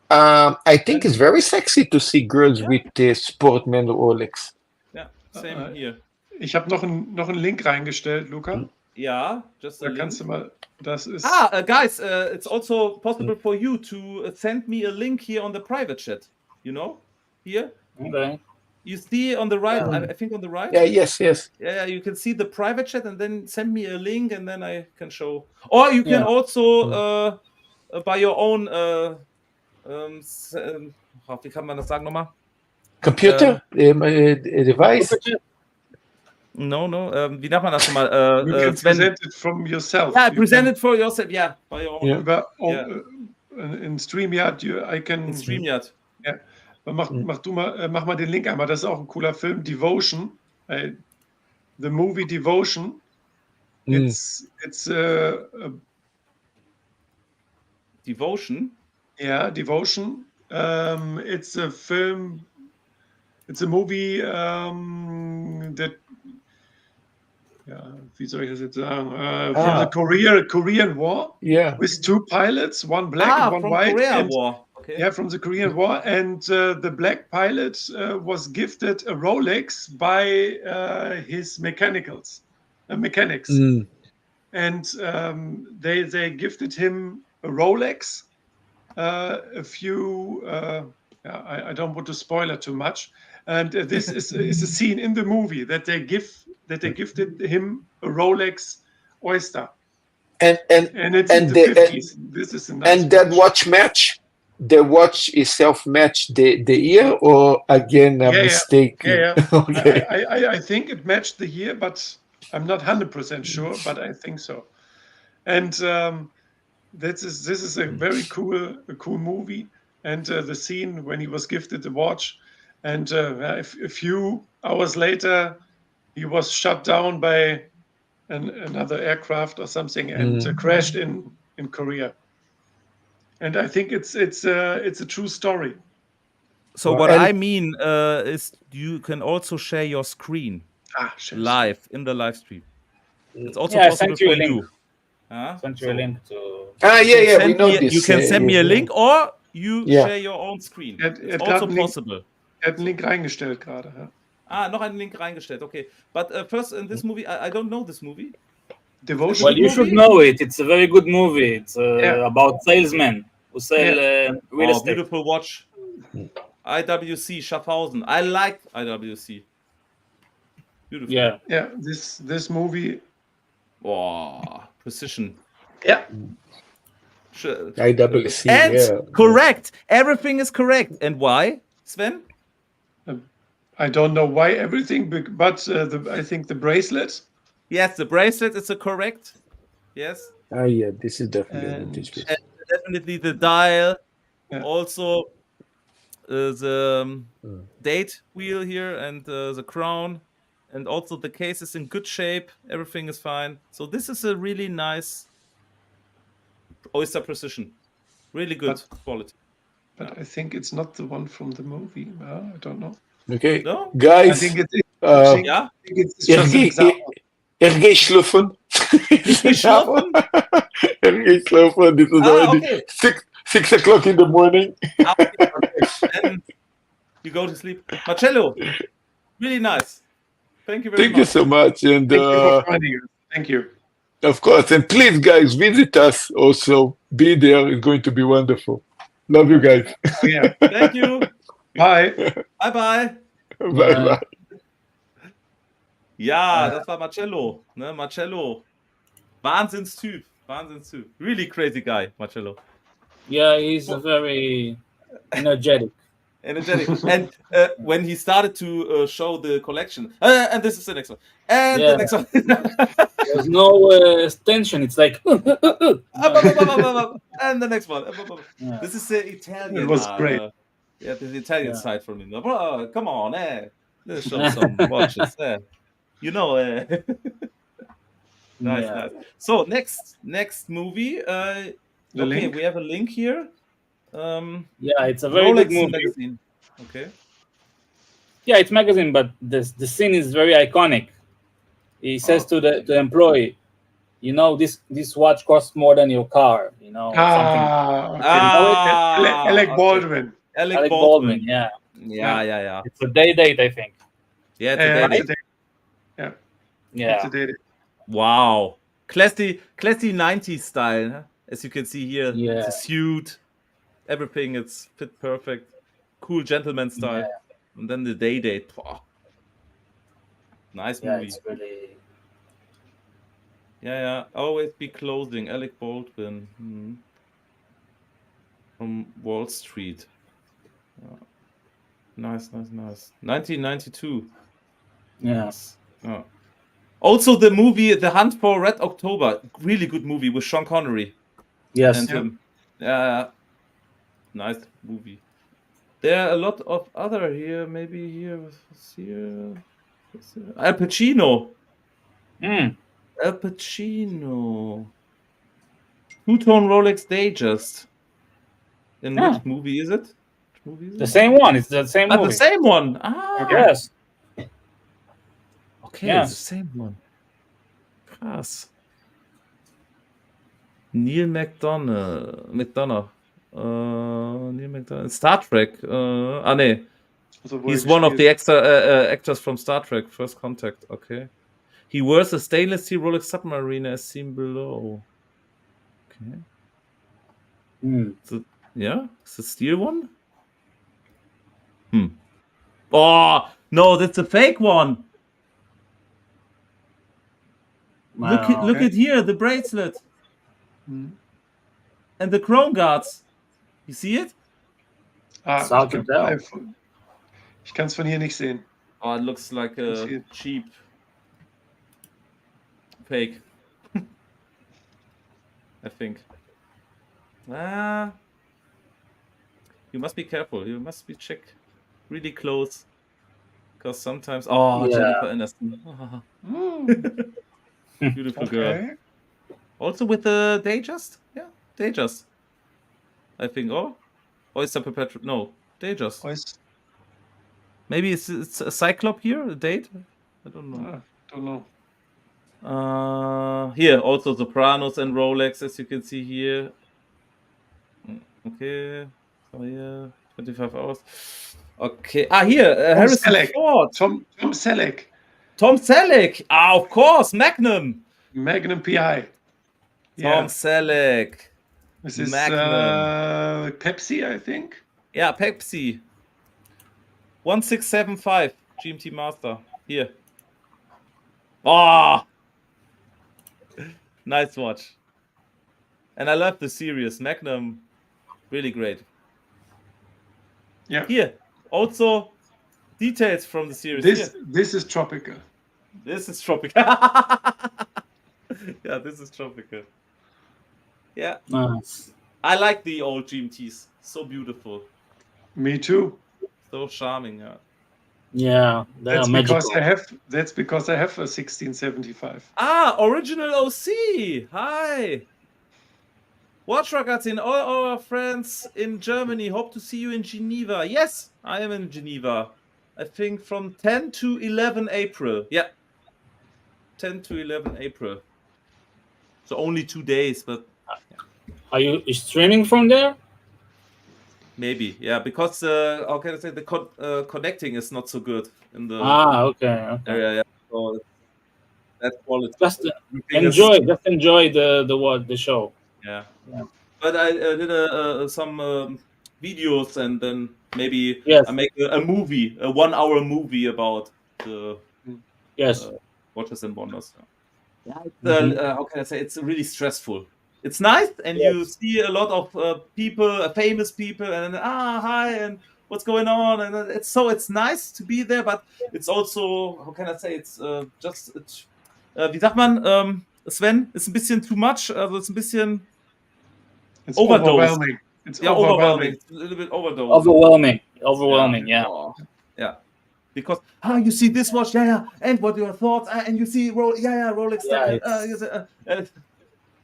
I think it's very sexy to see girls with Sportman Rolex. Yeah, same here. Ich habe noch einen Link reingestellt, Luca. Ja, just a da link. Kannst du mal, das ist... Guys, it's also possible for you to send me a link here on the private chat. You know? Here. Okay. You see on the right, I think on the right? Yeah, yes. Yeah, you can see the private chat and then send me a link and then I can show. Or you can also by your own, wie kann man das sagen nochmal? Computer? Device? No. Wie darf man das nochmal? You can present it from yourself. Yeah, present it for yourself. Yeah, by your own. Yeah. In StreamYard, I can... In StreamYard. Ja. Mach mal den Link einmal. Das ist auch ein cooler Film. Devotion. The movie Devotion. It's Devotion? Yeah, Devotion. It's a film. It's a movie that. Ja, wie soll ich das jetzt sagen? From the Korean War. Yeah. With two pilots, one black and one white. Korean War. Okay. Yeah, from the Korean War. And the black pilot was gifted a Rolex by his mechanics. And they gifted him a Rolex. A few, I don't want to spoil it too much. And this is a scene in the movie that they gifted him a Rolex Oyster. And it's in the 50s. This is a nice and that watch match. The watch itself matched the year, or again a mistake? Yeah. Okay. I think it matched the year, but I'm not 100% sure, but I think so. And this is a very cool movie. And the scene when he was gifted the watch, and a few hours later, he was shot down by another aircraft or something and crashed in Korea. And I think it's a true story. So what I mean is you can also share your screen live in the live stream. It's also possible for you. Send you a link to. We know this. You can send me a link or you share your own screen. It's also possible. Hat einen Link reingestellt gerade. Ja. Noch einen Link reingestellt. Okay, but first in this movie, I don't know this movie. Devotion. Well, you should know it. It's a very good movie. It's about salesmen who sell real estate. Beautiful watch. IWC Schaffhausen. I like IWC. Beautiful. Yeah. This movie. Wow, precision. Yeah. IWC, And yeah. correct. Everything is correct. And why, Sven? I don't know why everything, but I think the bracelet. Yes, the bracelet is a correct. Yes. Yeah, this is definitely a And- vintage piece. And definitely the dial. Yeah. Also the date wheel here and the crown. And also the case is in good shape. Everything is fine. So this is a really nice oyster precision. Really good quality. But I think it's not the one from the movie. I don't know. Okay, No? I guys, think it's Ja? just an example. RG schluffen. Schlafen? RG schluffen. This is already okay. 6 o'clock in the morning. Okay. And you go to sleep. Marcello, really nice. Thank you very Thank you much. so much. And Thank you for joining us. Thank you. of course, and please, guys, visit us also. Be there. It's going to be wonderful. Love you guys. Oh, yeah. Thank you. Bye. Bye-bye. Bye-bye. Ja, das war Marcello. Ne? Marcello. Wahnsinnstyp. Wahnsinnstyp. Really crazy guy, Marcello. Yeah, he's very energetic. Energetic. And when he started to show the collection, and this is the next one, and the Yeah. next one, There's no tension. It's like and the next one. Yeah. This is the Italian. It was great. Yeah, the Italian Yeah. side from him. Bro, come on, let's show some watches. You know, nice, Yeah. nice. So next movie. Okay, link? we have a link here. Yeah, it's a very Rolex good movie. magazine. Okay. Yeah, it's magazine, but the scene is very iconic. He says to the employee, you know, this watch costs more than your car. You know, something. Okay. Alec okay. Baldwin. Alec Baldwin. Baldwin. Yeah, Yeah. it's a date, I think. Yeah, today. It's Yeah, a date. Wow. Classy 90s style, huh? As you can see here. Yeah. It's a suit. Everything it's fit perfect. Cool gentleman style. Yeah. And then the date. Wow. Nice yeah, movie. it's really. Yeah. Always be clothing. Alec Baldwin. From Wall Street. Nice. 1992. Yes. Oh. Also the movie The Hunt for Red October. Really good movie with Sean Connery. Yes. And him. Yeah. Nice movie. There are a lot of other here. Maybe here. What's here? Al Pacino. Mm. Al Pacino. Two-tone Rolex Datejust. In Yeah. which movie is it? Which movie is The it? same one. It's the same movie. The same one. Yes. Okay, Yeah. it's the same one. Krass. Neil McDonough. Neil McDonough. Star Trek. Nee. Also, wo He's er one of gespielt- the actors from Star Trek. First Contact. Okay. He wears a stainless steel Rolex Submariner as seen below. Okay. Mm. Yeah? It's a steel one? Oh, no, that's a fake one. Wow. Look at here, the bracelet. Mhm. And the chrome guards. You see it? Hard to tell. Ich kann es von hier nicht sehen. Oh, it looks like a cheap fake. I think. You must be careful. You must be check really close. Because sometimes... Oh, Yeah. Jennifer Aniston. Beautiful girl. Okay. Also with the Datejust? Yeah, Datejust. I think. Or is it Perpetual? No, Datejust. Weiß- Maybe it's a Cyclop here, a date? I don't know. Don't know. Here, also Sopranos and Rolex, as you can see here. Okay. So here, 25 hours. Okay. Here, Harrison Selleck. Ford. Tom Selleck. Tom Selleck. Of course, Magnum. Magnum PI. Tom Selleck. This is Magnum. Pepsi, I think. Yeah, Pepsi. 1675 GMT Master. Here. Oh, nice watch. And I love the series. Magnum, really great. Yeah. Here, also details from the series. This is tropical. This is tropical. Yeah, this is tropical. Yeah. Nice. I like the old GMTs. So beautiful. Me too. So charming. Yeah. Yeah, they are magical. That's because I have a 1675. Ah, original OC. Hi. Watchragazzi and all our friends in Germany. Hope to see you in Geneva. Yes, I am in Geneva. I think from 10 to 11 April. Yeah. 10 to 11 April. So only 2 days, but Are you streaming from there? maybe, yeah, because how can I say, the connecting is not so good in the Okay. area. Yeah, so that's quality. Just enjoy the show. Yeah. Yeah. But I did some videos, and then maybe Yes. I make a movie, a 1 hour movie about the Yes. Watches and Wonders. Yeah, Mhm. how can I say? It's really stressful. It's nice, and you see a lot of people, famous people, and hi, and what's going on, and it's nice to be there, but it's also, how can I say? It's wie sagt man, Sven? It's ein bisschen too much. Also it's ein bisschen It's overdosed. overwhelming. It's overwhelming. It's a little bit overdosed. Overwhelming. Yeah. Oh, yeah. Because you see this watch, yeah, and what are your thoughts? And you see Rolex. Yeah,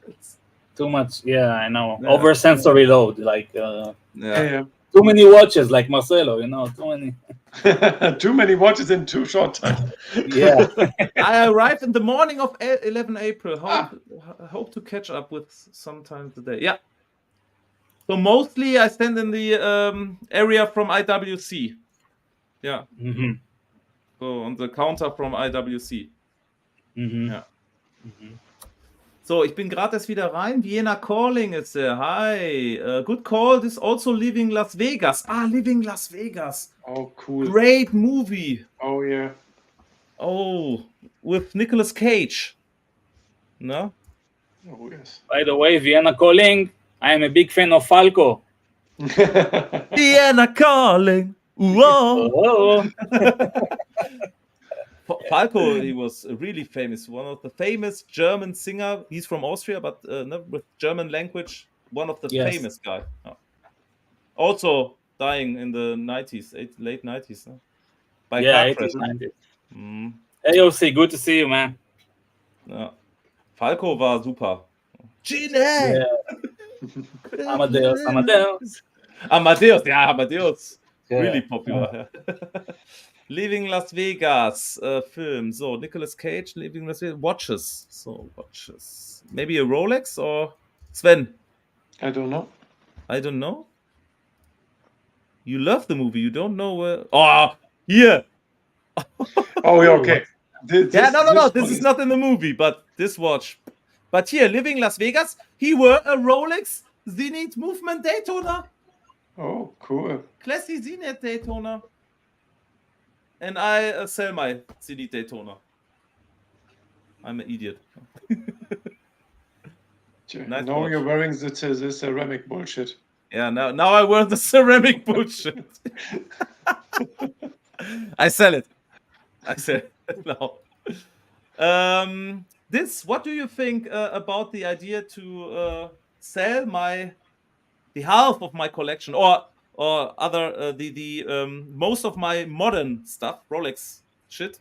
It's too much. Yeah, I know. Yeah. Over sensory load, like Yeah. too many watches, like Marcelo. Too many. Too many watches in too short time. Yeah. I arrived in the morning of 11 April. Hope to catch up with sometime today. Yeah. So mostly I stand in the area from IWC. Yeah. Mm-hmm. So on the counter from IWC. Mm-hmm. Ja. So, ich bin gerade erst wieder rein. Vienna Calling is there. Hi. Good call. This also Living Las Vegas. Living Las Vegas. Oh, cool. Great movie. Oh, yeah. Oh, with Nicolas Cage. No? Oh, yes. By the way, Vienna Calling, I am a big fan of Falco. Vienna Calling. Whoa. Oh. Falco, he was really famous. One of the famous German singer. He's from Austria, but with German language, one of the famous guy. Oh. Also dying in the 90s, late 90s. By car crash. 80s, 90s. Hey, OC, good to see you, man. Ja. Falco war super. Gene! Yeah. Amadeus. Amadeus. Yeah. Really popular. Leaving Las Vegas film. So, Nicolas Cage, Leaving Las Vegas. Watches. So, watches. Maybe a Rolex or Sven? I don't know. You love the movie. You don't know where. Oh, here. Oh, yeah, okay. This is not in the movie, but this watch. But here, Living Las Vegas, he wore a Rolex Zenith Movement Daytona. Oh, cool. Classy Zenith Daytona. And I sell my Zenith Daytona. I'm an idiot. Nice now watch. You're wearing the ceramic bullshit. Yeah, now I wear the ceramic bullshit. I sell it. No. What do you think about the idea to sell the half of my collection or other most of my modern stuff, Rolex shit,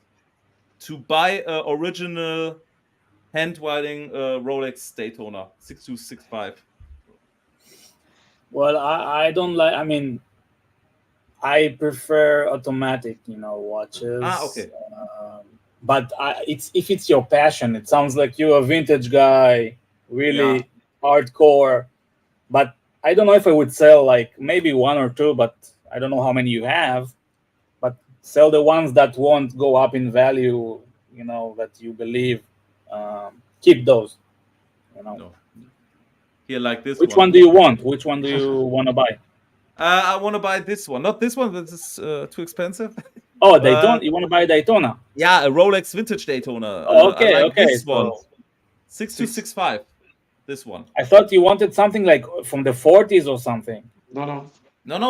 to buy original hand-winding Rolex Daytona 6265? Well, I don't like. I mean, I prefer automatic, watches. Okay. But if it's your passion, it sounds like you're a vintage guy, really hardcore. But I don't know if I would sell like maybe one or two, but I don't know how many you have. But sell the ones that won't go up in value, that you believe. Keep those, No. Here, like this. Which one do you want? Which one do you want to buy? I want to buy this one. Not this one. This is too expensive. Oh, Daytona. You want to buy a Daytona? Yeah, a Rolex vintage Daytona. Okay, I like okay. this one. So 6265. This one. I thought you wanted something like from the 40s or something. No.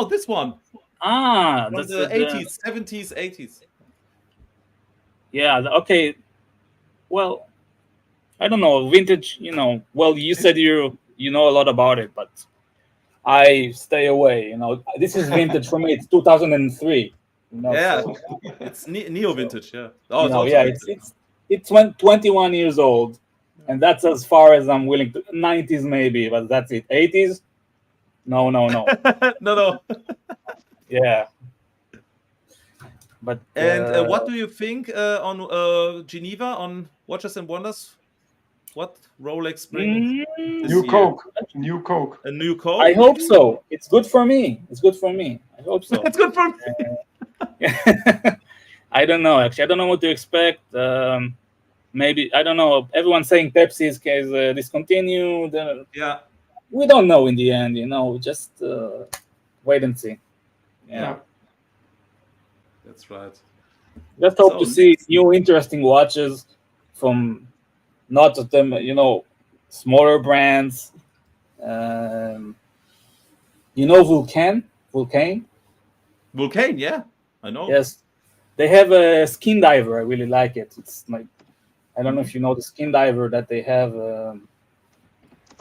This one. Ah, From that's the 80s, 70s, 80s. Yeah. Okay. Well, I don't know. Vintage. Well, you said you know a lot about it, but I stay away. This is vintage for me. It's 2003. Yeah, So, it's neo vintage. Yeah. Oh, it's yeah, vintage. it's 21 years old, and that's as far as I'm willing to. 90s maybe, but that's it. 80s, no. No. Yeah. But And what do you think on Geneva on Watches and Wonders? What Rolex bring this New year? Coke. New Coke. A new Coke? I hope so. It's good for me. I hope so. It's good for me. I don't know. Actually, I don't know what to expect. Maybe I don't know. Everyone's saying Pepsi is discontinued. Yeah. We don't know in the end. Just wait and see. Yeah. That's right. Just hope to see new interesting watches from not of them, smaller brands. Vulcan, yeah, I know. Yes, they have a skin diver. I really like it. It's like, I don't know if you know the skin diver that they have.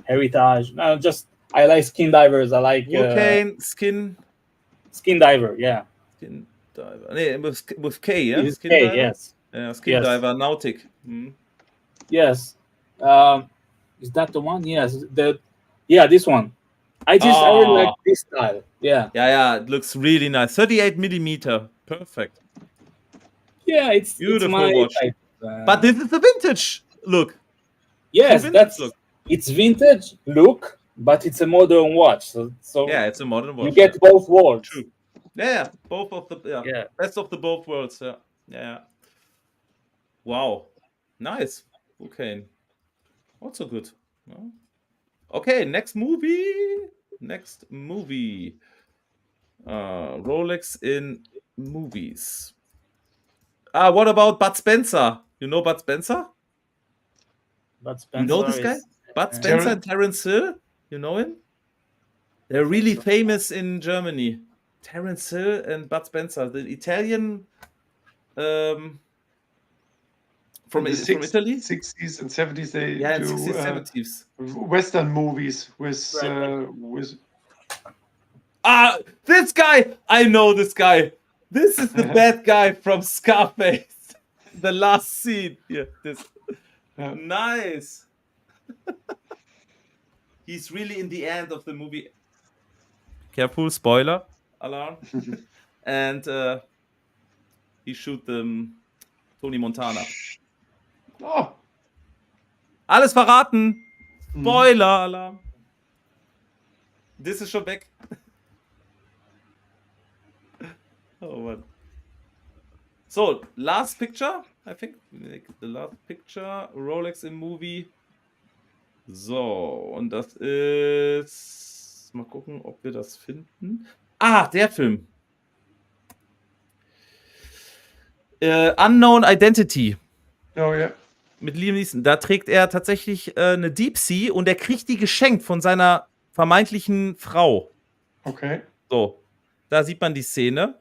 Heritage. No, just I like skin divers. I like Vulcan skin diver. Yeah, skin diver. Nee, with K, yeah. It is Skin K, diver. yes. Yeah, skin diver, Nautic. Yes. Is that the one? Yes. This one. I really like this style. Yeah. Yeah. It looks really nice. 38 millimeter. Perfect. Yeah, it's beautiful my watch. type. But this is the vintage look. Yes, it's vintage look, but it's a modern watch. So yeah, it's a modern watch. You get both worlds. True. Yeah, both of the best of the both worlds. Yeah. Wow, nice. Okay, also good. No? Okay, next movie. Rolex in movies. What about Bud Spencer? You know Bud Spencer? Bud Spencer. You know this guy? Bud Spencer and Terence Hill? You know him? They're really famous in Germany. Terence Hill and Bud Spencer, the Italian from Italy? 60s and 70s they do 60s, 70s. Western movies with this guy! I know this guy. This is the bad guy from Scarface. The last scene. Yeah, this. Nice. He's really in the end of the movie. Careful, spoiler alarm. And he shoot Tony Montana. Oh. Alles verraten. Spoiler alarm. Das ist schon weg. Oh man. So, last picture, I think. The last picture, Rolex in Movie. So, und das ist... Mal gucken, ob wir das finden. Der Film. Unknown Identity. Oh ja. Mit Liam Neeson. Da trägt er tatsächlich eine Deep Sea und er kriegt die geschenkt von seiner vermeintlichen Frau. Okay. So, da sieht man die Szene.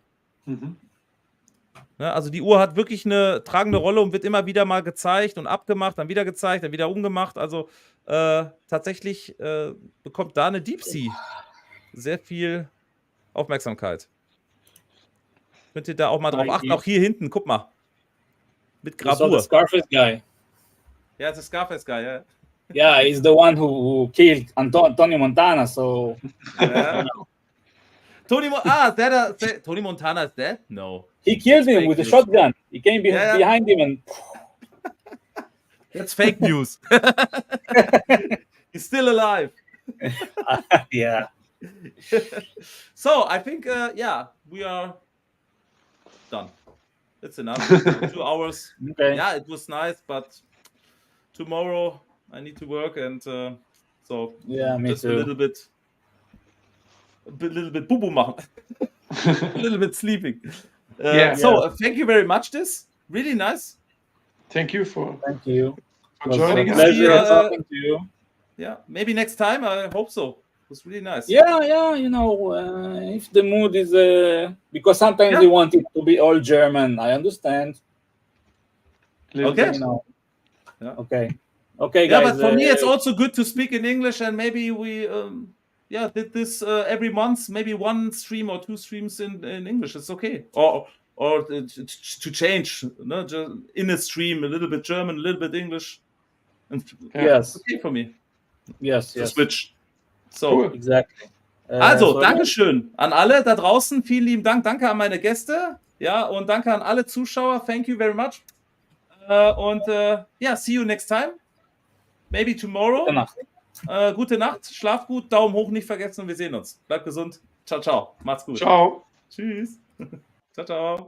Ja, also die Uhr hat wirklich eine tragende Rolle und wird immer wieder mal gezeigt und abgemacht, dann wieder gezeigt, dann wieder umgemacht. Also tatsächlich bekommt da eine Deep Sea sehr viel Aufmerksamkeit. Könnt ihr da auch mal drauf achten. Auch hier hinten, guck mal. Mit Gravur. The Scarface guy. Yeah, it's a Scarface guy, yeah. Yeah, he's the one who killed Tony Montana, so... Yeah. Tony Montana is dead? No. He killed him with a shotgun. He came behind him and... That's fake news. He's still alive. Yeah. So, I think, we are done. That's enough. 2 hours. Okay. Yeah, it was nice, but tomorrow I need to work and so me just too. a little bit boo-boo machen. A little bit sleeping. Yeah. So thank you very much. This really nice. Thank you for us. joining us. Pleasure talking to you. Yeah, maybe next time. I hope so. It was really nice. Yeah. You know, if the mood is because sometimes we want it to be all German. I understand. Okay. You know. Yeah. Okay, Yeah, guys. but for me, it's also good to speak in English, and maybe we, did this every month, maybe 1 stream or 2 streams in English. It's okay, or to change, no, just in a stream, a little bit German, a little bit English. And yes, it's okay for me. Yes. Switch. So Cool. Exactly. Also, Dankeschön an alle da draußen. Vielen lieben Dank. Danke an meine Gäste. Ja, und danke an alle Zuschauer. Thank you very much. See you next time. Maybe tomorrow. Gute Nacht. Gute Nacht. Schlaf gut. Daumen hoch nicht vergessen und wir sehen uns. Bleibt gesund. Ciao, ciao. Macht's gut. Ciao. Tschüss. Ciao, ciao.